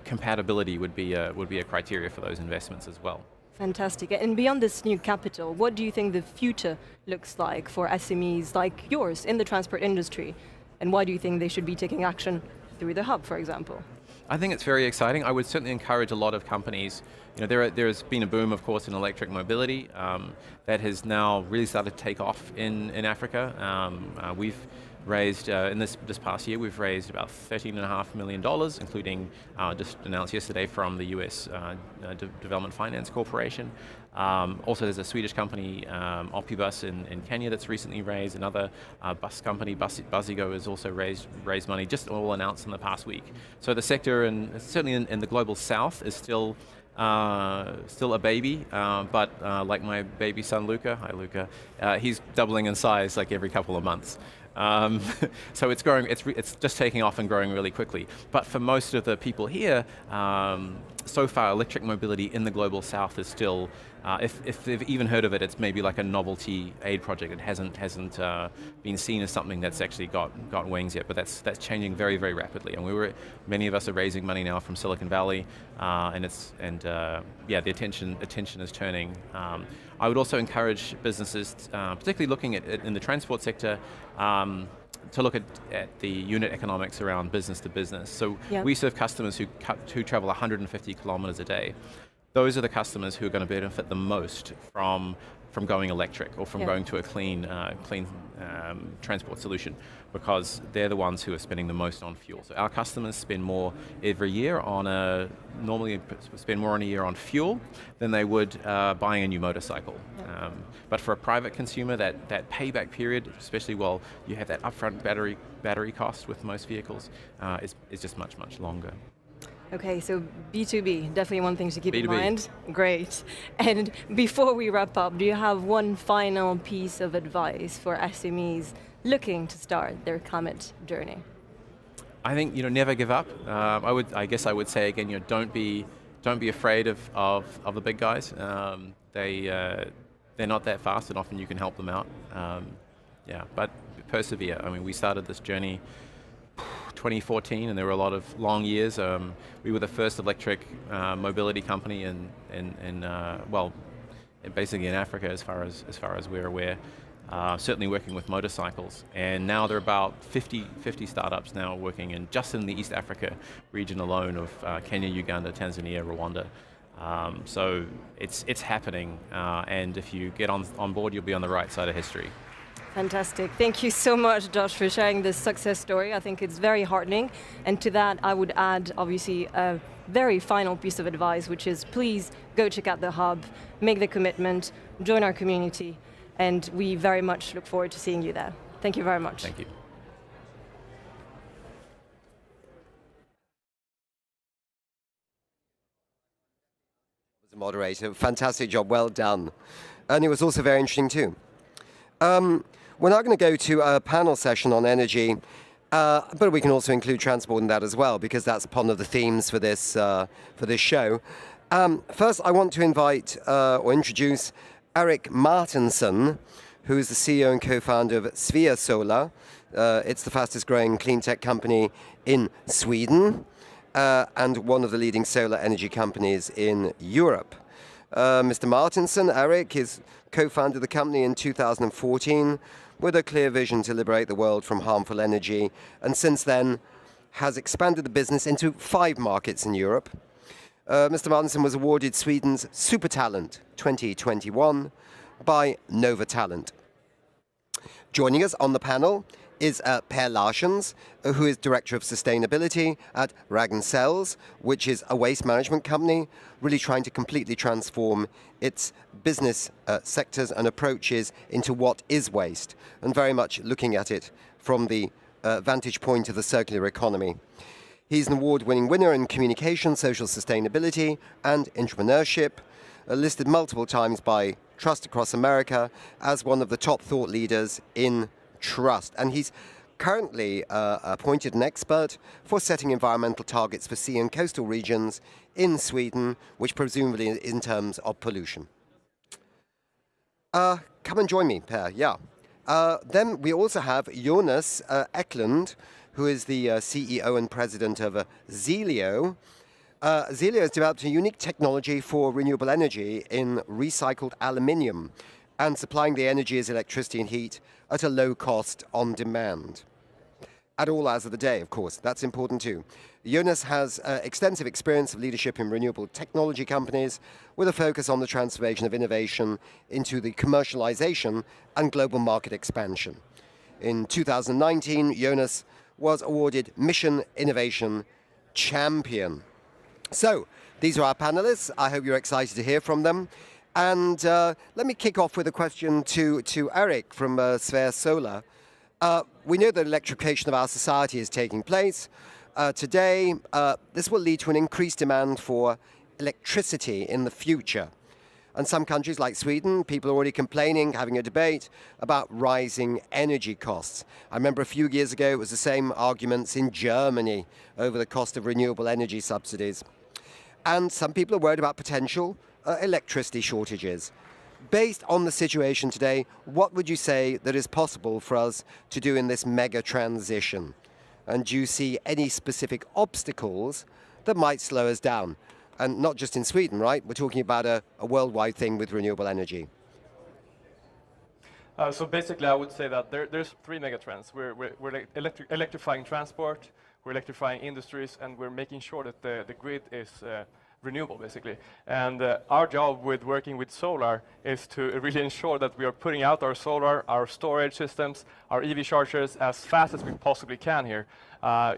compatibility would be a criteria for those investments as well. Fantastic. And beyond this new capital, what do you think the future looks like for SMEs like yours in the transport industry? And why do you think they should be taking action through the hub, for example? I think it's very exciting. I would certainly encourage a lot of companies. There's been a boom, of course, in electric mobility that has now really started to take off in Africa. We've raised, in this past year, we've raised about $13.5 million, including just announced yesterday from the US Development Finance Corporation. Also, there's a Swedish company, Opibus in Kenya, that's recently raised. Another bus company, Buzigo, has also raised money, just all announced in the past week. So the sector, and certainly in the global south, is still a baby, but like my baby son Luca, hi Luca, he's doubling in size like every couple of months. So it's growing. It's just taking off and growing really quickly. But for most of the people here, so far, electric mobility in the global south is still, if they've even heard of it, it's maybe like a novelty aid project. It hasn't been seen as something that's actually got wings yet. But that's changing very, very rapidly. And many of us are raising money now from Silicon Valley, and the attention is turning. I would also encourage businesses, particularly looking at in the transport sector, to look at the unit economics around business to business. So we serve customers who travel 150 kilometers a day. Those are the customers who are going to benefit the most from going electric or from going to a clean transport solution, because they're the ones who are spending the most on fuel. So our customers spend more every year normally spend more in a year on fuel than they would buying a new motorcycle. But for a private consumer, that payback period, especially while you have that upfront battery cost with most vehicles, is just much, much longer. Okay, so B2B, definitely one thing to keep in B2B. mind. Great. And before we wrap up, do you have one final piece of advice for SMEs looking to start their climate journey? I think never give up. I guess I would say again, don't be afraid of the big guys. They're not that fast, and often you can help them out. But persevere. I mean, we started this journey 2014, and there were a lot of long years. We were the first electric mobility company basically in Africa, as far as we're aware. Certainly working with motorcycles, and now there are about 50 startups now working just in the East Africa region alone of Kenya, Uganda, Tanzania, Rwanda. So it's happening, and if you get on board, you'll be on the right side of history. Fantastic. Thank you so much, Josh, for sharing this success story. I think it's very heartening. And to that, I would add, obviously, a very final piece of advice, which is please go check out the hub, make the commitment, join our community, and we very much look forward to seeing you there. Thank you very much. Thank you. The moderator, fantastic job, well done. And it was also very interesting too. We're now going to go to a panel session on energy, but we can also include transport in that as well, because that's one of the themes for this show. First, I want to invite or introduce Erik Martinsson, who is the CEO and co-founder of Svea Solar. It's the fastest growing clean tech company in Sweden, and one of the leading solar energy companies in Europe. Mr. Martinsson, Erik, is co-founded the company in 2014 with a clear vision to liberate the world from harmful energy, and since then has expanded the business into 5 markets in Europe. Mr. Martinsson was awarded Sweden's Super Talent 2021 by Nova Talent. Joining us on the panel is Per Larssons, who is Director of Sustainability at Ragn-Sells, which is a waste management company, really trying to completely transform its business sectors and approaches into what is waste, and very much looking at it from the vantage point of the circular economy. He's an award-winning winner in communication, social sustainability, and entrepreneurship, listed multiple times by Trust Across America as one of the top thought leaders in trust. And he's currently appointed an expert for setting environmental targets for sea and coastal regions in Sweden, which presumably is in terms of pollution. Come and join me, Per. Yeah. Then we also have Jonas Eklund, who is the CEO and president of Zelio. Zelio has developed a unique technology for renewable energy in recycled aluminium and supplying the energy as electricity and heat at a low cost on demand. At all hours of the day, of course. That's important too. Jonas has extensive experience of leadership in renewable technology companies with a focus on the transformation of innovation into the commercialization and global market expansion. In 2019, Jonas was awarded Mission Innovation Champion. So, these are our panelists. I hope you're excited to hear from them. And let me kick off with a question to Erik from Svea Solar. We know that electrification of our society is taking place. Today, this will lead to an increased demand for electricity in the future. And some countries like Sweden, people are already complaining, having a debate about rising energy costs. I remember a few years ago, it was the same arguments in Germany over the cost of renewable energy subsidies. And some people are worried about potential electricity shortages. Based on the situation today, what would you say that is possible for us to do in this mega transition? And do you see any specific obstacles that might slow us down? And not just in Sweden, right? We're talking about a worldwide thing with renewable energy. So basically, I would say that there's three megatrends. We're electrifying transport, we're electrifying industries, and we're making sure that the grid is renewable, basically. And our job with working with solar is to really ensure that we are putting out our solar, our storage systems, our EV chargers as fast as we possibly can here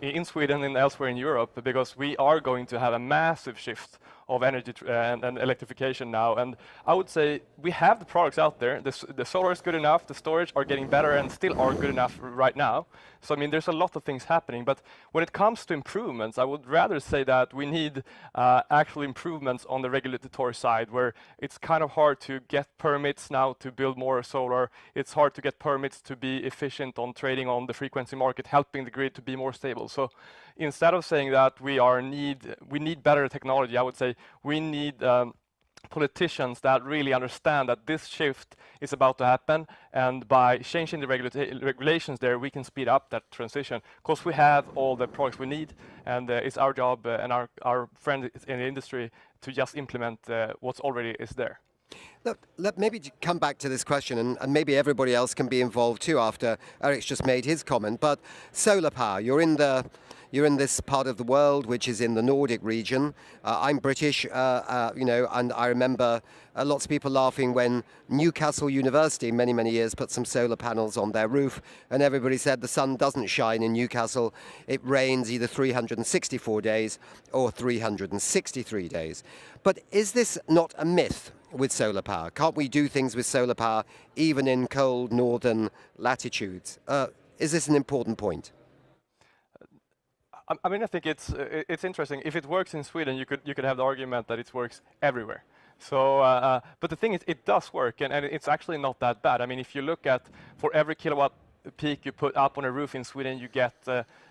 in Sweden and elsewhere in Europe, because we are going to have a massive shift of energy and electrification now. And I would say we have the products out there. The solar is good enough, the storage are getting better and still are good enough right now. So I mean, there's a lot of things happening. But when it comes to improvements, I would rather say that we need actual improvements on the regulatory side, where it's kind of hard to get permits now to build more solar. It's hard to get permits to be efficient on trading on the frequency market, helping the grid to be more stable. So instead of saying that we need better technology, I would say we need politicians that really understand that this shift is about to happen, and by changing the regulations there, we can speed up that transition, because we have all the products we need, and it's our job and our friends in the industry to just implement what's already is there. Let maybe come back to this question, and maybe everybody else can be involved too after Erik's just made his comment. But solar power, you're in this part of the world, which is in the Nordic region. I'm British, and I remember lots of people laughing when Newcastle University, many years, put some solar panels on their roof, and everybody said the sun doesn't shine in Newcastle. It rains either 364 days or 363 days. But is this not a myth with solar power? Can't we do things with solar power even in cold northern latitudes? Is this an important point? I mean, I think it's interesting. If it works in Sweden, you could have the argument that it works everywhere. So, but the thing is, it does work, and it's actually not that bad. I mean, if you look at, for every kilowatt peak you put up on a roof in Sweden, you get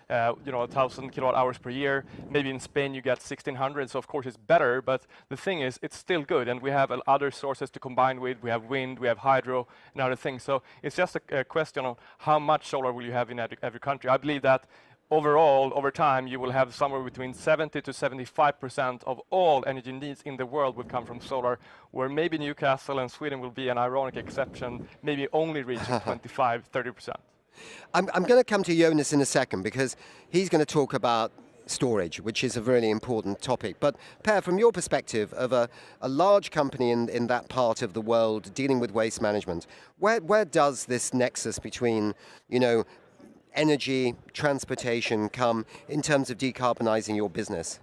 1,000 kilowatt hours per year. Maybe in Spain you get 1,600. So of course it's better, but the thing is, it's still good, and we have other sources to combine with. We have wind, we have hydro, and other things. So it's just a question of how much solar will you have in every country. I believe that overall, over time, you will have somewhere between 70 to 75% of all energy needs in the world will come from solar, where maybe Newcastle and Sweden will be an ironic exception, maybe only reaching 25-30%. I'm going to come to Jonas in a second, because he's going to talk about storage, which is a really important topic. But Per, from your perspective of a large company in that part of the world dealing with waste management, where does this nexus between, energy, transportation come in terms of decarbonizing your business?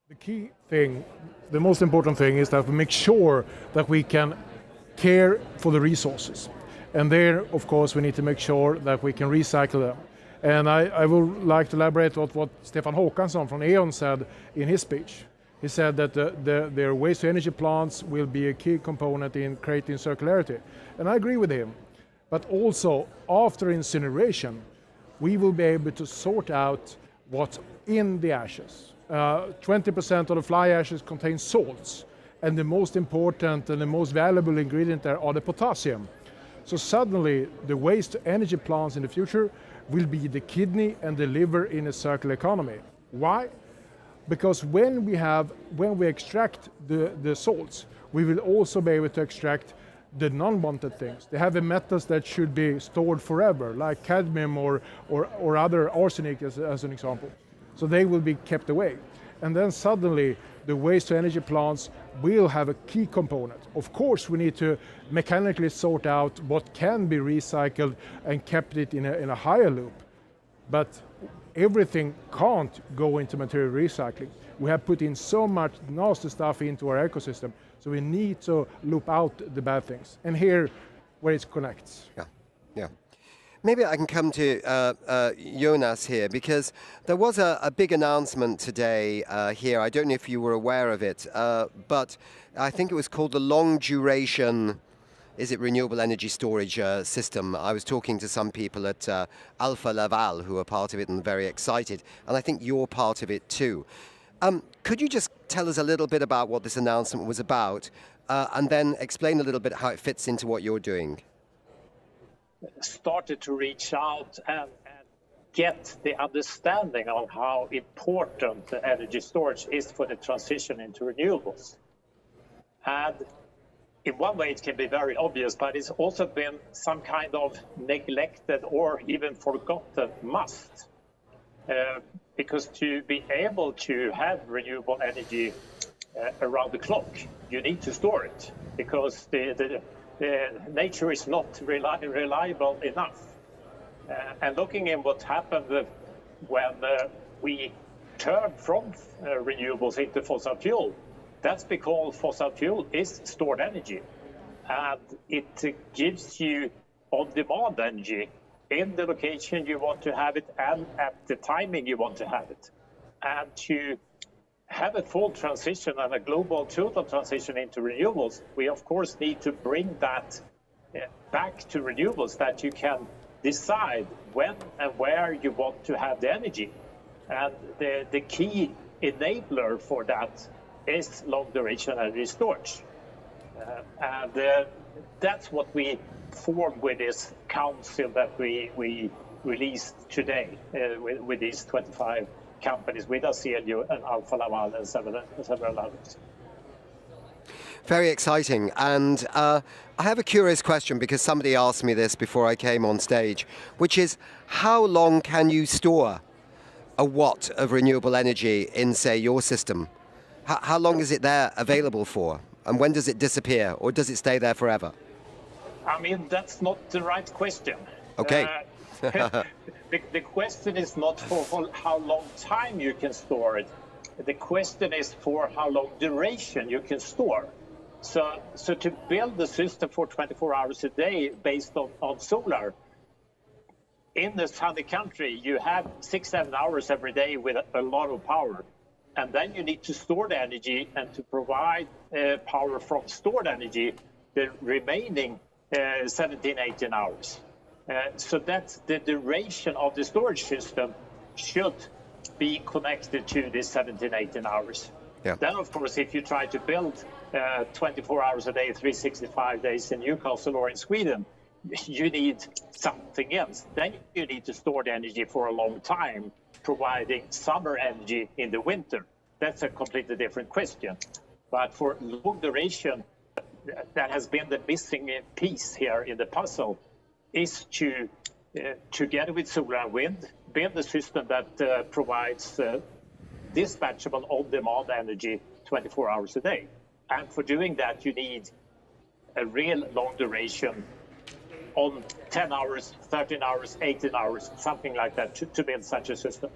The key thing, the most important thing, is that we make sure that we can care for the resources. And there, of course, we need to make sure that we can recycle them. And I would like to elaborate on what Stefan Håkansson from E.ON said in his speech. He said that their waste-to-energy plants will be a key component in creating circularity. And I agree with him. But also, after incineration, we will be able to sort out what's in the ashes. 20% of the fly ashes contain salts, and the most important and the most valuable ingredient there are the potassium. So suddenly, the waste-to-energy plants in the future will be the kidney and the liver in a circular economy. Why? Because when we extract the salts, we will also be able to extract the non-wanted things. They have the metals that should be stored forever, like cadmium or other arsenic as an example. So they will be kept away. And then suddenly the waste-to-energy plants will have a key component. Of course, we need to mechanically sort out what can be recycled and kept it in a higher loop. But everything can't go into material recycling. We have put in so much nasty stuff into our ecosystem, so we need to loop out the bad things. And here, where it connects. Yeah. Maybe I can come to Jonas here, because there was a big announcement today here. I don't know if you were aware of it, but I think it was called the Long Duration, is it renewable energy storage system? I was talking to some people at Alfa Laval who are part of it and very excited, and I think you're part of it too. Could you just tell us a little bit about what this announcement was about, and then explain a little bit how it fits into what you're doing? Started to reach out and get the understanding of how important the energy storage is for the transition into renewables. And in one way it can be very obvious, but it's also been some kind of neglected or even forgotten must. Because to be able to have renewable energy around the clock, you need to store it, because the nature is not reliable enough. And looking at what happened when we turned from renewables into fossil fuel, that's because fossil fuel is stored energy. And it gives you on-demand energy in the location you want to have it and at the timing you want to have it. And to have a full transition and a global total transition into renewables, we of course need to bring that back to renewables, that you can decide when and where you want to have the energy. And the key enabler for that is long duration energy storage. And that's what we formed with this council that we released today with these 25 companies, with Aselio and Alfa Laval and several others. Very exciting. And I have a curious question, because somebody asked me this before I came on stage, which is, how long can you store a watt of renewable energy in, say, your system? How long is it there available for? And when does it disappear, or does it stay there forever? I mean, that's not the right question. Okay. The question is not for how long time you can store it. The question is for how long duration you can store. So to build the system for 24 hours a day based on solar, in the sunny country, you have 6-7 hours every day with a lot of power. And then you need to store the energy, and to provide power from stored energy, the remaining 17-18 hours. So that's the duration of the storage system should be connected to this 17-18 hours. Yeah. Then, of course, if you try to build 24 hours a day, 365 days in Newcastle or in Sweden, you need something else. Then you need to store the energy for a long time, providing summer energy in the winter. That's a completely different question. But for long duration, that has been the missing piece here in the puzzle, is to, together with solar and wind, build a system that provides dispatchable on-demand energy 24 hours a day. And for doing that, you need a real long duration on 10 hours, 13 hours, 18 hours, something like that, to build such a system.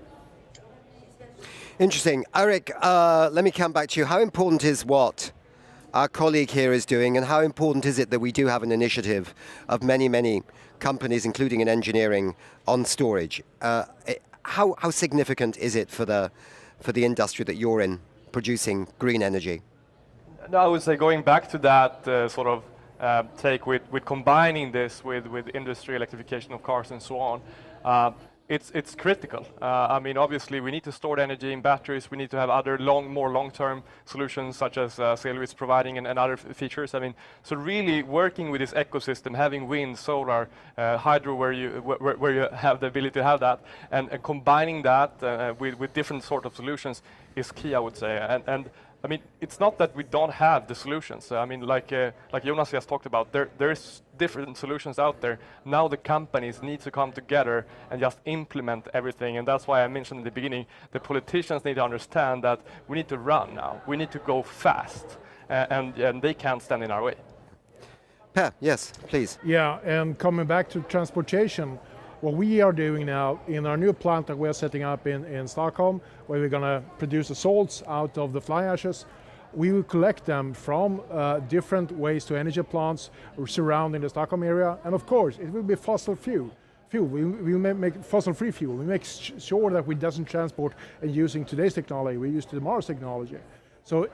Interesting. Erik, let me come back to you. How important is what our colleague here is doing, and how important is it that we do have an initiative of many, many companies, including in engineering, on storage? How significant is it for the industry that you're in, producing green energy? No, I would say, going back to that sort of take with combining this with industry, electrification of cars and so on, it's critical. I mean, obviously, we need to store the energy in batteries. We need to have other more long-term solutions, such as Aselio is providing, and other features. I mean, so really working with this ecosystem, having wind, solar, hydro, where you have the ability to have that, and combining that with different sort of solutions is key, I would say. And I mean, it's not that we don't have the solutions. I mean, like Jonas has talked about, there's different solutions out there. Now the companies need to come together and just implement everything. And that's why I mentioned in the beginning, the politicians need to understand that we need to run now. We need to go fast, and they can't stand in our way. Per, yes, please. Yeah, and coming back to transportation, what we are doing now in our new plant that we're setting up in Stockholm, where we're going to produce the salts out of the fly ashes, we will collect them from different waste to energy plants surrounding the Stockholm area. And of course, it will be fossil fuel. We make fossil-free fuel. We make sure that we doesn't transport and using today's technology. We use tomorrow's technology. So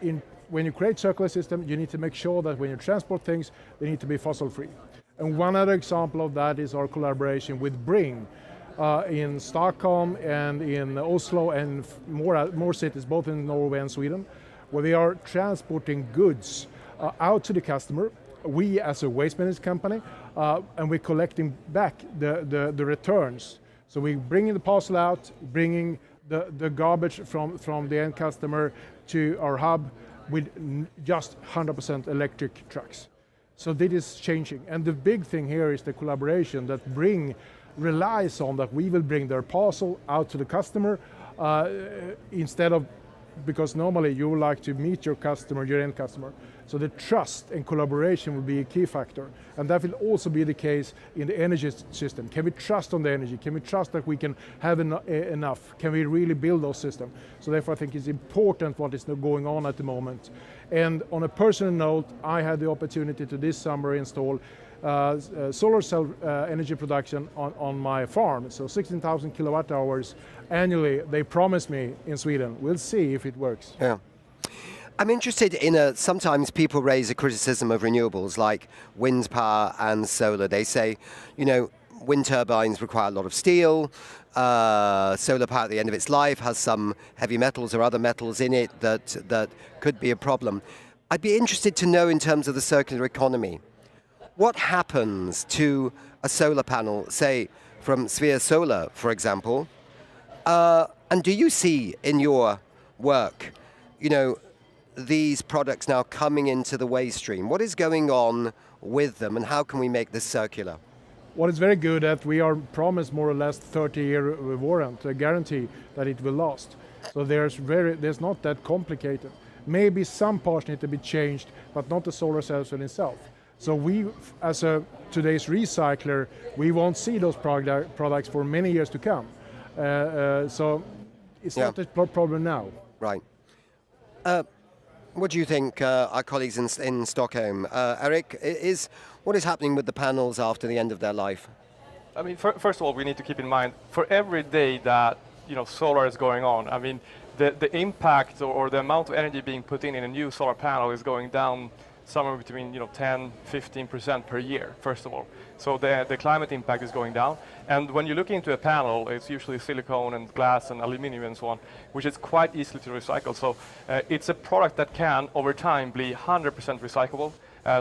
when you create circular system, you need to make sure that when you transport things, they need to be fossil-free. And one other example of that is our collaboration with Bring in Stockholm and in Oslo and more cities, both in Norway and Sweden, where they are transporting goods out to the customer. We as a waste management company, and we're collecting back the returns. So we're bringing the parcel out, bringing the garbage from the end customer to our hub with just 100% electric trucks. So this is changing. And the big thing here is the collaboration that Bring relies on, that we will bring their parcel out to the customer instead of, because normally you would like to meet your customer, your end customer. So the trust and collaboration will be a key factor. And that will also be the case in the energy system. Can we trust on the energy? Can we trust that we can have enough? Can we really build those systems? So therefore I think it's important what is going on at the moment. And on a personal note, I had the opportunity to this summer install solar cell energy production on my farm. So 16,000 kilowatt hours annually, they promised me in Sweden. We'll see if it works. Yeah. I'm interested in sometimes people raise a criticism of renewables like wind power and solar. They say, wind turbines require a lot of steel. Solar power at the end of its life has some heavy metals or other metals in it that could be a problem. I'd be interested to know, in terms of the circular economy, what happens to a solar panel, say from Sphere Solar, for example, and do you see in your work, these products now coming into the waste stream? What is going on with them, and how can we make this circular? What is very good that we are promised more or less 30-year warrant, a guarantee that it will last. So there's not that complicated. Maybe some parts need to be changed, but not the solar cells in itself. So we, as today's recycler, we won't see those products for many years to come. So it's not a problem now. Right. What do you think, our colleagues in Stockholm? Erik, what is happening with the panels after the end of their life? I mean, first of all, we need to keep in mind, for every day that solar is going on, I mean, the impact or the amount of energy being put in a new solar panel is going down somewhere between 10-15% per year, first of all. So the climate impact is going down. And when you look into a panel, it's usually silicone and glass and aluminum and so on, which is quite easily to recycle. So it's a product that can, over time, be 100% recyclable.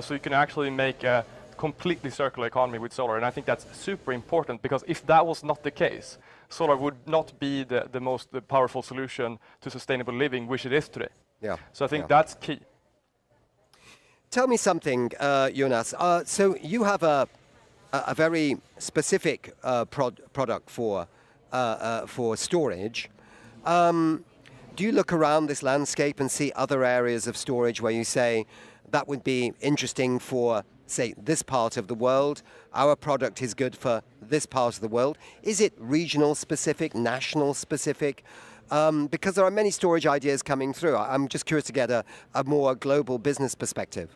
So you can actually make a completely circular economy with solar. And I think that's super important, because if that was not the case, solar would not be the most powerful solution to sustainable living, which it is today. Yeah. So I think that's key. Tell me something, Jonas. So you have a very specific product for storage. Do you look around this landscape and see other areas of storage where you say that would be interesting for, say, this part of the world? Our product is good for this part of the world. Is it regional specific, national specific? Because there are many storage ideas coming through. I'm just curious to get a more global business perspective.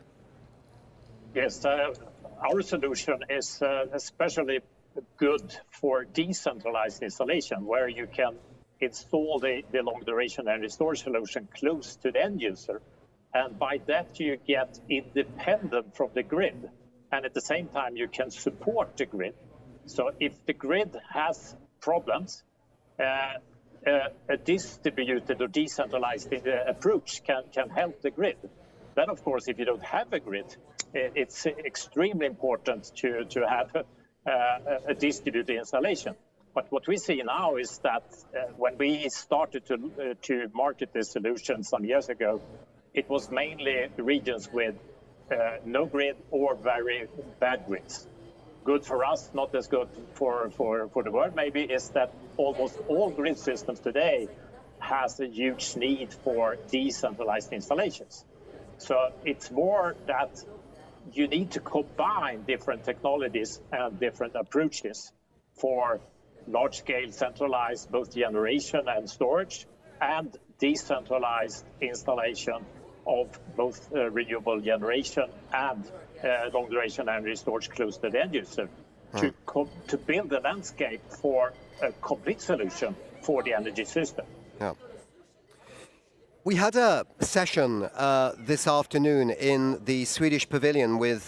Yes, our solution is especially good for decentralized installation, where you can install the long-duration energy storage solution close to the end user. And by that, you get independent from the grid. And at the same time, you can support the grid. So if the grid has problems, a distributed or decentralized approach can help the grid. Then, of course, if you don't have a grid, it's extremely important to have a distributed installation. But what we see now is that when we started to market this solution some years ago, it was mainly regions with no grid or very bad grids. Good for us, not as good for the world maybe, is that almost all grid systems today has a huge need for decentralized installations. So it's more that you need to combine different technologies and different approaches for large-scale centralized both generation and storage, and decentralized installation of both renewable generation and long-duration energy storage close to the end user, to to build the landscape for a complete solution for the energy system. Yeah. We had a session this afternoon in the Swedish pavilion with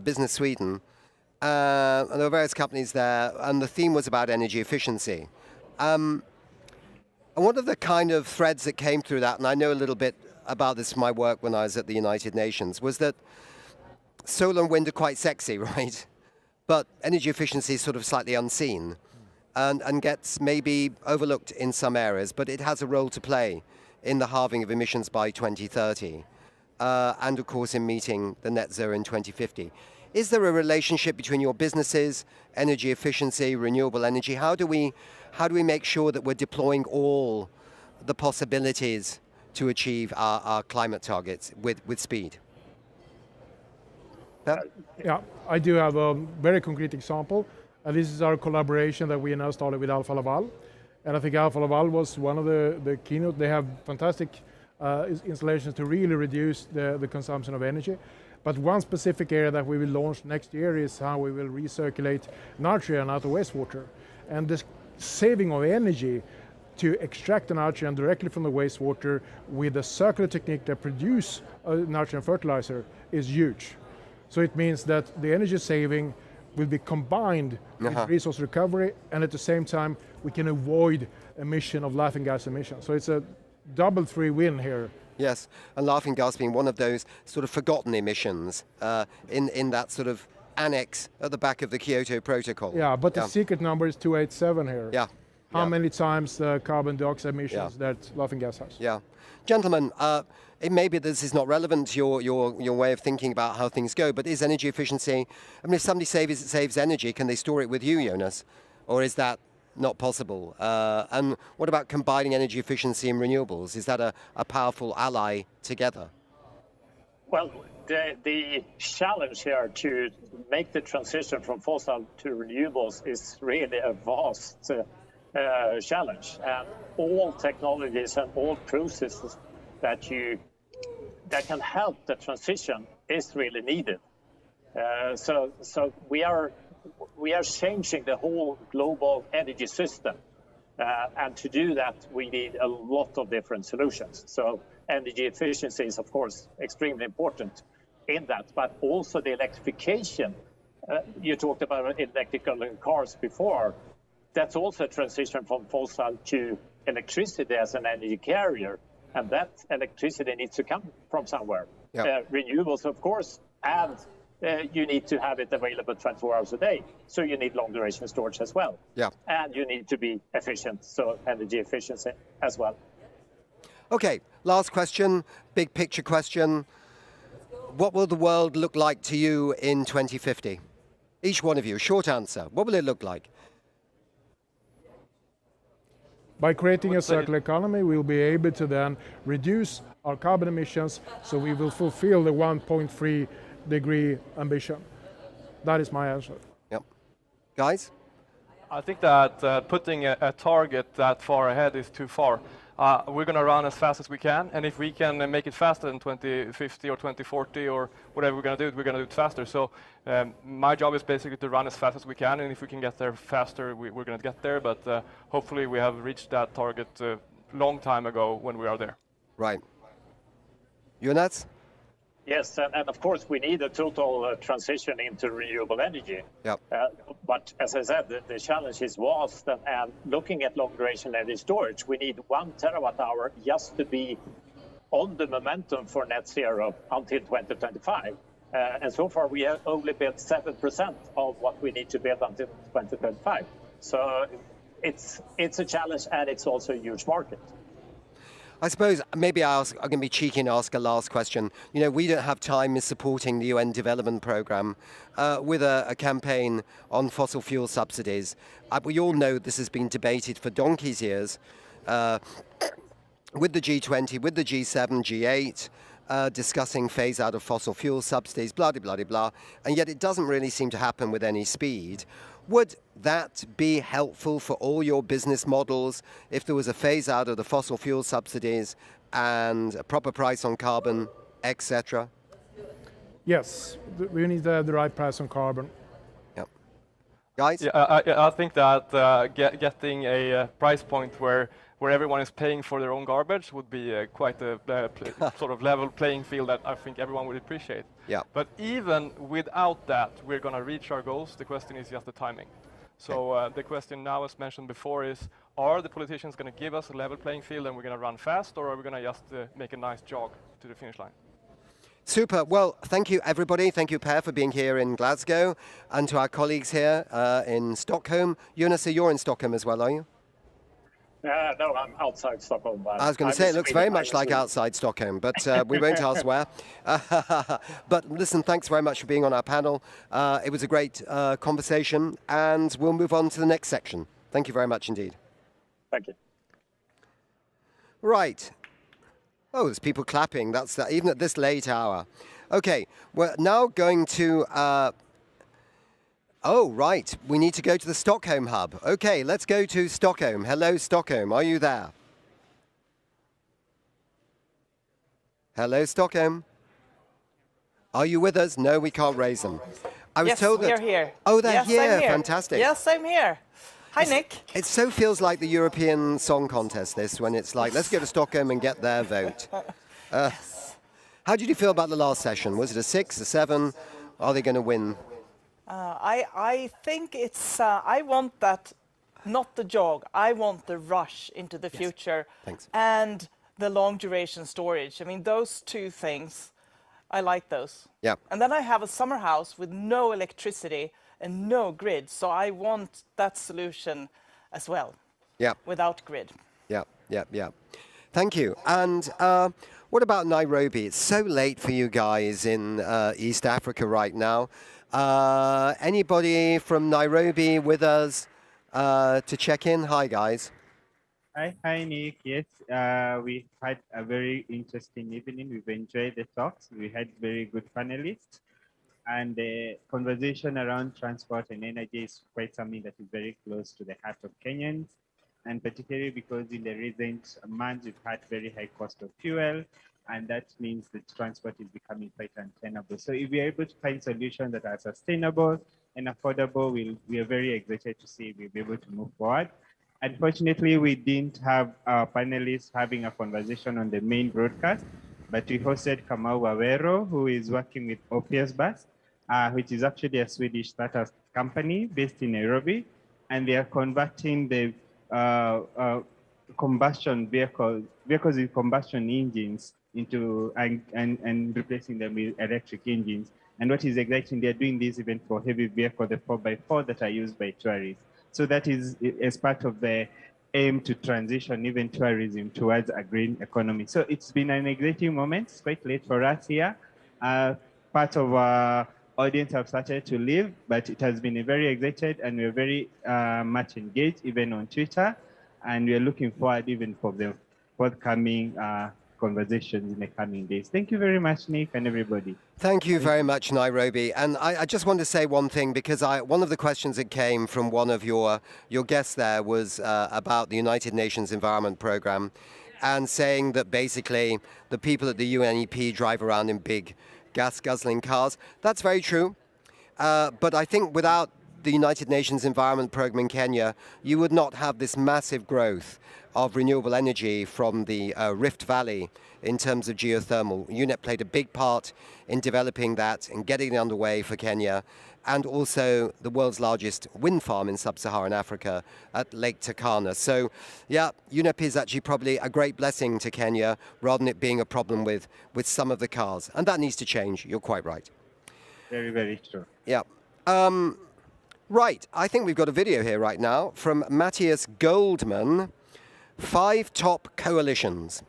Business Sweden. And there were various companies there, and the theme was about energy efficiency. And one of the kind of threads that came through that, and I know a little bit about this from my work when I was at the United Nations, was that solar and wind are quite sexy, right? But energy efficiency is sort of slightly unseen and gets maybe overlooked in some areas, but it has a role to play in the halving of emissions by 2030, and of course in meeting the net zero in 2050. Is there a relationship between your businesses, energy efficiency, renewable energy? How do we make sure that we're deploying all the possibilities to achieve our climate targets with speed? Yeah, I do have a very concrete example. This is our collaboration that we now started with Alfa Laval. And I think Alfa Laval was one of the keynote. They have fantastic installations to really reduce the consumption of energy. But one specific area that we will launch next year is how we will recirculate nitrogen out of wastewater. And the saving of energy to extract the nitrogen directly from the wastewater with a circular technique that produce nitrogen fertilizer is huge. So it means that the energy saving will be combined with resource recovery, and at the same time we can avoid emission of laughing gas emissions. So it's a double free win here. Yes, and laughing gas being one of those sort of forgotten emissions in that sort of annex at the back of the Kyoto Protocol. Yeah, but the secret number is 287 here. Yeah. How many times the carbon dioxide emissions that laughing gas has. Yeah. Gentlemen, it may be this is not relevant to your way of thinking about how things go, but is energy efficiency, I mean, if somebody saves energy, can they store it with you, Jonas? Or is that not possible? And what about combining energy efficiency and renewables? Is that a powerful ally together? Well, the challenge here to make the transition from fossil to renewables is really a vast challenge. And all technologies and all processes that can help the transition is really needed. So we are changing the whole global energy system. And to do that, we need a lot of different solutions. So energy efficiency is, of course, extremely important in that, but also the electrification. You talked about electrical cars before. That's also a transition from fossil to electricity as an energy carrier. And that electricity needs to come from somewhere. Renewables, of course, and you need to have it available 24 hours a day. So you need long duration storage as well. Yeah. And you need to be efficient, so energy efficiency as well. Okay, last question, big picture question. What will the world look like to you in 2050? Each one of you, short answer. What will it look like? By creating a circular economy, we'll be able to then reduce our carbon emissions, so we will fulfill the 1.3 degree ambition. That is my answer. Yep. Guys? I think that putting a target that far ahead is too far. We're going to run as fast as we can, and if we can make it faster than 2050 or 2040 or whatever we're going to do, we're going to do it faster. So my job is basically to run as fast as we can, and if we can get there faster, we're going to get there. But hopefully we have reached that target a long time ago when we are there. Right. Jonas? Yes, and of course we need a total transition into renewable energy. Yep. But as I said, the challenge is vast, and looking at long duration energy storage, we need 1 terawatt hour just to be on the momentum for net zero until 2025. And so far we have only built 7% of what we need to build until 2025. So it's a challenge, and it's also a huge market. I suppose maybe I'm going to be cheeky and ask a last question. You know, We Don't Have Time is supporting the UN Development Programme with a campaign on fossil fuel subsidies. We all know this has been debated for donkey's years with the G20, with the G7, G8, discussing phase out of fossil fuel subsidies, blah, blah, blah, blah. And yet it doesn't really seem to happen with any speed. Would that be helpful for all your business models if there was a phase out of the fossil fuel subsidies and a proper price on carbon, etc.? Yes, we need the right price on carbon. Yep. Guys? Yeah, I think that getting a price point where everyone is paying for their own garbage would be quite a sort of level playing field that I think everyone would appreciate. Yeah. But even without that, we're going to reach our goals. The question is just the timing. So the question now, as mentioned before, is are the politicians going to give us a level playing field and we're going to run fast, or are we going to just make a nice jog to the finish line? Super. Well, thank you, everybody. Thank you, Per, for being here in Glasgow, and to our colleagues here in Stockholm. Jonas, you're in Stockholm as well, are you? No, I'm outside Stockholm. I was going to say, it looks very much like outside Stockholm, but we won't ask where. But listen, thanks very much for being on our panel. It was a great conversation, and we'll move on to the next section. Thank you very much indeed. Thank you. Right. Oh, there's people clapping. That's even at this late hour. Okay, we're now going to... Oh, right. We need to go to the Stockholm hub. Okay, let's go to Stockholm. Hello, Stockholm. Are you there? Hello, Stockholm. Are you with us? No, we can't raise them. I was told that... Yes, we're here. Oh, they're yes, here. I'm here. Fantastic. Yes, I'm here. Hi, Nick. It so feels like the European Song Contest, this, when it's like, let's go to Stockholm and get their vote. Yes. How did you feel about the last session? Was it a 6, a 7? Are they going to win? I think it's, I want that, not the jog, I want the rush into the future. Thanks. And the long duration storage. I mean, those two things, I like those. Yeah. And then I have a summer house with no electricity and no grid, so I want that solution as well. Yeah. Without grid. Yeah. Thank you. And what about Nairobi? It's so late for you guys in East Africa right now. Anybody from Nairobi with us to check in? Hi, guys. Hi, Nick. Yes, we had a very interesting evening. We've enjoyed the talks. We had very good panelists. And the conversation around transport and energy is quite something that is very close to the heart of Kenyans, and particularly because in the recent months we've had very high cost of fuel, and that means that transport is becoming quite untenable. So if we are able to find solutions that are sustainable and affordable, we are very excited to see if we'll be able to move forward. Unfortunately, we didn't have our panelists having a conversation on the main broadcast, but we hosted Kamau Wawero, who is working with Opus Bus, which is actually a Swedish startup company based in Nairobi, and they are converting the combustion vehicles with combustion engines into and replacing them with electric engines. And what is exciting, they're doing this even for heavy vehicles, the 4x4 that are used by tourists. So that is as part of the aim to transition even tourism towards a green economy. So it's been an exciting moment. It's quite late for us here. Part of our audience have started to leave, but it has been very excited, and we're very much engaged even on Twitter, and we're looking forward even for the forthcoming conversations in the coming days. Thank you very much, Nick, and everybody. Thank you very much, Nairobi. And I just want to say one thing, because one of the questions that came from one of your guests there was about the United Nations Environment Programme, and saying that basically the people at the UNEP drive around in big gas-guzzling cars. That's very true. But I think without the United Nations Environment Programme in Kenya, you would not have this massive growth of renewable energy from the Rift Valley in terms of geothermal. UNEP played a big part in developing that and getting it underway for Kenya, and also the world's largest wind farm in sub-Saharan Africa at Lake Turkana. So, yeah, UNEP is actually probably a great blessing to Kenya, rather than it being a problem with some of the cars. And that needs to change. You're quite right. Very, very true. Yeah. Right, I think we've got a video here right now from Matthias Goldman, 5 top coalitions.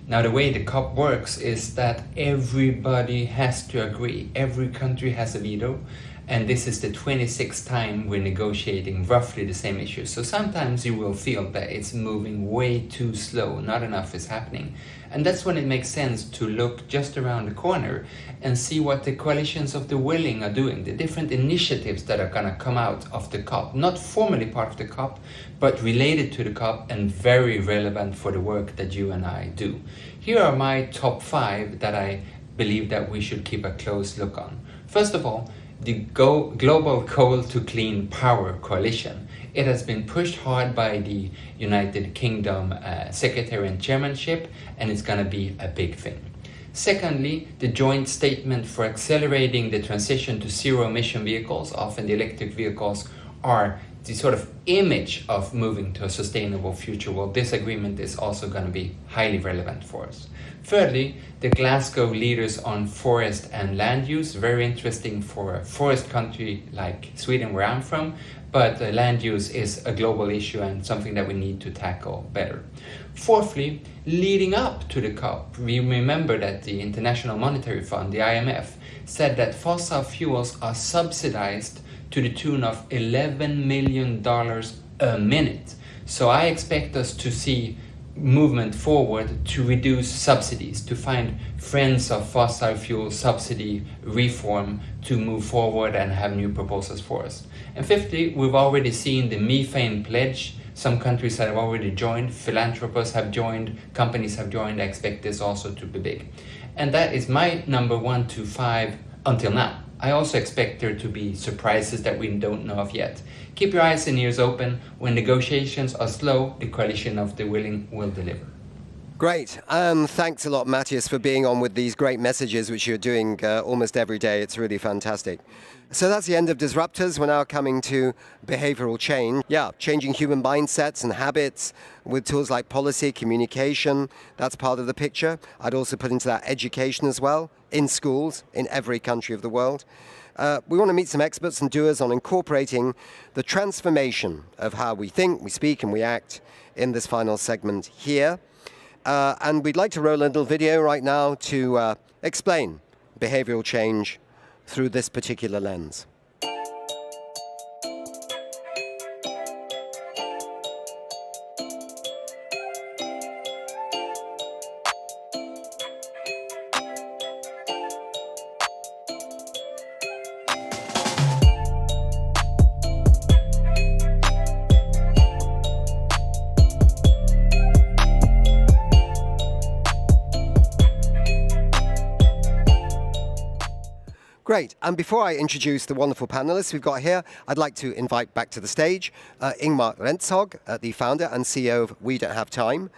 Now, the way the COP works is that everybody has to agree. Every country has a veto, and this is the 26th time we're negotiating roughly the same issue. So sometimes you will feel that it's moving way too slow, not enough is happening. And that's when it makes sense to look just around the corner and see what the coalitions of the willing are doing, the different initiatives that are going to come out of the COP, not formally part of the COP, but related to the COP and very relevant for the work that you and I do. Here are my top 5 that I believe that we should keep a close look on. First of all, the Global Coal to Clean Power Coalition. It has been pushed hard by the United Kingdom Secretary and Chairmanship, and it's going to be a big thing. Secondly, the joint statement for accelerating the transition to zero-emission vehicles, often the electric vehicles, are the sort of image of moving to a sustainable future. Well, this agreement is also going to be highly relevant for us. Thirdly, the Glasgow leaders on forest and land use, very interesting for a forest country like Sweden, where I'm from, but land use is a global issue and something that we need to tackle better. Fourthly, leading up to the COP, we remember that the International Monetary Fund, the IMF, said that fossil fuels are subsidized to the tune of $11 million a minute. So I expect us to see movement forward to reduce subsidies, to find friends of fossil fuel subsidy reform to move forward and have new proposals for us. And fifthly, we've already seen the methane pledge. Some countries have already joined, philanthropists have joined, companies have joined. I expect this also to be big. And that is my number 1 to 5 until now. I also expect there to be surprises that we don't know of yet. Keep your eyes and ears open. When negotiations are slow, the coalition of the willing will deliver. Great. Thanks a lot, Matthias, for being on with these great messages, which you're doing almost every day. It's really fantastic. So that's the end of Disruptors. We're now coming to behavioral change. Yeah, changing human mindsets and habits with tools like policy, communication. That's part of the picture. I'd also put into that education as well, in schools, in every country of the world. We want to meet some experts and doers on incorporating the transformation of how we think, we speak, and we act in this final segment here. And we'd like to roll a little video right now to explain behavioral change through this particular lens. Great. And before I introduce the wonderful panelists we've got here, I'd like to invite back to the stage Ingmar Rentzhog, the founder and CEO of We Don't Have Time.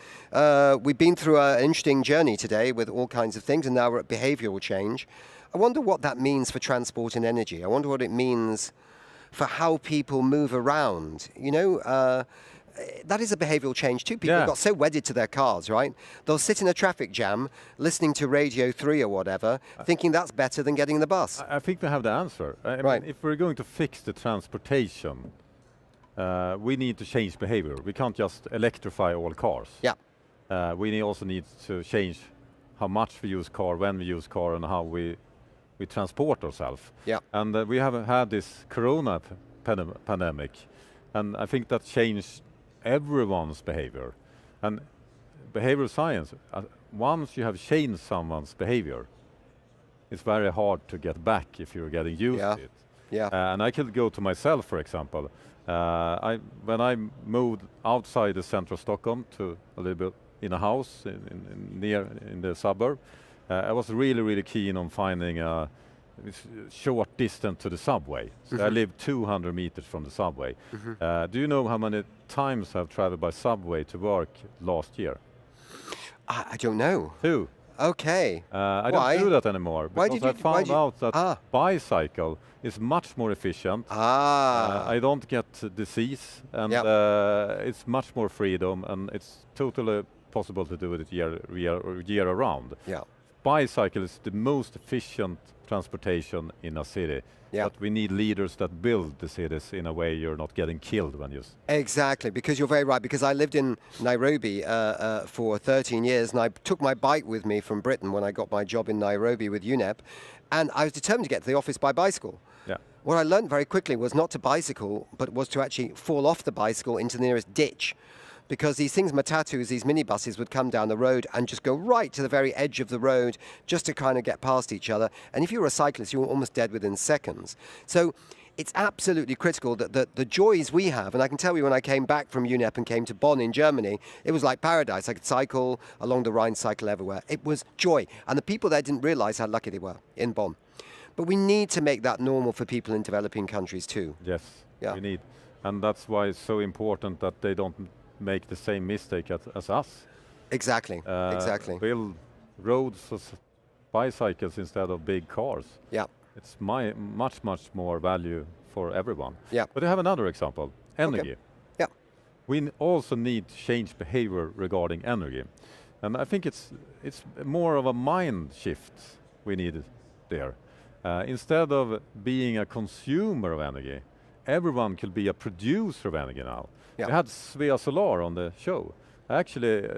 We've been through an interesting journey today with all kinds of things, and now we're at behavioral change. I wonder what that means for transport and energy. I wonder what it means for how people move around. You know, that is a behavioral change too. People got so wedded to their cars, right? They'll sit in a traffic jam, listening to Radio 3 or whatever, thinking that's better than getting the bus. I think we have the answer. I mean, if we're going to fix the transportation, we need to change behavior. We can't just electrify all cars. Yeah. We also need to change how much we use car, when we use car, and how we transport ourselves. Yeah. And we have had this corona pandemic, and I think that changed everyone's behavior. And behavioral science, once you have changed someone's behavior, it's very hard to get back if you're getting used to it. Yeah. And I could go to myself, for example. When I moved outside the center of Stockholm to a little bit in a house in the suburb, I was really keen on finding a short distance to the subway. So I live 200 meters from the subway. Do you know how many times I've traveled by subway to work last year? I don't know. 2. Okay. I don't do that anymore because I found out that bicycle is much more efficient. I don't get disease, and it's much more freedom, and it's totally possible to do it year around. Yeah. Bicycle is the most efficient transportation in a city. But we need leaders that build the cities in a way you're not getting killed when you... Exactly, because you're very right, because I lived in Nairobi for 13 years, and I took my bike with me from Britain when I got my job in Nairobi with UNEP, and I was determined to get to the office by bicycle. What I learned very quickly was not to bicycle, but was to actually fall off the bicycle into the nearest ditch. Because these things, matatus, these minibuses, would come down the road and just go right to the very edge of the road just to kind of get past each other. And if you were a cyclist, you were almost dead within seconds. So it's absolutely critical that the joys we have, and I can tell you when I came back from UNEP and came to Bonn in Germany, it was like paradise. I could cycle along the Rhine, cycle everywhere. It was joy. And the people there didn't realize how lucky they were in Bonn. But we need to make that normal for people in developing countries too. Yes, yeah. we need. And that's why it's so important that they don't make the same mistake as us. Exactly, exactly. Build roads for bicycles instead of big cars. Yeah. It's much more value for everyone. Yeah. But I have another example, energy. Okay. Yeah. We also need to change behavior regarding energy. And I think it's more of a mind shift we need there. Instead of being a consumer of energy, everyone could be a producer of energy now. Yeah. We had Svea Solar on the show. Actually,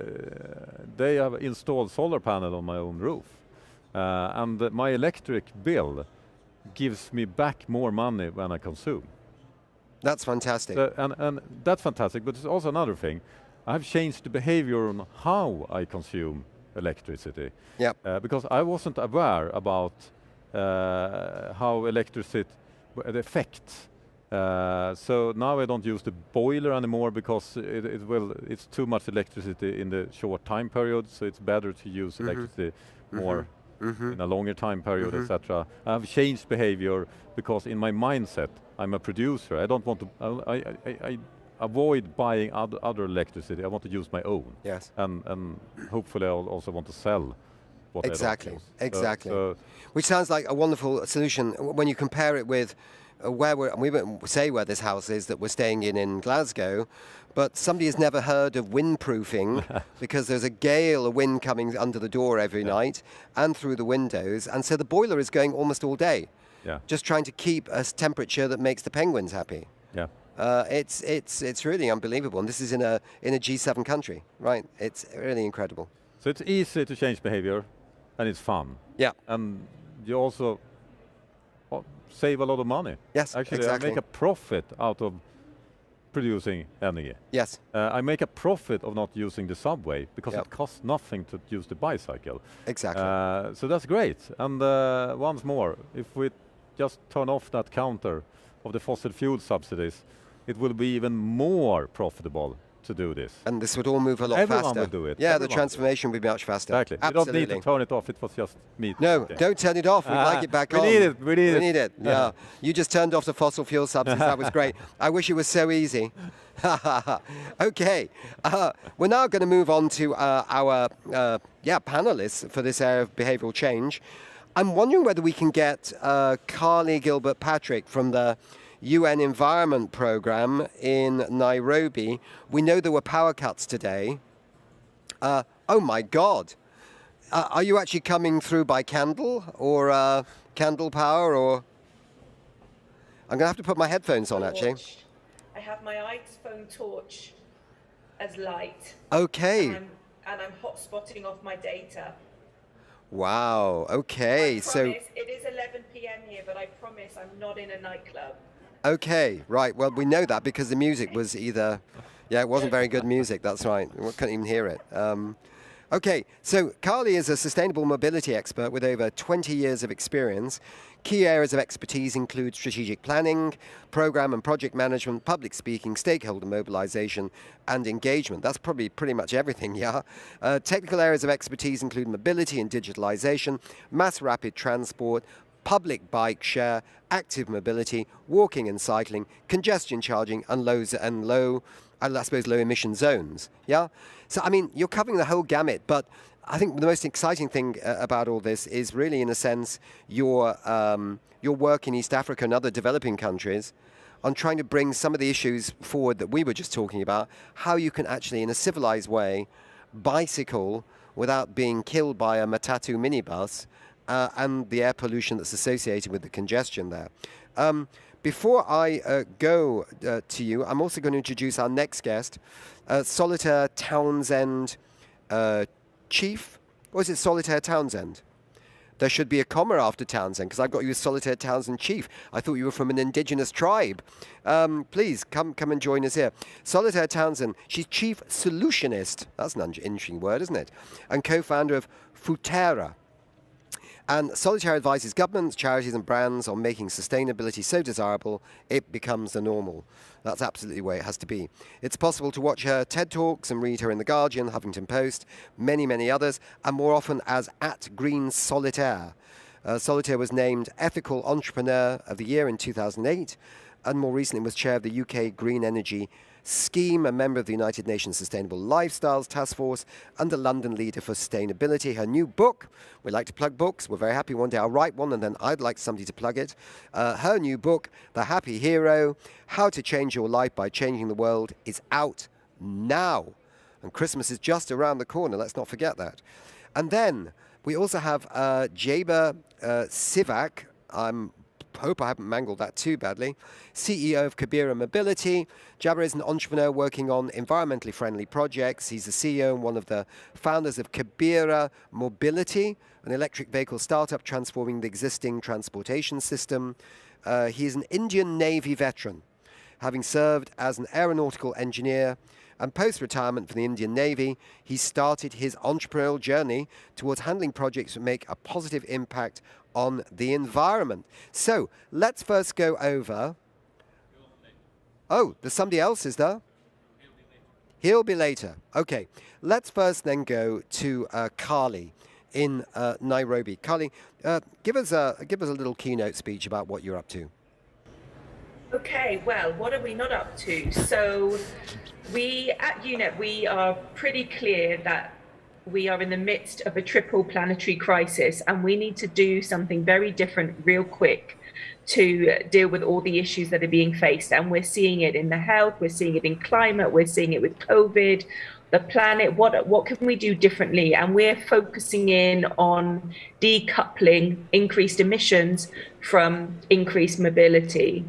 they have installed solar panel on my own roof. And my electric bill gives me back more money when I consume. That's fantastic. And that's fantastic, but there's also another thing. I've changed the behavior on how I consume electricity. Yep. Because I wasn't aware about how electricity affects. So now I don't use the boiler anymore because it's too much electricity in the short time period, so it's better to use electricity more in a longer time period, etc. I've changed behavior because in my mindset, I'm a producer. I don't want to, I avoid buying other electricity. I want to use my own. Yes. And hopefully I'll also want to sell what exactly. I don't use. Exactly. Which sounds like a wonderful solution when you compare it with we won't say where this house is that we're staying in Glasgow, but somebody has never heard of windproofing because there's a gale of wind coming under the door every night and through the windows, and so the boiler is going almost all day, just trying to keep a temperature that makes the penguins happy. Yeah. It's really unbelievable, and this is in a G7 country, right? It's really incredible. So it's easy to change behavior, and it's fun. Yeah. And you also save a lot of money. Yes, actually, exactly. I make a profit out of producing energy. Yes. I make a profit of not using the subway because it costs nothing to use the bicycle. Exactly. So that's great. And once more, if we just turn off that counter of the fossil fuel subsidies, it will be even more profitable to do this. And this would all move a lot Everyone faster. will do it. Yeah, Everyone the transformation would be much faster. Exactly. Absolutely. You don't need to turn it off. It was just me. No, don't turn it off. We'd like it back on. We need it. We need it. Yeah. You just turned off the fossil fuel subsidies. That was great. I wish it was so easy. Okay. We're now going to move on to our panelists for this area of behavioral change. I'm wondering whether we can get Carly Gilbert-Patrick from the UN Environment Programme in Nairobi. We know there were power cuts today. Oh my God. Are you actually coming through by candle or candle power, or? I'm going to have to put my headphones on actually. I have my iPhone torch as light. Okay. And I'm hotspotting off my data. Wow, okay. So it is 11 p.m. here, but I promise I'm not in a nightclub. Okay, right. Well, we know that because the music was it wasn't very good music. That's right. We couldn't even hear it. Okay, so Carly is a sustainable mobility expert with over 20 years of experience. Key areas of expertise include strategic planning, program and project management, public speaking, stakeholder mobilization, and engagement. That's probably pretty much everything, yeah? Technical areas of expertise include mobility and digitalization, mass rapid transport, public bike share, active mobility, walking and cycling, congestion charging, and low emission zones. Yeah? So, I mean, you're covering the whole gamut, but I think the most exciting thing about all this is really, in a sense, your work in East Africa and other developing countries on trying to bring some of the issues forward that we were just talking about, how you can actually, in a civilized way, bicycle without being killed by a Matatu minibus, and the air pollution that's associated with the congestion there. Before I go to you, I'm also going to introduce our next guest, Solitaire Townsend Chief. Or is it Solitaire Townsend? There should be a comma after Townsend, because I've got you as Solitaire Townsend Chief. I thought you were from an indigenous tribe. Please, come and join us here. Solitaire Townsend, she's Chief Solutionist. That's an interesting word, isn't it? And co-founder of Futera. And Solitaire advises governments, charities and brands on making sustainability so desirable it becomes the normal. That's absolutely the way it has to be. It's possible to watch her TED Talks and read her in The Guardian, Huffington Post, many, many others, and more often as @GreenSolitaire. Solitaire was named Ethical Entrepreneur of the Year in 2008, and more recently was chair of the UK Green Energy Scheme, a member of the United Nations Sustainable Lifestyles Task Force, and the London Leader for Sustainability. Her new book, we like to plug books, we're very happy one day I'll write one and then I'd like somebody to plug it. Her new book, The Happy Hero, How to Change Your Life by Changing the World, is out now. And Christmas is just around the corner, let's not forget that. And then we also have Gilbert-Patrick, hope I haven't mangled that too badly, CEO of Kebira Mobility. Jabber is an entrepreneur working on environmentally friendly projects. He's the CEO and one of the founders of Kebira Mobility, an electric vehicle startup transforming the existing transportation system. He is an Indian Navy veteran, having served as an aeronautical engineer, and post-retirement from the Indian Navy, he started his entrepreneurial journey towards handling projects that make a positive impact on the environment. So let's first go over. Oh, there's somebody else, is there? He'll be later. Okay, let's first then go to Carly in Nairobi. Carly, give us a little keynote speech about what you're up to. Okay, well, what are we not up to? So we at UNEP, we are pretty clear that we are in the midst of a triple planetary crisis, and we need to do something very different real quick to deal with all the issues that are being faced. And we're seeing it in the health, we're seeing it in climate, we're seeing it with COVID, the planet. What can we do differently? And we're focusing in on decoupling increased emissions from increased mobility,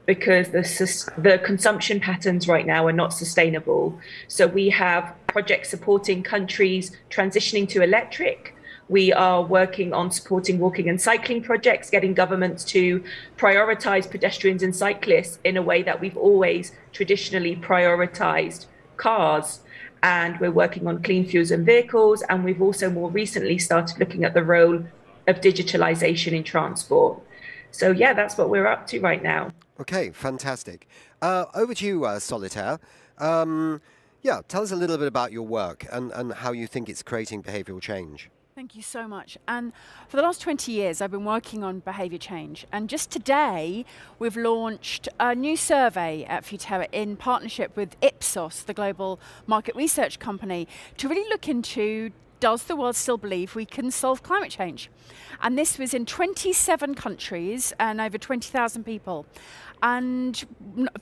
because the consumption patterns right now are not sustainable. So we have projects supporting countries transitioning to electric. We are working on supporting walking and cycling projects, getting governments to prioritize pedestrians and cyclists in a way that we've always traditionally prioritized cars. And we're working on clean fuels and vehicles. And we've also more recently started looking at the role of digitalization in transport. So yeah, that's what we're up to right now. Okay, fantastic. Over to you, Solitaire. Yeah, tell us a little bit about your work and how you think it's creating behavioural change. Thank you so much. And for the last 20 years, I've been working on behaviour change. And just today, we've launched a new survey at Futerra in partnership with Ipsos, the global market research company, to really look into, does the world still believe we can solve climate change? And this was in 27 countries and over 20,000 people. And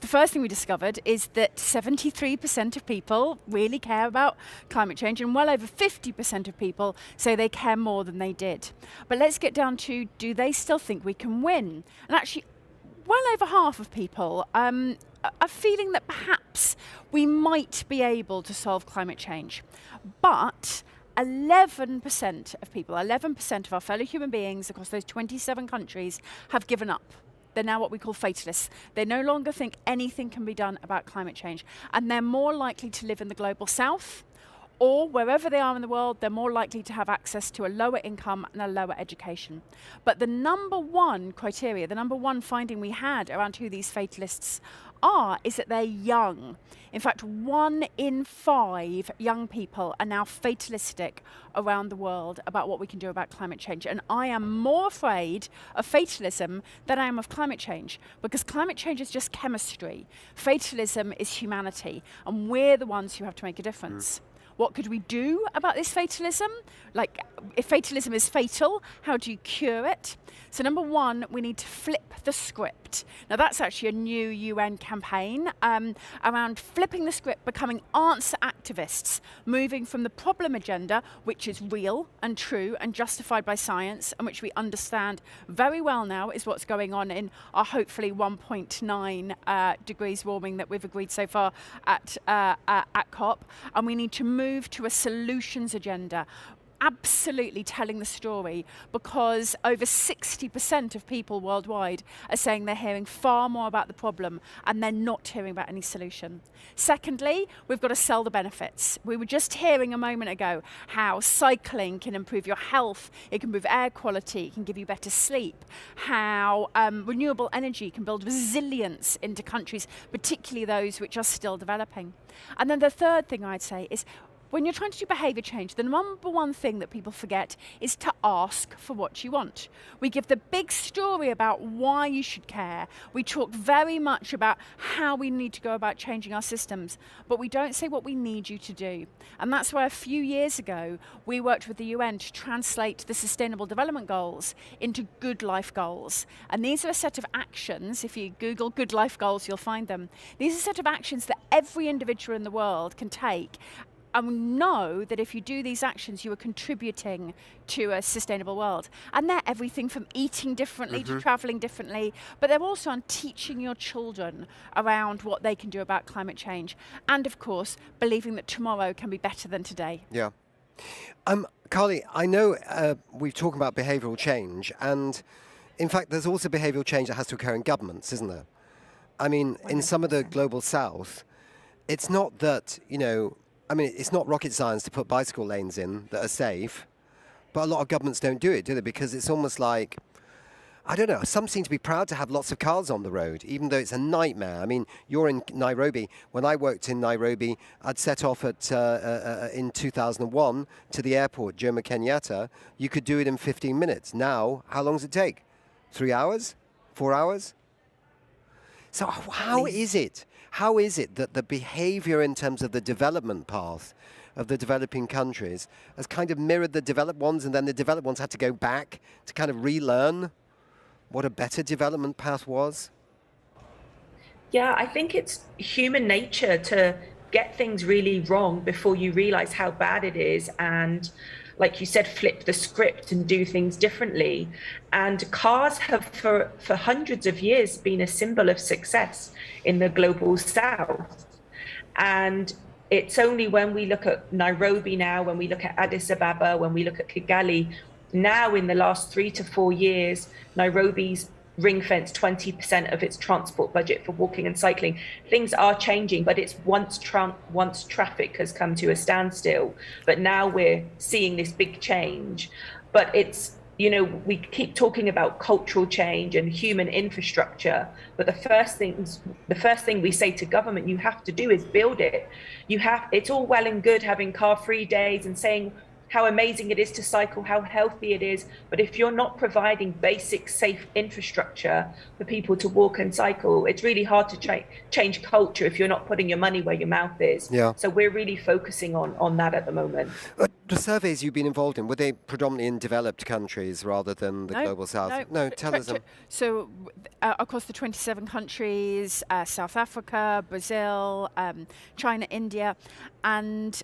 the first thing we discovered is that 73% of people really care about climate change, and well over 50% of people say they care more than they did. But let's get down to, do they still think we can win? And actually, well over half of people are feeling that perhaps we might be able to solve climate change. But 11% of people, 11% of our fellow human beings across those 27 countries have given up. They're now what we call fatalists. They no longer think anything can be done about climate change. And they're more likely to live in the global south, or wherever they are in the world, they're more likely to have access to a lower income and a lower education. But the number one criteria, the number one finding we had around who these fatalists are, is that they're young. In fact, 1 in 5 young people are now fatalistic around the world about what we can do about climate change. And I am more afraid of fatalism than I am of climate change, because climate change is just chemistry. Fatalism is humanity, and we're the ones who have to make a difference. What could we do about this fatalism? Like, if fatalism is fatal, how do you cure it? So number one, we need to flip the script. Now that's actually a new UN campaign around flipping the script, becoming answer activists, moving from the problem agenda, which is real and true and justified by science, and which we understand very well now is what's going on in our hopefully 1.9 degrees warming that we've agreed so far at COP. And we need to move to a solutions agenda, absolutely telling the story, because over 60% of people worldwide are saying they're hearing far more about the problem and they're not hearing about any solution. Secondly, we've got to sell the benefits. We were just hearing a moment ago how cycling can improve your health, it can improve air quality, it can give you better sleep, how renewable energy can build resilience into countries, particularly those which are still developing. And then the third thing I'd say is, when you're trying to do behaviour change, the number one thing that people forget is to ask for what you want. We give the big story about why you should care. We talk very much about how we need to go about changing our systems, but we don't say what we need you to do. And that's why a few years ago, we worked with the UN to translate the Sustainable Development Goals into Good Life Goals. And these are a set of actions. If you Google Good Life Goals, you'll find them. These are a set of actions that every individual in the world can take, and we know that if you do these actions, you are contributing to a sustainable world. And they're everything from eating differently to traveling differently, but they're also on teaching your children around what they can do about climate change. And of course, believing that tomorrow can be better than today. Yeah. Carly, I know we've talked about behavioural change, and in fact, there's also behavioural change that has to occur in governments, isn't there? I mean, in some of the global south, it's not that, you know, I mean, it's not rocket science to put bicycle lanes in that are safe, but a lot of governments don't do it, do they? Because it's almost like, I don't know, some seem to be proud to have lots of cars on the road, even though it's a nightmare. I mean, you're in Nairobi. When I worked in Nairobi, I'd set off at in 2001 to the airport, Jomo Kenyatta. You could do it in 15 minutes. Now, how long does it take? 3 hours? 4 hours? So how is it? How is it that the behavior in terms of the development path of the developing countries has kind of mirrored the developed ones, and then the developed ones had to go back to kind of relearn what a better development path was? Yeah, I think it's human nature to get things really wrong before you realize how bad it is, and like you said, flip the script and do things differently. And cars have for hundreds of years been a symbol of success in the global south. And it's only when we look at Nairobi now, when we look at Addis Ababa, when we look at Kigali, now in the last 3 to 4 years, Nairobi's ring-fenced 20% of its transport budget for walking and cycling. Things are changing, but it's once traffic has come to a standstill. But now we're seeing this big change. But it's, you know, we keep talking about cultural change and human infrastructure, but the first thing we say to government you have to do is build it. It's all well and good having car-free days and saying how amazing it is to cycle, how healthy it is. But if you're not providing basic, safe infrastructure for people to walk and cycle, it's really hard to change culture if you're not putting your money where your mouth is. Yeah. So we're really focusing on that at the moment. The surveys you've been involved in, were they predominantly in developed countries rather than the global south? No, tell us. So across the 27 countries, South Africa, Brazil, China, India, and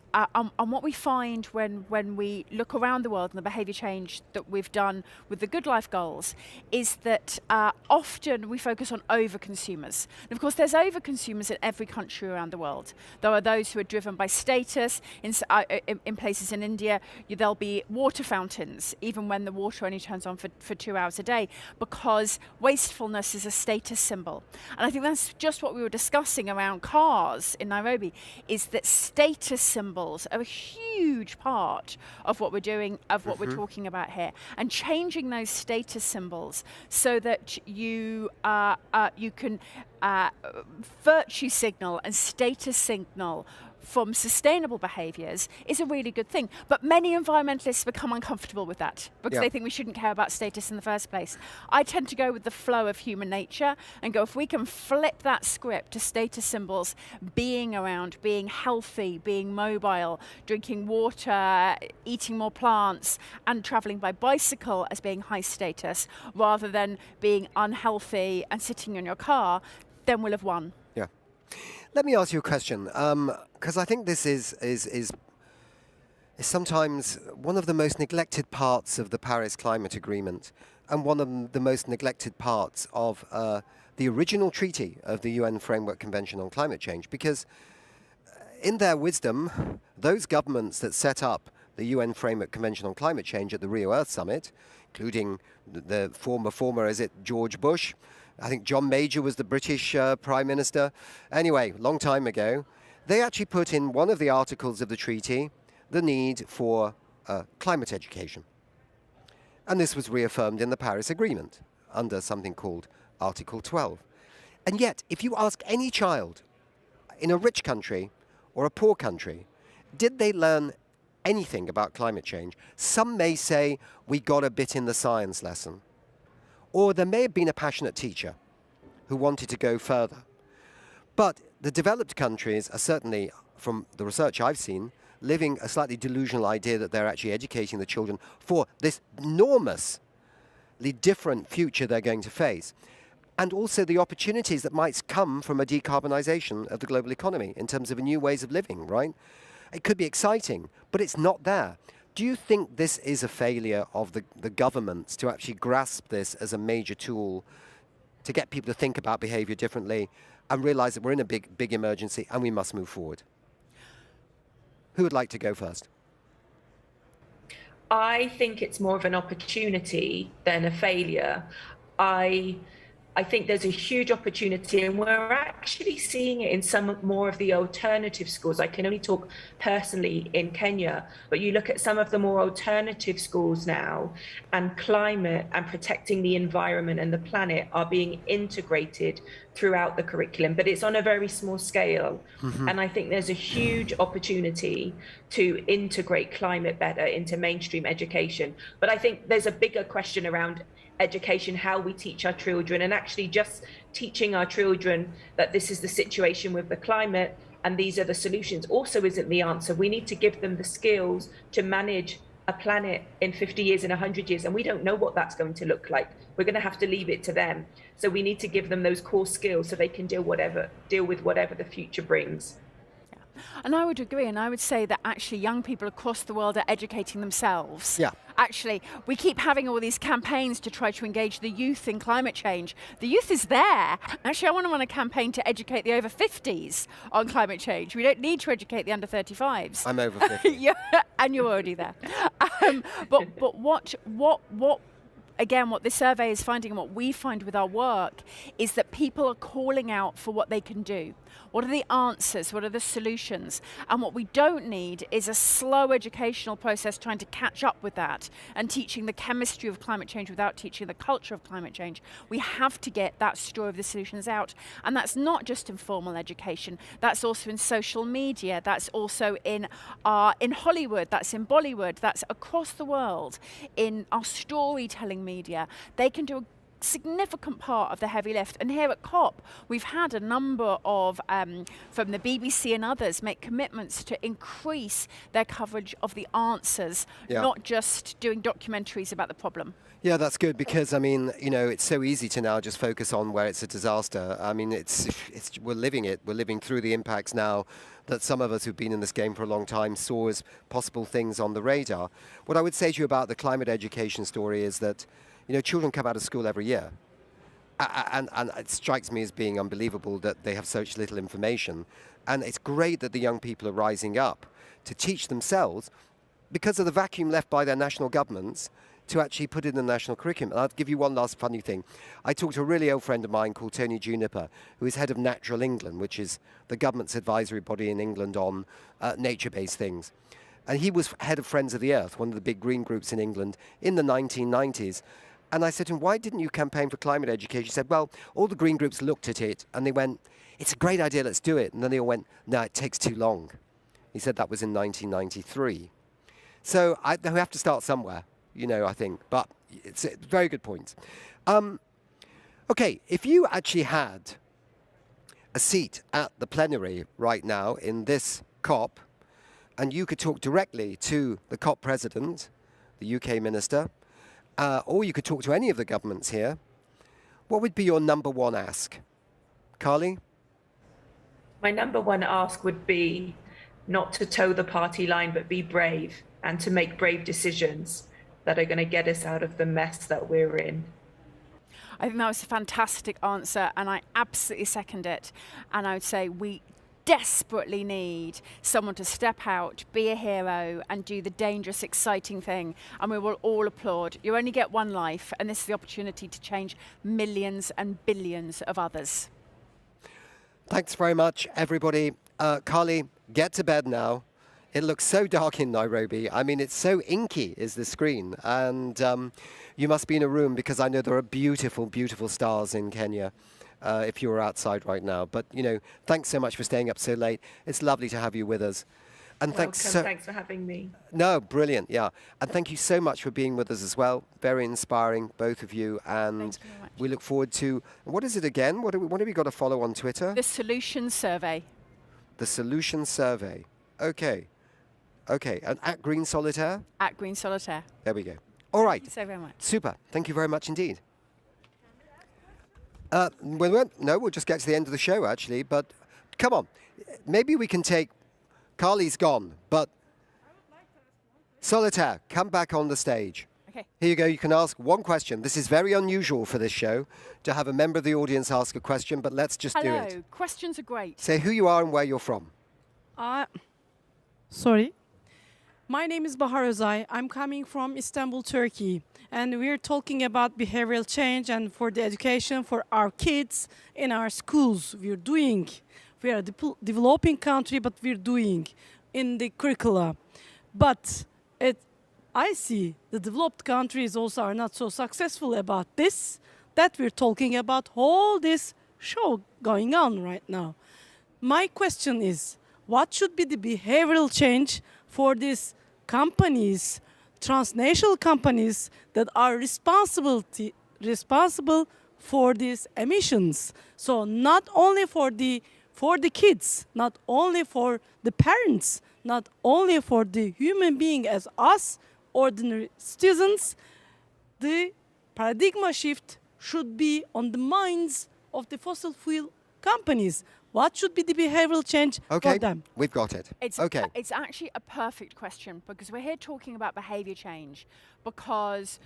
what we find when we look around the world and the behaviour change that we've done with the Good Life Goals is that often we focus on over-consumers. And of course, there's over-consumers in every country around the world. There are those who are driven by status. In places in India, there'll be water fountains, even when the water only turns on for 2 hours a day, because wastefulness is a status symbol. And I think that's just what we were discussing around cars in Nairobi, is that status symbols are a huge part of what we're doing, of what we're talking about here, and changing those status symbols so that you can virtue signal and status signal from sustainable behaviours is a really good thing. But many environmentalists become uncomfortable with that because they think we shouldn't care about status in the first place. I tend to go with the flow of human nature and go, if we can flip that script to status symbols, being around, being healthy, being mobile, drinking water, eating more plants, and travelling by bicycle as being high status, rather than being unhealthy and sitting in your car, then we'll have won. Yeah. Let me ask you a question, because I think this is sometimes one of the most neglected parts of the Paris Climate Agreement, and one of the most neglected parts of the original treaty of the UN Framework Convention on Climate Change, because in their wisdom, those governments that set up the UN Framework Convention on Climate Change at the Rio Earth Summit, including the former, is it George Bush? I think John Major was the British Prime Minister. Anyway, long time ago, they actually put in one of the articles of the treaty the need for climate education. And this was reaffirmed in the Paris Agreement under something called Article 12. And yet, if you ask any child in a rich country or a poor country, did they learn anything about climate change? Some may say we got a bit in the science lesson. Or there may have been a passionate teacher who wanted to go further. But the developed countries are certainly, from the research I've seen, living a slightly delusional idea that they're actually educating the children for this enormously different future they're going to face. And also the opportunities that might come from a decarbonisation of the global economy in terms of new ways of living, right? It could be exciting, but it's not there. Do you think this is a failure of the governments to actually grasp this as a major tool to get people to think about behaviour differently and realise that we're in a big emergency and we must move forward? Who would like to go first? I think it's more of an opportunity than a failure. I think there's a huge opportunity, and we're actually seeing it in some more of the alternative schools. I can only talk personally in Kenya, but you look at some of the more alternative schools now, and climate and protecting the environment and the planet are being integrated throughout the curriculum, but it's on a very small scale. Mm-hmm. And I think there's a huge opportunity to integrate climate better into mainstream education. But I think there's a bigger question around education, how we teach our children, and actually just teaching our children that this is the situation with the climate and these are the solutions also isn't the answer. We need to give them the skills to manage a planet in 50 years and 100 years, and we don't know what that's going to look like. We're going to have to leave it to them. So we need to give them those core skills so they can deal with whatever the future brings. And I would agree, and I would say that actually young people across the world are educating themselves. Yeah. Actually, we keep having all these campaigns to try to engage the youth in climate change. The youth is there. Actually, I want to run a campaign to educate the over 50s on climate change. We don't need to educate the under 35s. I'm over 50. Yeah, and you're already there. But what again, what this survey is finding and what we find with our work is that people are calling out for what they can do. What are the answers? What are the solutions? And what we don't need is a slow educational process trying to catch up with that and teaching the chemistry of climate change without teaching the culture of climate change. We have to get that story of the solutions out. And that's not just in formal education. That's also in social media. That's also in Hollywood. That's in Bollywood. That's across the world in our storytelling media. They can do a significant part of the heavy lift. And here at COP, we've had a number of, from the BBC and others, make commitments to increase their coverage of the answers, not just doing documentaries about the problem. Yeah, that's good because, I mean, you know, it's so easy to now just focus on where it's a disaster. I mean, we're living it. We're living through the impacts now that some of us who've been in this game for a long time saw as possible things on the radar. What I would say to you about the climate education story is that, you know, children come out of school every year. And it strikes me as being unbelievable that they have such little information. And it's great that the young people are rising up to teach themselves because of the vacuum left by their national governments to actually put it in the national curriculum. And I'll give you one last funny thing. I talked to a really old friend of mine called Tony Juniper, who is head of Natural England, which is the government's advisory body in England on nature-based things. And he was head of Friends of the Earth, one of the big green groups in England, in the 1990s. And I said to him, why didn't you campaign for climate education? He said, well, all the green groups looked at it and they went, it's a great idea, let's do it. And then they all went, no, it takes too long. He said that was in 1993. So we have to start somewhere, you know, I think. But it's a very good point. Okay, if you actually had a seat at the plenary right now in this COP, and you could talk directly to the COP president, the UK minister, or you could talk to any of the governments here, what would be your number one ask? Carly? My number one ask would be not to toe the party line, but be brave and to make brave decisions that are going to get us out of the mess that we're in. I think that was a fantastic answer, and I absolutely second it. And I would say we desperately need someone to step out, be a hero, and do the dangerous, exciting thing, and we will all applaud. You only get one life, and this is the opportunity to change millions and billions of others. Thanks very much, everybody. Carly, get to bed now. It looks so dark in Nairobi. I mean, it's so inky is the screen, and you must be in a room because I know there are beautiful, beautiful stars in Kenya. If you were outside right now. But, you know, thanks so much for staying up so late. It's lovely to have you with us. And Thanks for having me. No, brilliant, yeah. And thank you so much for being with us as well. Very inspiring, both of you. And we look forward to, what is it again? What have we got to follow on Twitter? The Solution Survey. The Solution Survey. Okay. Okay, and at Green Solitaire? At Green Solitaire. There we go. All right. Thank you so very much. Super. Thank you very much indeed. We'll just get to the end of the show, actually. But come on. Maybe we can take... Carly's gone, but... Solitaire, come back on the stage. Okay. Here you go. You can ask one question. This is very unusual for this show, to have a member of the audience ask a question, but let's just do it. Hello. Questions are great. Say who you are and where you're from. Sorry. My name is Bahar Özay. I'm coming from Istanbul, Turkey. And we're talking about behavioral change and for the education for our kids in our schools. We are a developing country, but we're doing in the curricula. But I see the developed countries also are not so successful about this, that we're talking about all this show going on right now. My question is, what should be the behavioral change for these companies, transnational companies that are responsible for these emissions? So not only for the kids, not only for the parents, not only for the human being as us, ordinary citizens, the paradigm shift should be on the minds of the fossil fuel companies. What should be the behavioral change for them? We've got it. It's actually a perfect question because we're here talking about behavior change because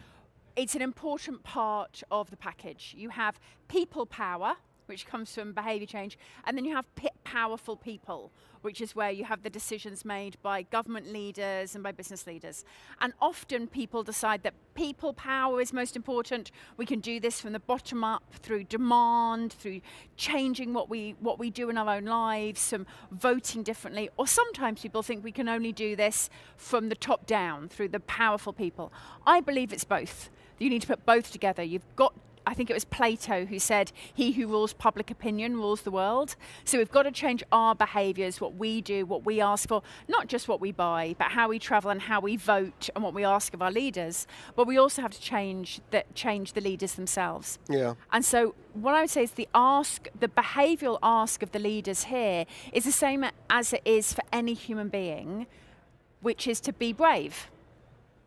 it's an important part of the package. You have people power, which comes from behavior change, and then you have powerful people, which is where you have the decisions made by government leaders and by business leaders. And often people decide that people power is most important. We can do this from the bottom up through demand, through changing what we do in our own lives, from voting differently. Or sometimes people think we can only do this from the top down through the powerful people. I believe it's both. You need to put both together. I think it was Plato who said, he who rules public opinion rules the world. So we've got to change our behaviours, what we do, what we ask for, not just what we buy, but how we travel and how we vote and what we ask of our leaders. But we also have to change the leaders themselves. Yeah. And so what I would say is the behavioural ask of the leaders here is the same as it is for any human being, which is to be brave.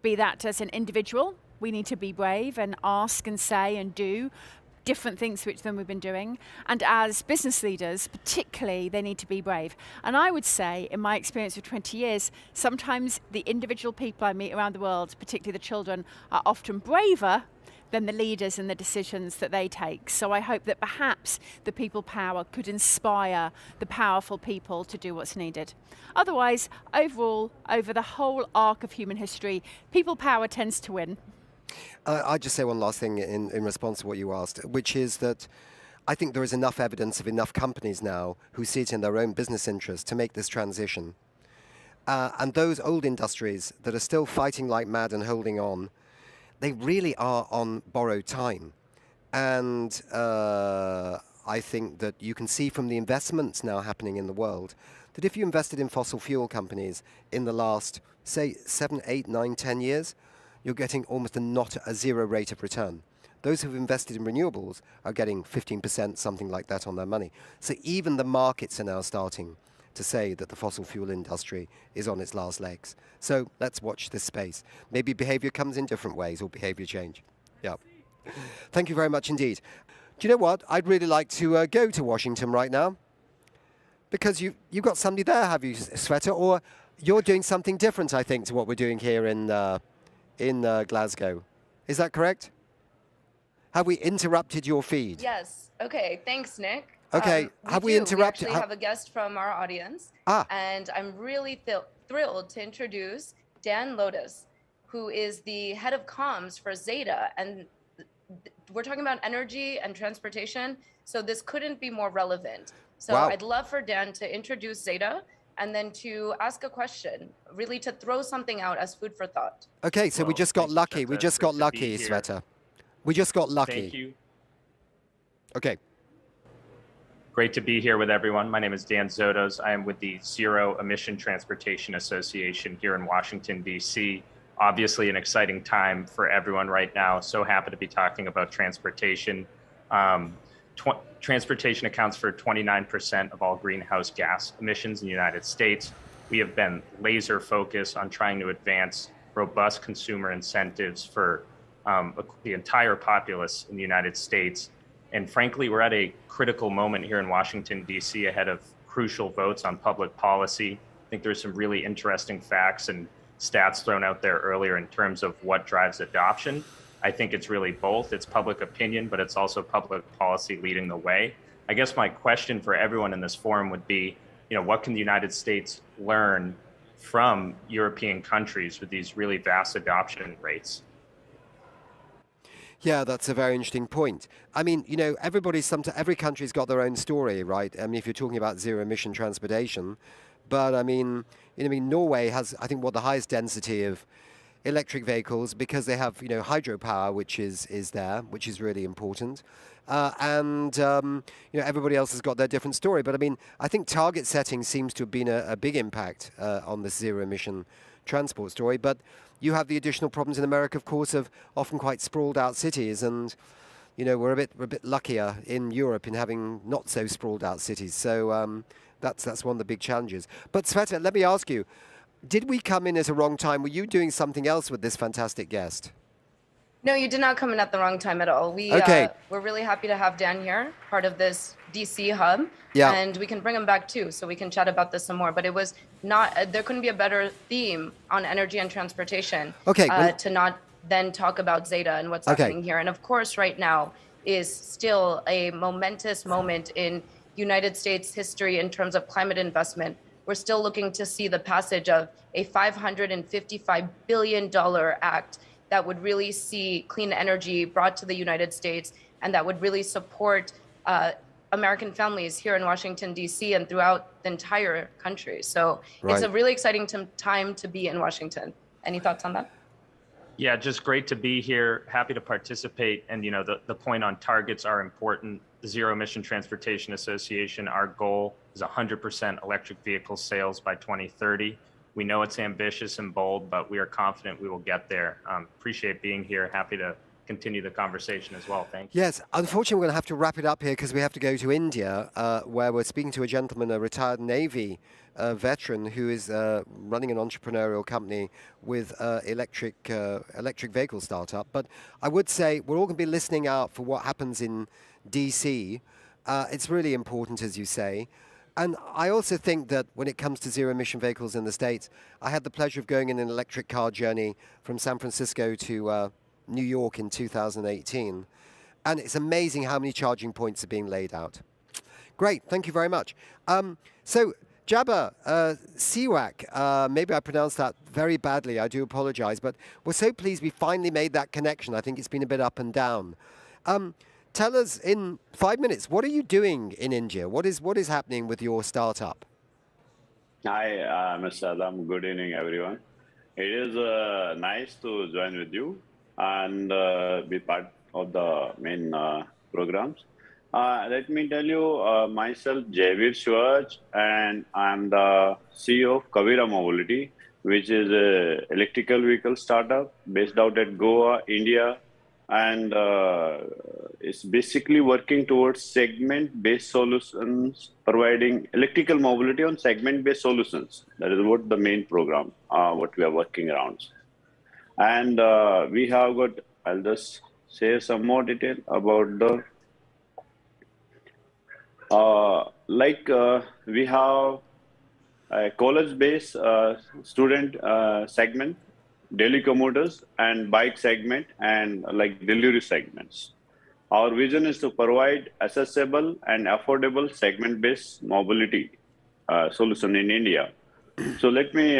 Be that as an individual, we need to be brave and ask and say and do different things than we've been doing. And as business leaders, particularly, they need to be brave. And I would say, in my experience of 20 years, sometimes the individual people I meet around the world, particularly the children, are often braver than the leaders and the decisions that they take. So I hope that perhaps the people power could inspire the powerful people to do what's needed. Otherwise, overall, over the whole arc of human history, people power tends to win. I'll just say one last thing in response to what you asked, which is that I think there is enough evidence of enough companies now who see it in their own business interest to make this transition. And those old industries that are still fighting like mad and holding on, they really are on borrowed time. And I think that you can see from the investments now happening in the world that if you invested in fossil fuel companies in the last, say, 7, 8, 9, 10 years, you're getting almost a zero rate of return. Those who've invested in renewables are getting 15%, something like that, on their money. So even the markets are now starting to say that the fossil fuel industry is on its last legs. So let's watch this space. Maybe behavior comes in different ways, or behavior change. Yeah. Thank you very much indeed. Do you know what? I'd really like to go to Washington right now, because you've got somebody there, have you, Sveta? Or you're doing something different, I think, to what we're doing here in Glasgow. Is that correct? Have we interrupted your feed? Yes. Okay. Thanks, Nick. Okay. Have we interrupted? We actually have a guest from our audience. And I'm really thrilled to introduce Dan Lotus, who is the head of comms for Zeta. And we're talking about energy and transportation, so this couldn't be more relevant. So I'd love for Dan to introduce Zeta and then to ask a question, really to throw something out as food for thought. Okay, so we just got lucky. We just got lucky, Sveta. We just got lucky. Thank you. Okay. Great to be here with everyone. My name is Dan Zotos. I am with the Zero Emission Transportation Association here in Washington, DC. Obviously an exciting time for everyone right now. So happy to be talking about transportation. Transportation accounts for 29% of all greenhouse gas emissions in the United States. We have been laser focused on trying to advance robust consumer incentives for the entire populace in the United States. And frankly, we're at a critical moment here in Washington, DC, ahead of crucial votes on public policy. I think there's some really interesting facts and stats thrown out there earlier in terms of what drives adoption. I think it's really both. It's public opinion, but it's also public policy leading the way. I guess my question for everyone in this forum would be, what can the United States learn from European countries with these really vast adoption rates? Yeah, that's a very interesting point. I mean, every country's got their own story, right? I mean, if you're talking about zero emission transportation, but I mean, Norway has, I think, the highest density of electric vehicles because they have, hydropower, which is there, which is really important. Everybody else has got their different story. But I mean, I think target setting seems to have been a big impact on this zero emission transport story. But you have the additional problems in America, of course, of often quite sprawled out cities. And, we're a bit luckier in Europe in having not so sprawled out cities. So that's one of the big challenges. But Sveta, let me ask you, did we come in at a wrong time? Were you doing something else with this fantastic guest? No, you did not come in at the wrong time at all. We're really happy to have Dan here, part of this DC hub. Yeah. And we can bring him back too, so we can chat about this some more. But it was not, there couldn't be a better theme on energy and transportation to not then talk about Zeta and what's happening here. And of course, right now is still a momentous moment in United States history in terms of climate investment. We're still looking to see the passage of a $555 billion act that would really see clean energy brought to the United States and that would really support American families here in Washington, D.C. and throughout the entire country. So It's a really exciting time to be in Washington. Any thoughts on that? Yeah, just great to be here. Happy to participate. And, the point on targets are important. The Zero Emission Transportation Association, our goal is 100% electric vehicle sales by 2030. We know it's ambitious and bold, but we are confident we will get there. Appreciate being here. Happy to continue the conversation as well. Thank you. Yes, unfortunately, we're going to have to wrap it up here because we have to go to India, where we're speaking to a gentleman, a retired Navy veteran who is running an entrepreneurial company with electric vehicle startup. But I would say we're all going to be listening out for what happens in DC. It's really important, as you say. And I also think that when it comes to zero-emission vehicles in the States, I had the pleasure of going in an electric car journey from San Francisco to New York in 2018. And it's amazing how many charging points are being laid out. Great, thank you very much. So, Jabba, Siwak, maybe I pronounced that very badly, I do apologize, but we're so pleased we finally made that connection. I think it's been a bit up and down. Tell us in 5 minutes, what are you doing in India? What is happening with your startup? Hi, Mr. Adam. Good evening, everyone. It is nice to join with you and be part of the main programs. Let me tell you, myself, Javier Schwartz, and I'm the CEO of Kavira Mobility, which is an electrical vehicle startup based out at Goa, India. And it's basically working towards segment-based solutions, providing electrical mobility on segment-based solutions. That is what the main program, what we are working around. And we have got, I'll just share some more detail about the, we have a college-based student segment, daily commuters and bike segment and delivery segments. Our vision is to provide accessible and affordable segment-based mobility solution in India. So let me,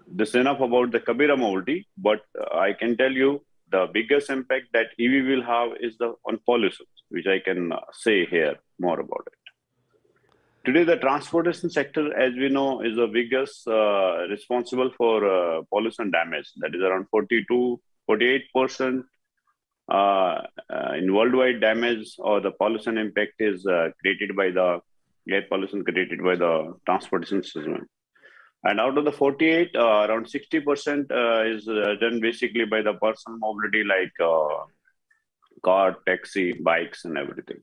this is enough about the Kavira Mobility, but I can tell you the biggest impact that EV will have is on pollution, which I can say here more about it. Today, the transportation sector, as we know, is the biggest responsible for pollution damage. That is around 48% in worldwide damage or the pollution impact is created by the air pollution created by the transportation system. And out of the 48, around 60% is done basically by the personal mobility like car, taxi, bikes, and everything.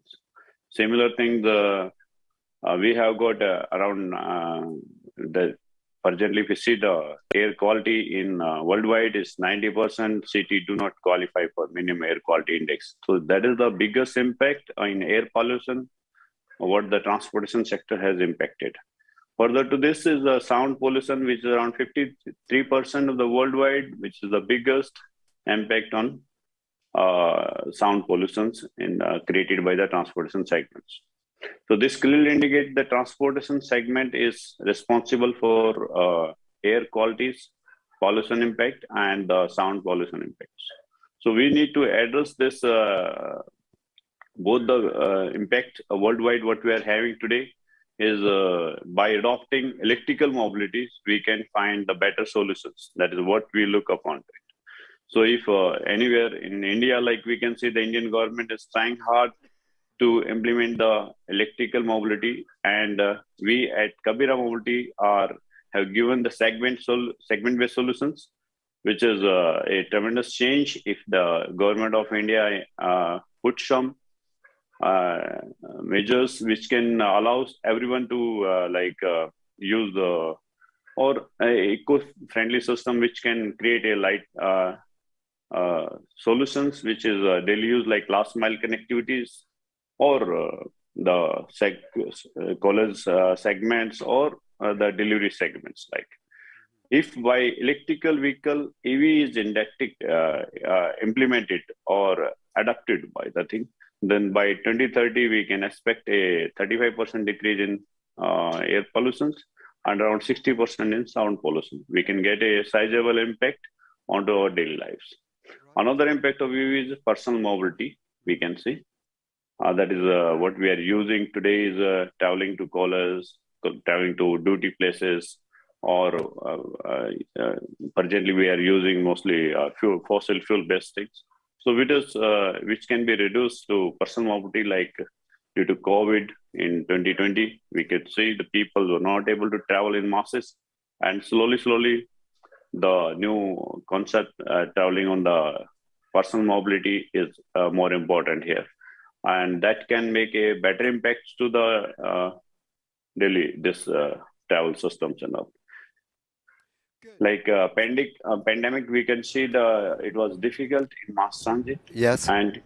Similar thing, we have got around urgently if you see the air quality in worldwide is 90%, city do not qualify for minimum air quality index. So that is the biggest impact in air pollution, what the transportation sector has impacted. Further to this is the sound pollution, which is around 53% of the worldwide, which is the biggest impact on sound pollutions created by the transportation segments. So this clearly indicates the transportation segment is responsible for air qualities, pollution impact, and sound pollution impacts. So we need to address this, both the impact worldwide what we are having today is by adopting electrical mobilities, we can find the better solutions. That is what we look upon it. So if anywhere in India, like we can see the Indian government is trying hard to implement the electrical mobility, and we at Kabira Mobility have given the segment-based solutions, which is a tremendous change if the government of India puts some measures which can allow everyone to use the or eco-friendly system which can create a light solutions which is daily use like last mile connectivities or the college segments or the delivery segments. Like if by electrical vehicle EV is implemented or adapted by the thing, then by 2030 we can expect a 35% decrease in air pollution and around 60% in sound pollution. We can get a sizable impact onto our daily lives. Another impact of EV is personal mobility, we can see. That is what we are using today is traveling to college, traveling to duty places, or presently we are using mostly fossil fuel based things. So which can be reduced to personal mobility, like due to COVID in 2020, we could see the people were not able to travel in masses, and slowly the new concept traveling on the personal mobility is more important here. And that can make a better impact to the daily travel systems and all. Like pandemic, we can see it was difficult in mass transit. Yes. And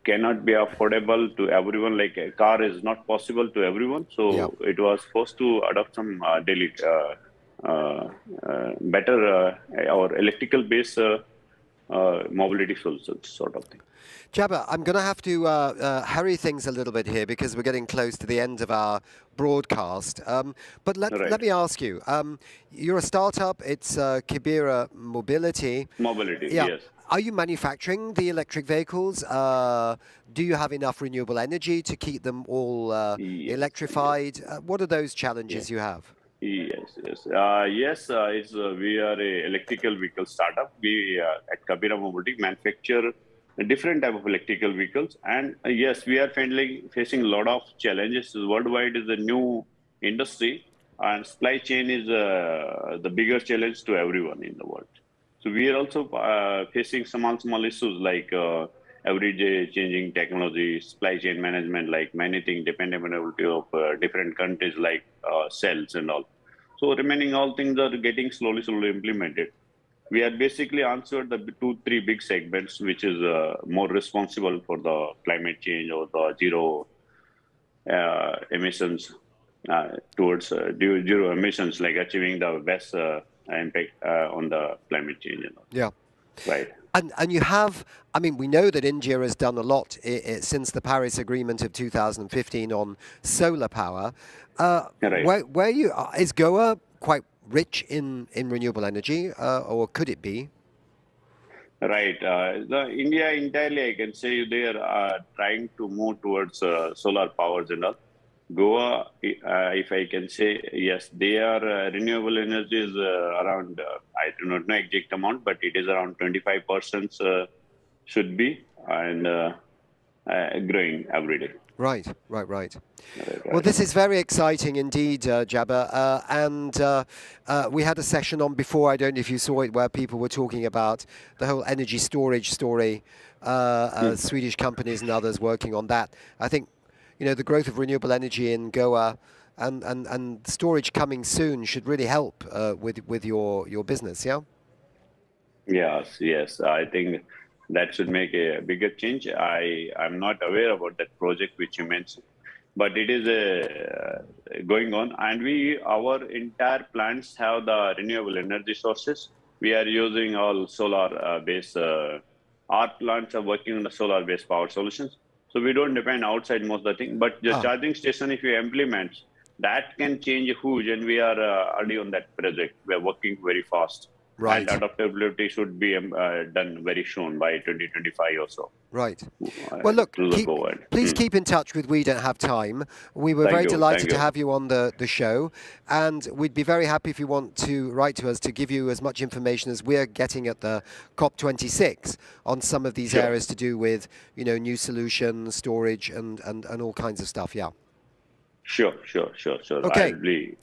cannot be affordable to everyone. Like a car is not possible to everyone. So it was forced to adopt some daily better or electrical based mobility solutions sort of thing. Jabba, I'm going to have to hurry things a little bit here because we're getting close to the end of our broadcast. But let me ask you, you're a startup, it's Kabira Mobility. Mobility, yes. Are you manufacturing the electric vehicles? Do you have enough renewable energy to keep them all electrified? What are those challenges you have? Yes. We are a electrical vehicle startup. We at Kabira Mobility manufacture a different type of electrical vehicles, and yes, we are facing a lot of challenges. Worldwide is a new industry, and supply chain is the bigger challenge to everyone in the world. So we are also facing small issues like everyday changing technology, supply chain management, like many things, dependability of different countries like cells and all. So remaining all things are getting slowly implemented. We are basically answered the 2-3 big segments, which is more responsible for the climate change or the zero emissions towards zero emissions, like achieving the best impact on the climate change. Yeah. Right. And you have, I mean, we know that India has done a lot since the Paris Agreement of 2015 on solar power. Right. Is Goa quite rich in renewable energy, or could it be? Right. India entirely, I can say they are trying to move towards solar powers and all. Goa, if I can say, yes, they are renewable energies around, I do not know exact amount, but it is around 25% should be, and growing every day. Right. Well, this is very exciting indeed, Jabba. And we had a session on before, I don't know if you saw it, where people were talking about the whole energy storage story, Swedish companies and others working on that. I think, the growth of renewable energy in Goa and storage coming soon should really help with your business, yeah? Yes. I think that should make a bigger change. I'm not aware about that project which you mentioned, but it is going on. And our entire plants have the renewable energy sources. We are using all solar-based. Our plants are working on the solar-based power solutions, so we don't depend outside most of the thing. But the charging station, if you implement, that can change huge. And we are already on that project. We are working very fast. Right. And adaptability should be done very soon, by 2025 or so. Right. Well, look, please keep in touch with We Don't Have Time. We were very delighted to have you on the show, and we'd be very happy if you want to write to us to give you as much information as we're getting at the COP26 on some of these areas to do with, new solutions, storage, and all kinds of stuff. Yeah. Sure. Okay.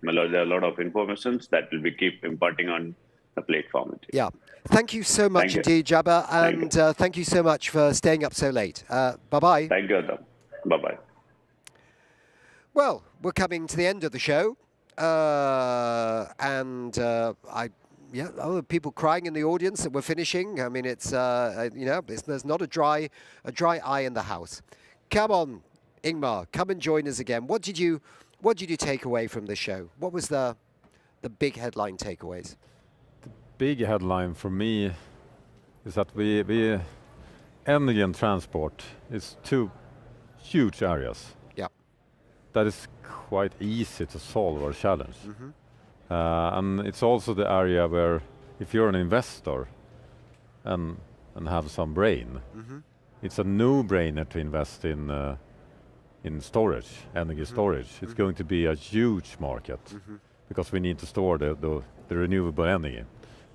There are a lot of information that will be keep imparting on the platform. Yeah. Thank you so much indeed, Jabba, and thank you so much for staying up so late. Bye-bye. Thank you, Adam. Bye-bye. Well, we're coming to the end of the show, people crying in the audience that we're finishing. I mean, it's there's not a dry eye in the house. Come on, Ingmar, come and join us again. What did you take away from the show? What was the big headline takeaways? Big headline for me is that we energy and transport is two huge areas. Yeah. That is quite easy to solve our challenge. And it's also the area where if you're an investor and have some brain, it's a no-brainer to invest in storage, energy storage. It's going to be a huge market because we need to store the renewable energy.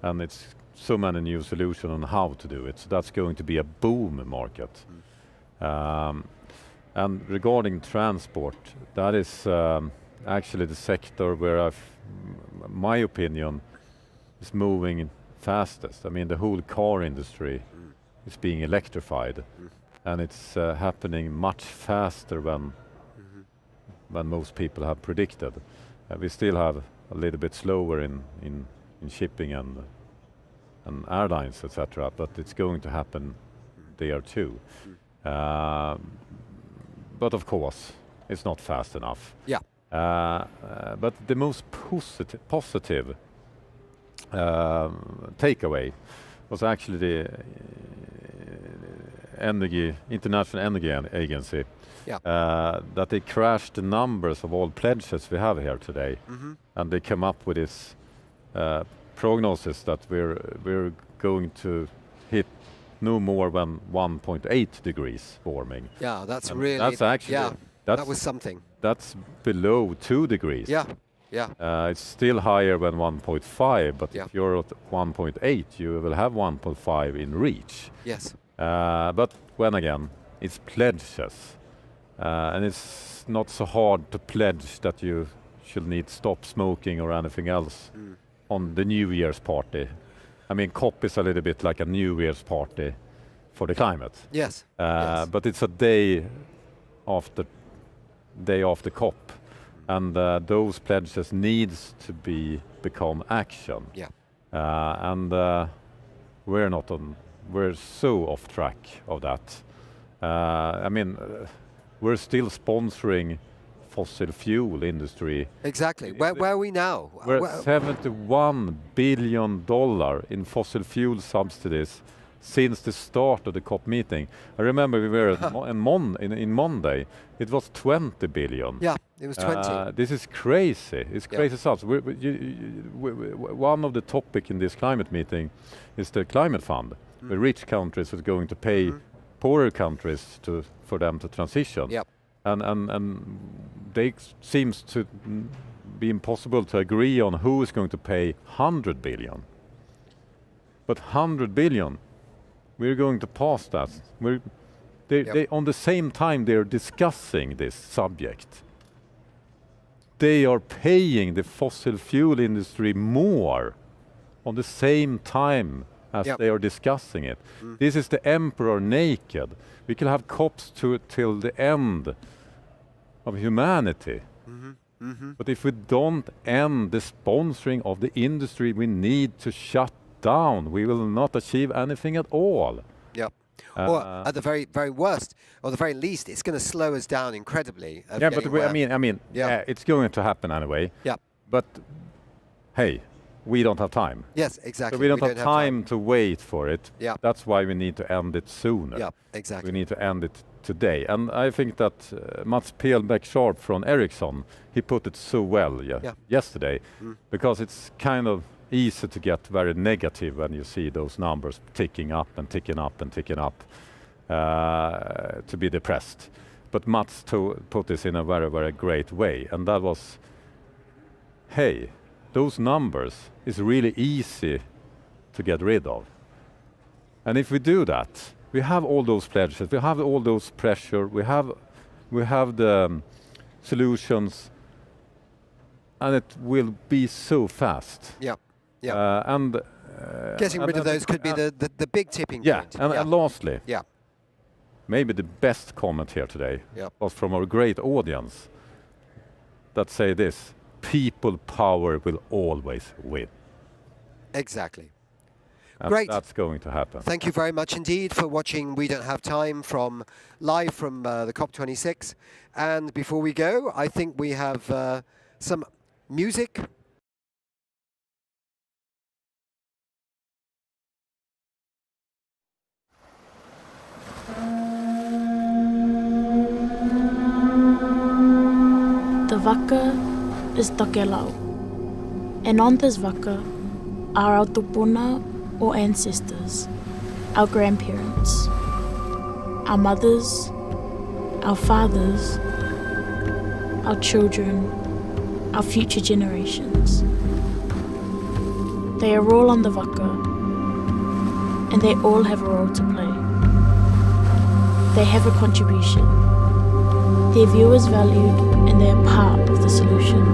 And it's so many new solutions on how to do it. So that's going to be a boom market. And regarding transport, that is actually the sector where my opinion is moving fastest. I mean, the whole car industry is being electrified, and it's happening much faster than most people have predicted. We still have a little bit slower in shipping and airlines, etc. But it's going to happen there too. But of course, it's not fast enough. Yeah. But the most positive takeaway was actually the International Energy Agency. That they crashed the numbers of all pledges we have here today, and they come up with this prognosis that we're going to hit no more than 1.8 degrees warming. Yeah, that's and really. That's actually that was something. That's below 2 degrees. Yeah. It's still higher than 1.5, but if you're at 1.8, you will have 1.5 in reach. Yes. But when again, it's pledges. And it's not so hard to pledge that you should need stop smoking or anything else on the New Year's party. I mean, COP is a little bit like a New Year's party for the climate. Yes. But it's a day after COP, and those pledges needs to become action. Yeah. And we're so off track of that. I mean, we're still sponsoring fossil fuel industry. Exactly. Where are we now? We're at $71 billion in fossil fuel subsidies since the start of the COP meeting. I remember we were in Monday. It was 20 billion. Yeah, it was 20. This is crazy. It's crazy stuff. One of the topics in this climate meeting is the climate fund. The rich countries are going to pay poorer countries for them to transition. Yep. And they seems to be impossible to agree on who is going to pay 100 billion. But 100 billion, we're going to pass that. They on the same time they're discussing this subject, they are paying the fossil fuel industry more on the same time as they are discussing it. This is the emperor naked. We can have COPs till the end of humanity. But if we don't end the sponsoring of the industry we need to shut down, we will not achieve anything at all. Or at the very, very worst, or the very least, it's going to slow us down incredibly. It's going to happen anyway. But hey, we don't have time. Yes, exactly. So we don't have time to wait for it. That's why we need to end it sooner. Yeah, exactly. We need to end it today. And I think that Mats Pelbäck-Sharp from Ericsson, he put it so well yesterday, because it's kind of easy to get very negative when you see those numbers ticking up and ticking up and ticking up, to be depressed. But Mats put this in a very, very great way. And that was, hey, those numbers is really easy to get rid of. And if we do that, we have all those pledges, we have all those pressure, we have the solutions, and it will be so fast. And getting rid of those could be the big tipping point. And lastly, maybe the best comment here today was from our great audience that say this: people power will always win. Exactly. And great. That's going to happen. Thank you very much indeed for watching We Don't Have Time live from the COP26. And before we go, I think we have some music. The waka is Tokelau, and on this waka are our tupuna or ancestors, our grandparents, our mothers, our fathers, our children, our future generations. They are all on the waka, and they all have a role to play. They have a contribution. Their view is valued, and they are part of the solution.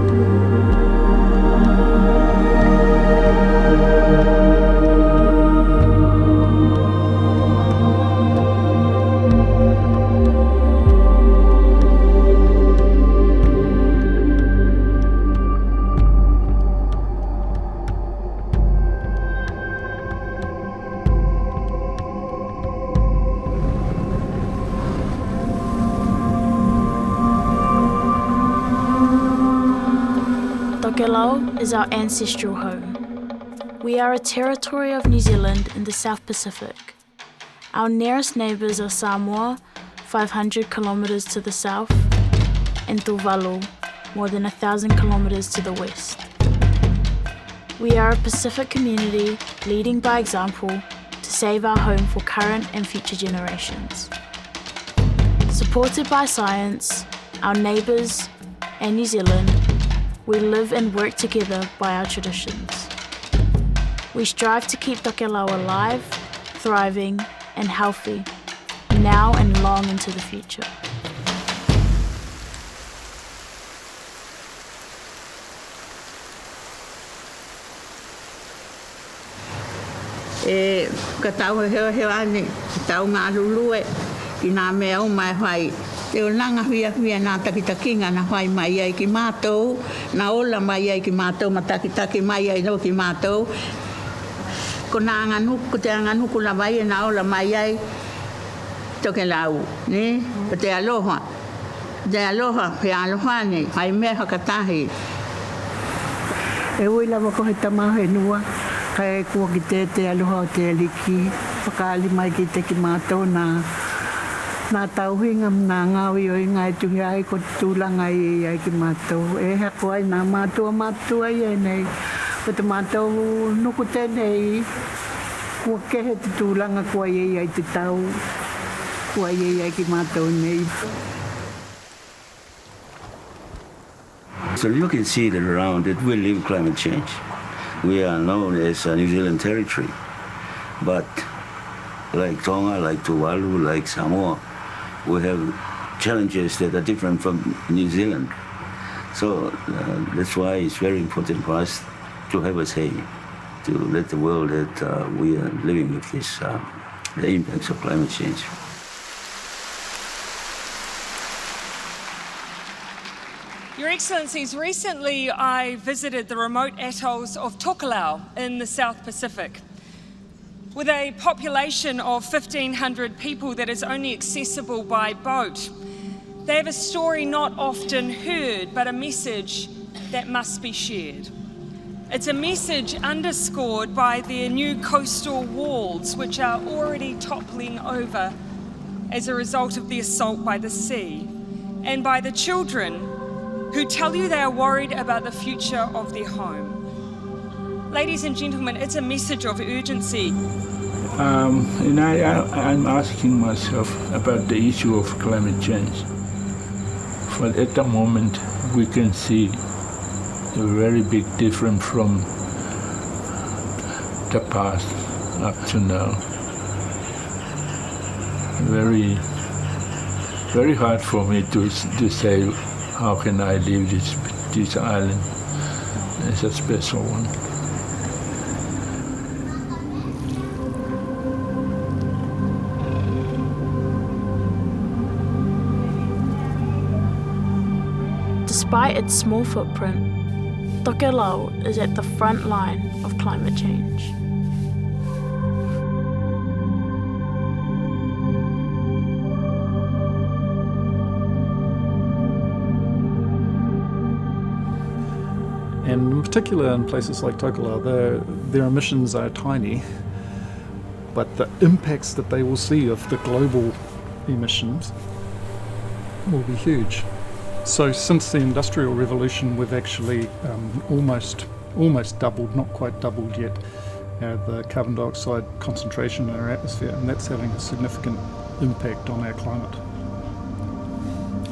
Tokelau is our ancestral home. We are a territory of New Zealand in the South Pacific. Our nearest neighbours are Samoa, 500 kilometres to the south, and Tuvalu, more than 1,000 kilometres to the west. We are a Pacific community leading by example to save our home for current and future generations. Supported by science, our neighbours, and New Zealand, we live and work together by our traditions. We strive to keep Tokelau alive, thriving, and healthy, now and long into the future. Ka tau heo ane, tau ngā lulue, ki nā mea o mai whai. Te o langa whia nā takitakinga na whai mai ai ki mātou, nā ola mai ai ki mātou, ma takitaki mai ai no ki mātou. Ko nā nganuku, te nganuku la mai e nā ola mai ai, Tokelau, ne? Te aloha, he aloha ne, hai mea hakatahi. E ui lava ko he tamahe nua, kai kua ki te aloha o te aliki, whakaali mai ki te ki mātou nā tauhinga nā ngāwi o i ngai tungi ai ko tūlanga i ai ki mātou. E hako ai nā mātua i nei. Ko te mātou nuku tēnei, kua kehe te tūlanga kua i ai te tau, kua i ai ki mātou nei. So you can see that around it we live climate change. We are known as a New Zealand territory, but like Tonga, like Tuvalu, like Samoa, we have challenges that are different from New Zealand. So that's why it's very important for us to have a say, to let the world that we are living with this, the impacts of climate change. Your Excellencies, recently I visited the remote atolls of Tokelau in the South Pacific. With a population of 1,500 people that is only accessible by boat, they have a story not often heard, but a message that must be shared. It's a message underscored by their new coastal walls, which are already toppling over as a result of the assault by the sea, and by the children who tell you they are worried about the future of their home. Ladies and gentlemen, it's a message of urgency. And I'm asking myself about the issue of climate change. But at the moment, we can see a very big difference from the past up to now. Very, very hard for me to say, how can I leave this island? It's a special one. Despite its small footprint, Tokelau is at the front line of climate change. And in particular in places like Tokelau, their emissions are tiny, but the impacts that they will see of the global emissions will be huge. So since the Industrial Revolution, we've actually almost doubled, not quite doubled yet, the carbon dioxide concentration in our atmosphere, and that's having a significant impact on our climate.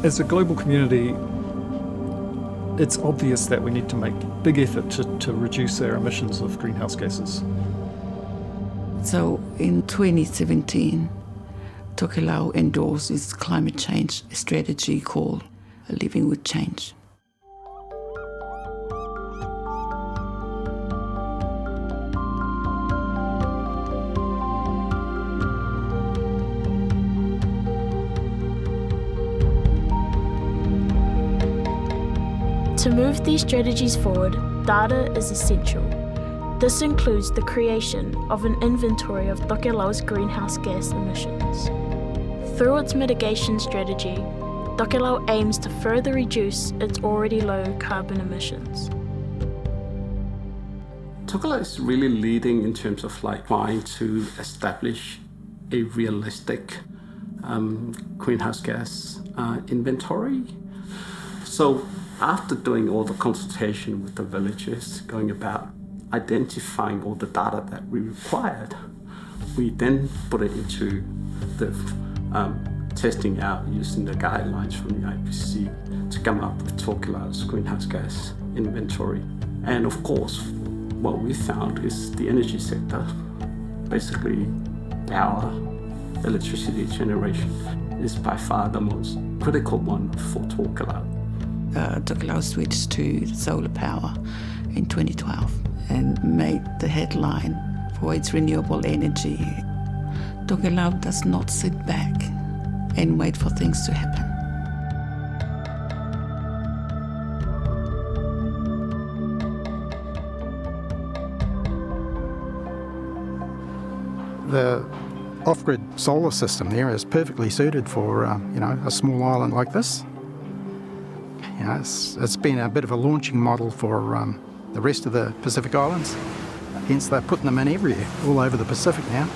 As a global community, it's obvious that we need to make big effort to reduce our emissions of greenhouse gases. So in 2017, Tokelau endorsed its climate change strategy called Living with Change. To move these strategies forward, data is essential. This includes the creation of an inventory of Tokelau's greenhouse gas emissions. Through its mitigation strategy, Tokelau aims to further reduce its already low carbon emissions. Tokelau is really leading in terms of trying to establish a realistic greenhouse gas inventory. So after doing all the consultation with the villages, going about identifying all the data that we required, we then put it into the testing out using the guidelines from the IPCC to come up with Tokelau's greenhouse gas inventory. And of course, what we found is the energy sector, basically power, electricity generation, is by far the most critical one for Tokelau. Tokelau switched to solar power in 2012 and made the headline for its renewable energy. Tokelau does not sit back and wait for things to happen. The off-grid solar system there is perfectly suited for a small island like this. It's been a bit of a launching model for the rest of the Pacific Islands. Hence they're putting them in everywhere, all over the Pacific now.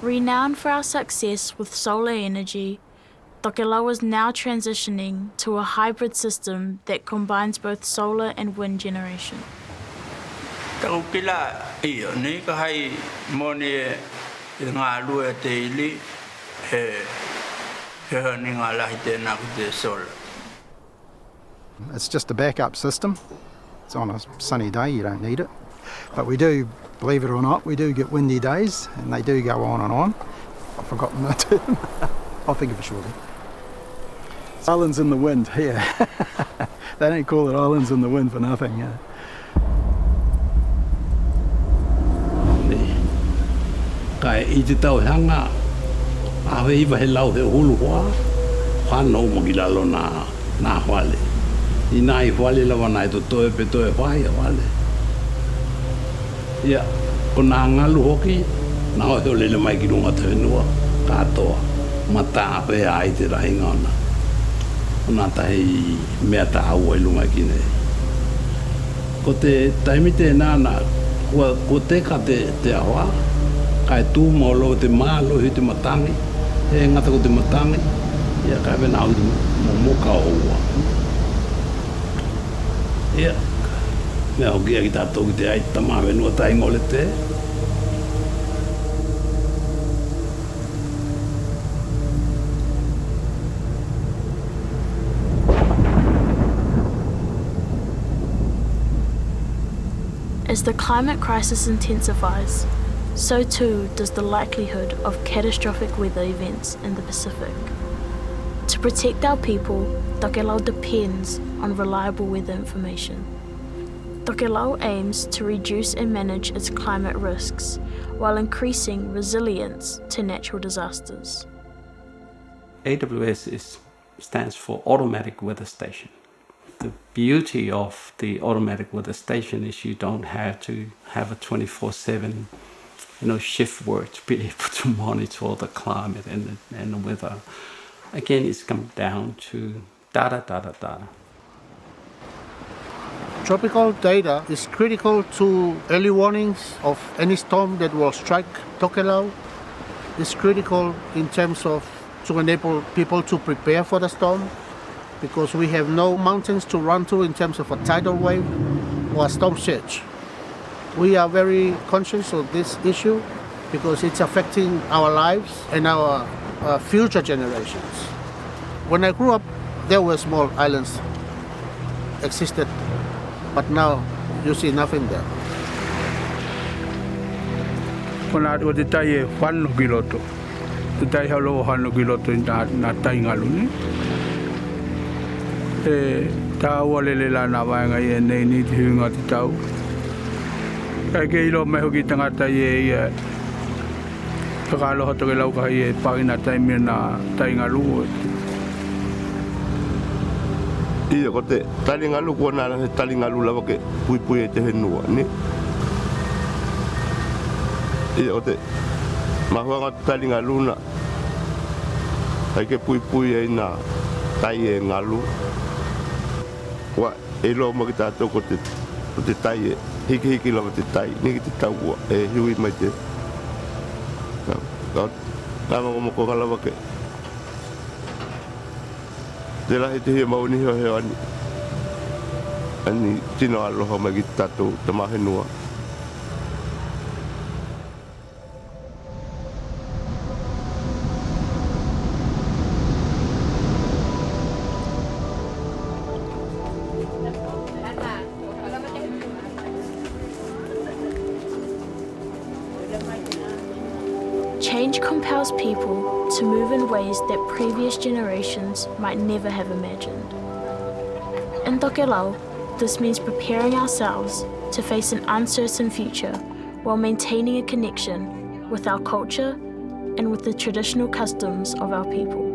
Renowned for our success with solar energy, Tokelau is now transitioning to a hybrid system that combines both solar and wind generation. Taukila Ia, ni ka hai moni ngā lua te ili he ni ngā lahi tēnā ki te solar. It's just a backup system. It's on a sunny day, you don't need it. But we do, believe it or not, we do get windy days, and they do go on and on. I've forgotten the term. I'll think of it shortly. Islands in the wind, yeah. They don't call it islands in the wind for nothing, yeah. Kai I te tau hanga, awe iwa he lau he hulu hoa, whanau magilalo nā whale. I nai whale lawa nai to toe pe toe whai a whale. Ia, o nā ngalu hoki, nā hoi lele mai ki runga te whenua, katoa, mata ape a i te rahi ngana. O nā tahi mea ta aua I lunga ki nei. Ko te taimi te nāna, ko te ka te awa, kai tū maulo te mālo hi te matangi, he ngata ko te matangi, ia kai wena au te moka oua. Ia, mea hoki a ki tātou ki te aita mā wenua tai ngole te. As the climate crisis intensifies, so too does the likelihood of catastrophic weather events in the Pacific. To protect our people, Tokelau depends on reliable weather information. Tokelau aims to reduce and manage its climate risks while increasing resilience to natural disasters. AWS stands for Automatic Weather Station. The beauty of the automatic weather station is you don't have to have a 24/7 shift work to be able to monitor the climate and the weather. Again, it's come down to data. Tropical data is critical to early warnings of any storm that will strike Tokelau. It's critical in terms of to enable people to prepare for the storm, because we have no mountains to run to in terms of a tidal wave or a storm surge. We are very conscious of this issue because it's affecting our lives and our future generations. When I grew up, there were small islands existed, but now you see nothing there. Kona o te tai e whanu ki roto. Te tai halo whanu ki roto I nā tai ngalu ni. E tā ua lele la nā waenga I e nei ni te hunga te tau. Kai ke ilo me hoki tangata I e kakaloha toke lau kahi e pākina taimia nā tai ngalu. Ia ko te tali ngalu kua nā he tali ngalu lawa ke pui e te whenua, ni? Ia ko te mahuanga tali ngalu na hai ke pui e nā tai e ngalu. Wa e lo mo ki tātou ko te tai e hiki lawa te tai, ni ki te taua e hui mai te. Nā mo ko ngalawa ke. Te lahi te hia mauni heo ani tino aloha mai ki tātou te mahenua. Change compels people to move in ways that previous generations might never have imagined. In Tokelau, this means preparing ourselves to face an uncertain future while maintaining a connection with our culture and with the traditional customs of our people.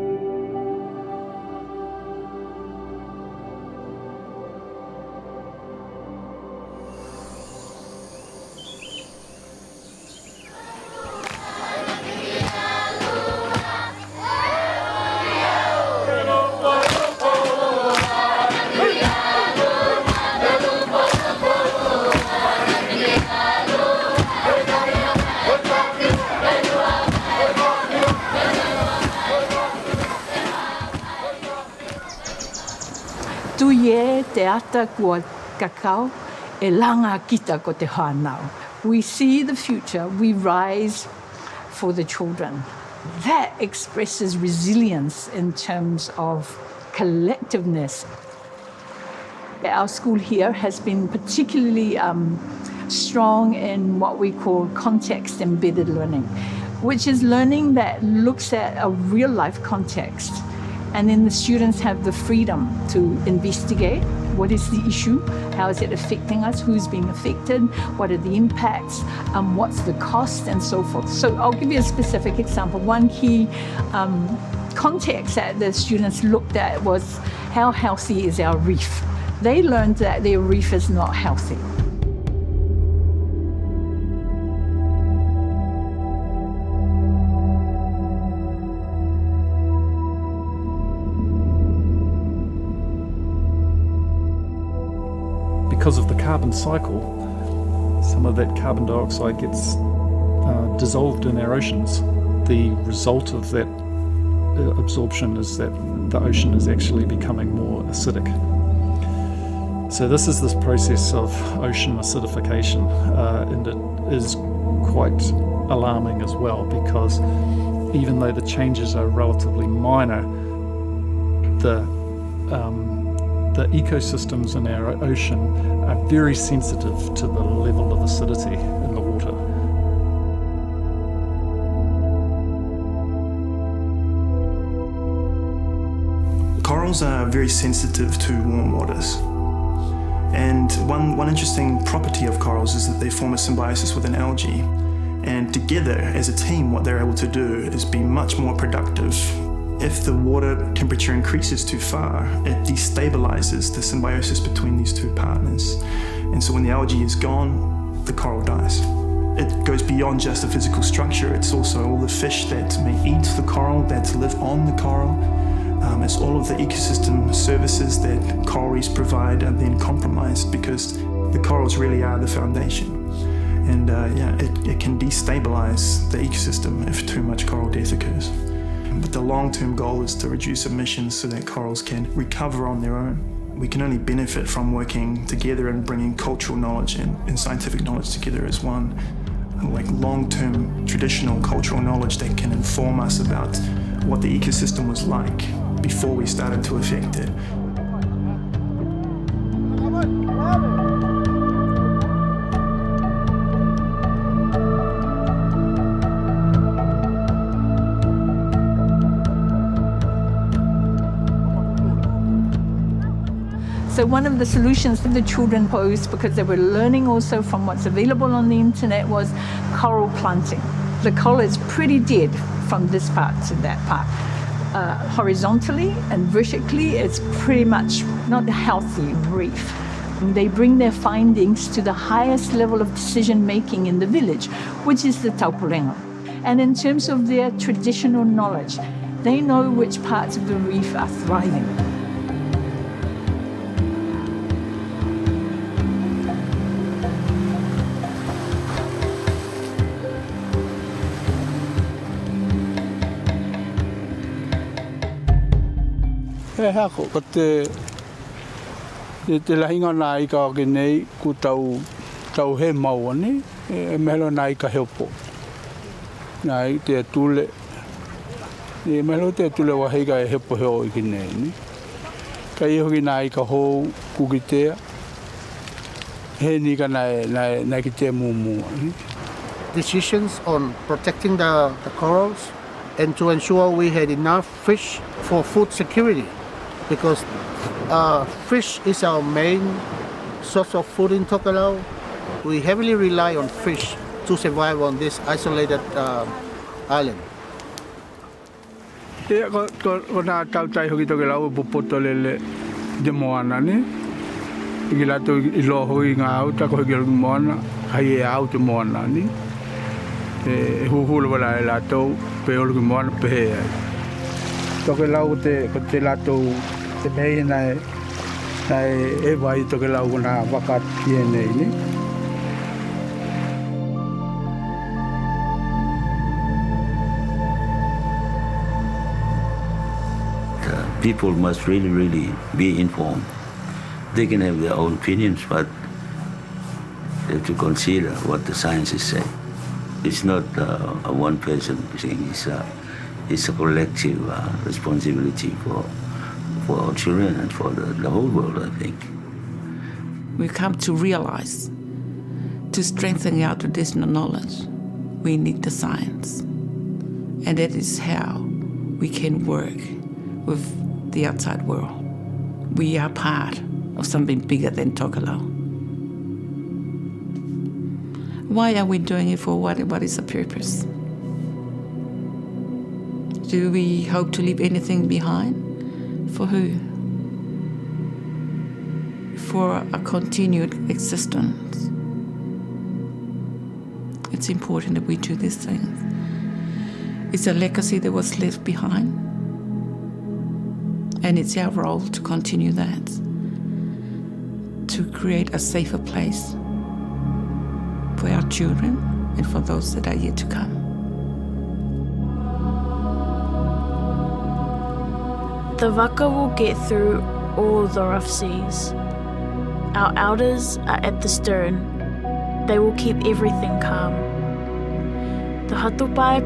Tuie te ata kua kakao e langa kita ko te whanau. We see the future, we rise for the children. That expresses resilience in terms of collectiveness. Our school here has been particularly strong in what we call context-embedded learning, which is learning that looks at a real-life context. And then the students have the freedom to investigate what is the issue, how is it affecting us, who's being affected, what are the impacts, what's the cost, and so forth. So I'll give you a specific example. One key context that the students looked at was how healthy is our reef. They learned that their reef is not healthy. Because of the carbon cycle, some of that carbon dioxide gets dissolved in our oceans. The result of that absorption is that the ocean is actually becoming more acidic. So this is this process of ocean acidification, and it is quite alarming as well, because even though the changes are relatively minor, the ecosystems in our ocean are very sensitive to the level of acidity in the water. Corals are very sensitive to warm waters. And one interesting property of corals is that they form a symbiosis with an algae. And together, as a team, what they're able to do is be much more productive. If the water temperature increases too far, it destabilizes the symbiosis between these two partners. And so when the algae is gone, the coral dies. It goes beyond just the physical structure. It's also all the fish that may eat the coral, that live on the coral. It's all of the ecosystem services that coral reefs provide are then compromised, because the corals really are the foundation. And it can destabilize the ecosystem if too much coral death occurs. But the long-term goal is to reduce emissions so that corals can recover on their own. We can only benefit from working together and bringing cultural knowledge and scientific knowledge together as one. Like long-term traditional cultural knowledge that can inform us about what the ecosystem was like before we started to affect it. So one of the solutions that the children posed, because they were learning also from what's available on the internet, was coral planting. The coral is pretty dead from this part to that part. Horizontally and vertically, it's pretty much not a healthy reef. And they bring their findings to the highest level of decision making in the village, which is the taupurenga. And in terms of their traditional knowledge, they know which parts of the reef are thriving. Hako, ko te lahinga nā i ka ake nei, ku tau he maua ni, e mehelo nā i ka heopo. Nā i te tule, e mehelo te tule wa heiga e hepo heo i ki nei ni. Ka i hoki nā i ka hou kukitea, he ni ka nai ki te mumua ni. Decisions on protecting the corals and to ensure we had enough fish for food security. Because fish is our main source of food in Tokelau. We heavily rely on fish to survive on this isolated island. Ko nā tautai hoki Tokelau pupoto lele de moana ni. I lato I loa hoi ngā au, tako hoki hoki moana, hai e au te moana ni. E huhula wala e lato, pe olu ki moana, pe he ai. Tokelau ko te lato te mei nai e wai Tokelau ko nā waka tie nei ni. People must really be informed. They can have their own opinions, but They have to consider what the scientists say. It's not a one-person thing. It's a collective responsibility for our children and for the whole world, I think. We come to realize, to strengthen our traditional knowledge, we need the science. And that is how we can work with the outside world. We are part of something bigger than Tokelau. Why are we doing it for what is the purpose? Do we hope to leave anything behind? For who? For a continued existence. It's important that we do these things. It's a legacy that was left behind. And it's our role to continue that, to create a safer place for our children and for those that are yet to come. The waka will get through all the rough seas. Our elders are at the stern. They will keep everything calm. The hatupai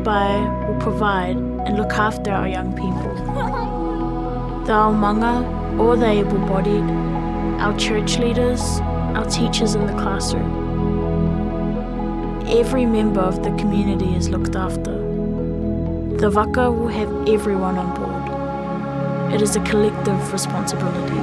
will provide and look after our young people. The aomanga, or the able-bodied, our church leaders, our teachers in the classroom. Every member of the community is looked after. The waka will have everyone on board. It is a collective responsibility.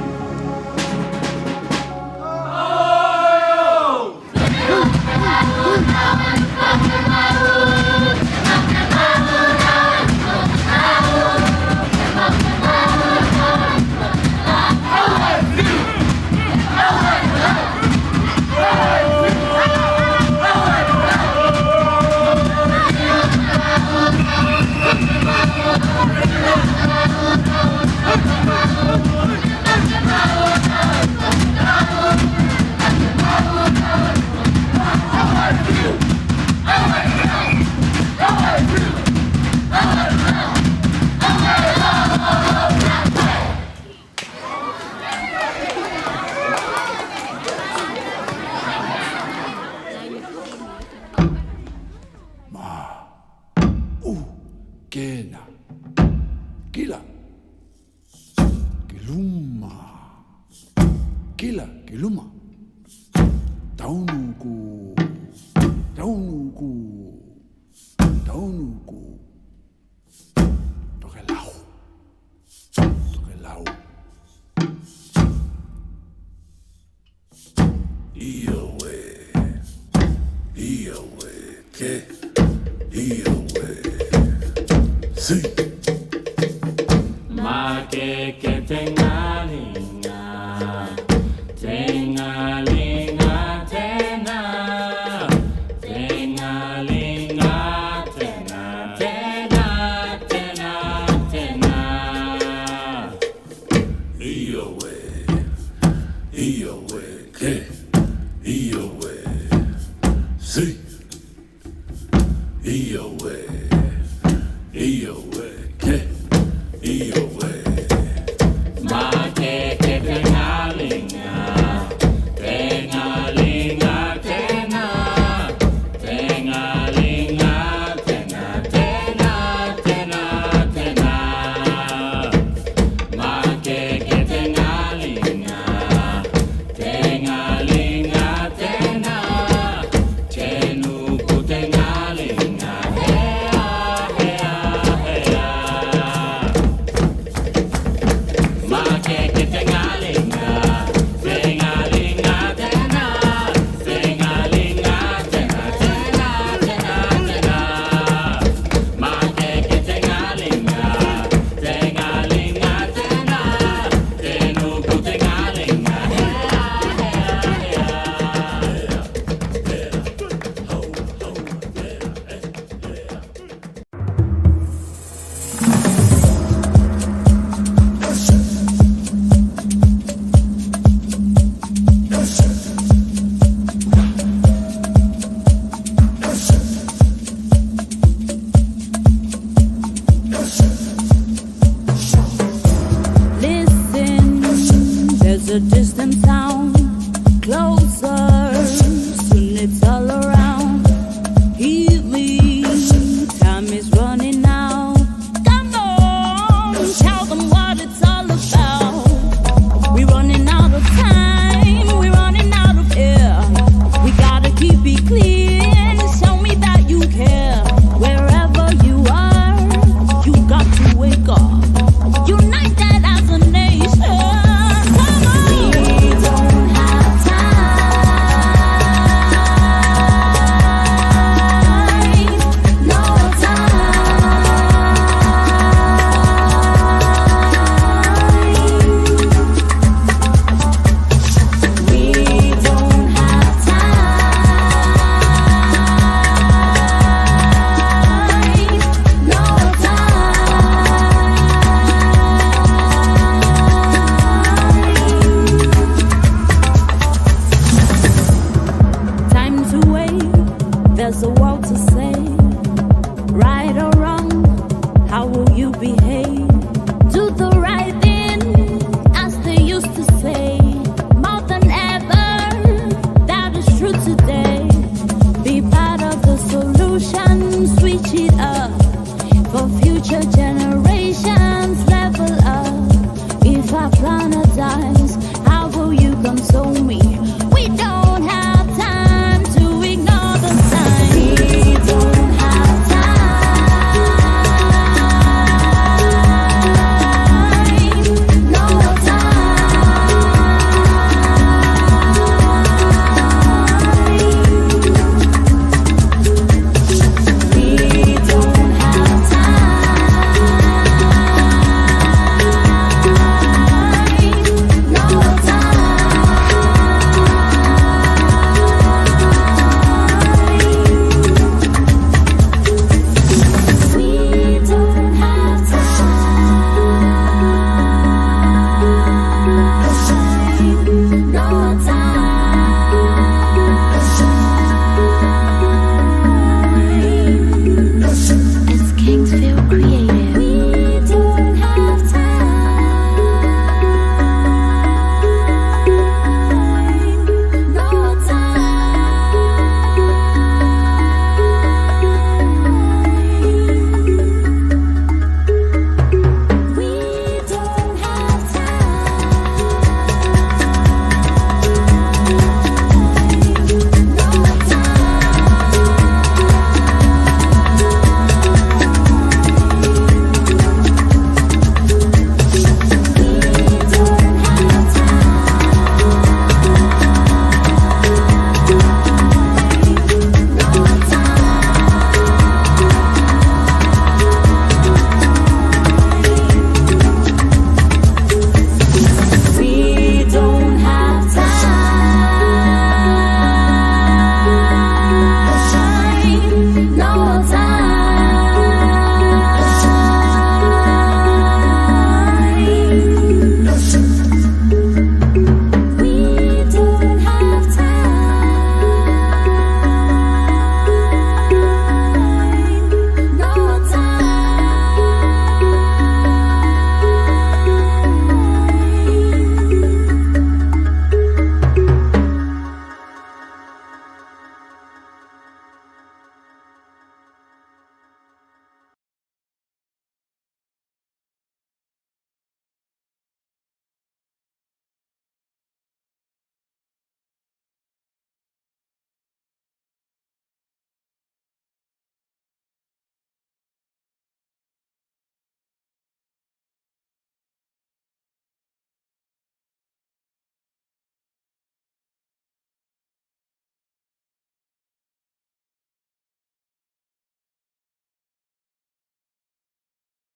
E.ON.